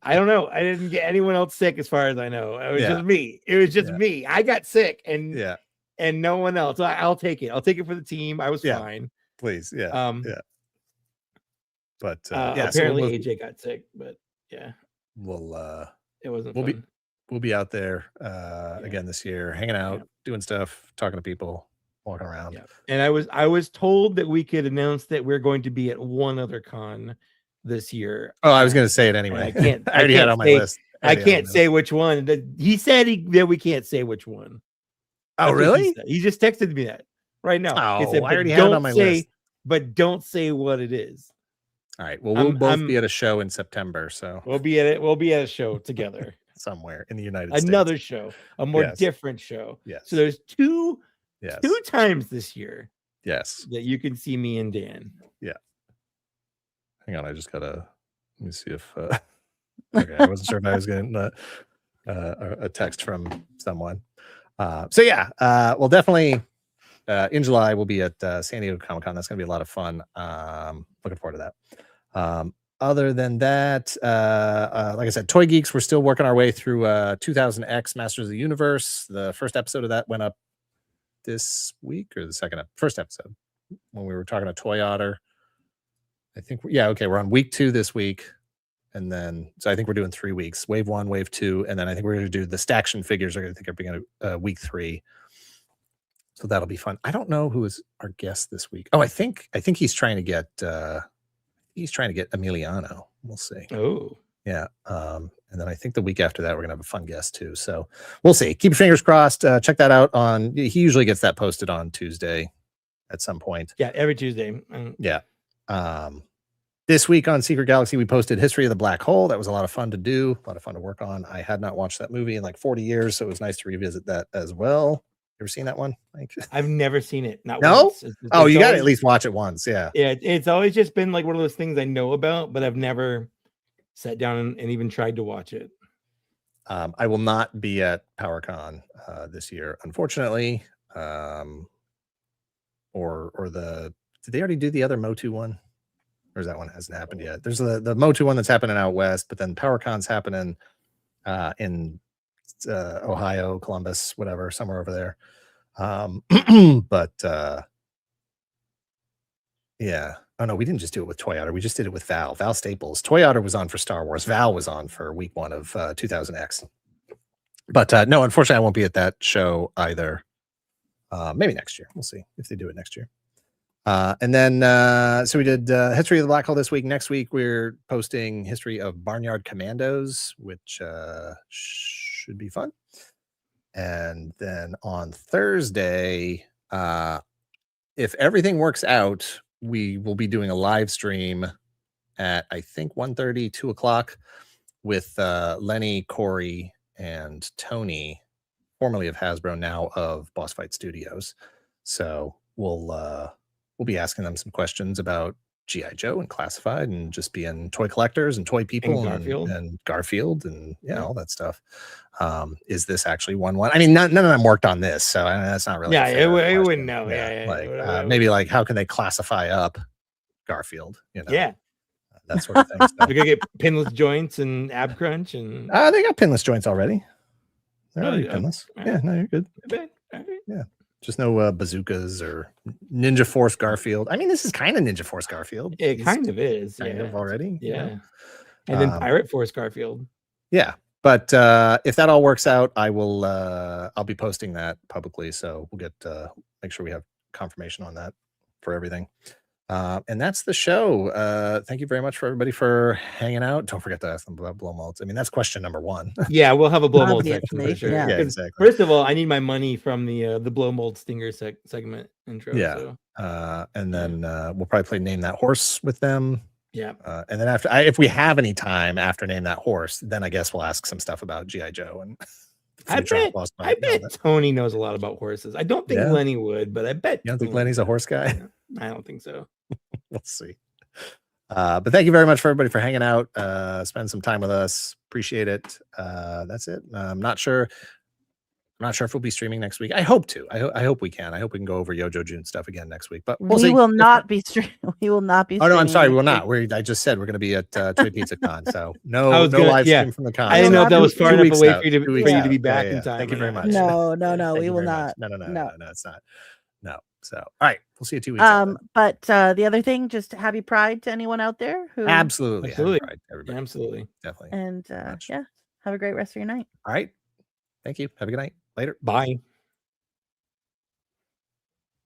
I don't know. I didn't get anyone else sick as far as I know. It was just me. It was just me. I got sick and no one else. I'll take it. I'll take it for the team. I was fine. Please. But apparently AJ got sick, but we'll it wasn't fun. We'll be out there again this year, hanging out, doing stuff, talking to people, walking around. Yeah. And I was told that we could announce that we're going to be at one other con this year. Oh, I was going to say it anyway. I already had it on my list. I can't say which one. He said that we can't say which one. Oh, really? He just texted me that right now. Oh, he said, I already had it on my list. But don't say what it is. All right. Well, we'll both be at a show in September, so we'll be at it. We'll be at a show together somewhere in the United States. Another show, a more different show. Yes. So there's two times this year. Yes. That you can see me and Dan. Yeah. Hang on, I just gotta. Let me see if. Okay, I wasn't sure if I was getting a text from someone. Well, definitely. In July, we'll be at San Diego Comic-Con. That's going to be a lot of fun. Looking forward to that. Other than that, like I said, Toy Geeks, we're still working our way through 2000X Masters of the Universe. The first episode of that went up this week, or the first episode, when we were talking to Toy Otter. I think, we're on week 2 this week. And then, so I think we're doing 3 weeks, wave 1, wave 2. And then I think we're going to do the Staction figures. I think are being week 3. So that'll be fun. I don't know who is our guest this week. Oh, I think he's trying to get Emiliano. We'll see. Oh, yeah. And then I think the week after that we're gonna have a fun guest too. So we'll see. Keep your fingers crossed. Check that out he usually gets that posted on Tuesday at some point. Yeah, every Tuesday. Yeah. This week on Secret Galaxy, we posted History of the Black Hole. That was a lot of fun to do, a lot of fun to work on. I had not watched that movie in like 40 years, so it was nice to revisit that as well. You ever seen that one? I've never seen it. Not no? Once. It's you got to at least watch it once. Yeah. Yeah. It's always just been like one of those things I know about, but I've never sat down and even tried to watch it. I will not be at PowerCon this year, unfortunately. Did they already do the other Motu one? Or is that one hasn't happened yet? There's the Motu one that's happening out west, but then PowerCon's happening in Ohio, Columbus, whatever, somewhere over there. But yeah. Oh no, we didn't just do it with Toy Otter. We just did it with Val. Val Staples. Toy Otter was on for Star Wars. Val was on for week 1 of 2000X. But no, unfortunately, I won't be at that show either. Maybe next year. We'll see if they do it next year. And then so we did History of the Black Hole this week. Next week we're posting History of Barnyard Commandos, which should be fun. And then on Thursday, if everything works out, we will be doing a live stream at I think 1:30, 2 o'clock with Lenny, Corey, and Tony, formerly of Hasbro, now of Boss Fight Studios. So we'll be asking them some questions about G.I. Joe and Classified and just being toy collectors and toy people and Garfield and all that stuff. Is this actually 1-1? I mean, none of them worked on this, so that's not really. Yeah, it wouldn't know. Maybe like how can they classify up Garfield? Yeah, that sort of thing. So. We're gonna get pinless joints and ab crunch and. They got pinless joints already. They're already pinless. Yeah, no, you're good. Yeah. Just no bazookas or Ninja Force Garfield. I mean, this is kind of Ninja Force Garfield. It kind of is. Kind of already. Yeah. And then Pirate Force Garfield. Yeah. But if that all works out, I'll be posting that publicly. So we'll get make sure we have confirmation on that for everything. And that's the show. Thank you very much for everybody for hanging out. Don't forget to ask them about blow molds. I mean, that's question number 1. Yeah, we'll have a blow mold section for sure. Yeah, exactly. First of all, I need my money from the blow mold stinger segment intro. Yeah. So. And then we'll probably play Name That Horse with them. Yeah. And then after, if we have any time after Name That Horse, then I guess we'll ask some stuff about G.I. Joe and. I bet Tony knows a lot about horses. I don't think Lenny would, but I bet. You don't think Lenny's a horse guy? I don't think so. We'll see. But thank you very much for everybody for hanging out. Spend some time with us. Appreciate it. That's it. I'm not sure if we'll be streaming next week. I hope to. I hope we can. I hope we can go over YoJoe June stuff again next week. But we will not be streaming. We will not be. Oh no, I'm sorry. We will not. I just said we're going to be at Toy Pizza Con. So no live stream from the con. I didn't know if that was far enough away for you to be back in time. Thank you very much. No. We will not. No, it's not. No. So, all right, we'll see you 2 weeks. But the other thing, just happy Pride to anyone out there who absolutely, happy Pride, everybody. Absolutely, definitely. And have a great rest of your night. All right, thank you. Have a good night. Later. Bye.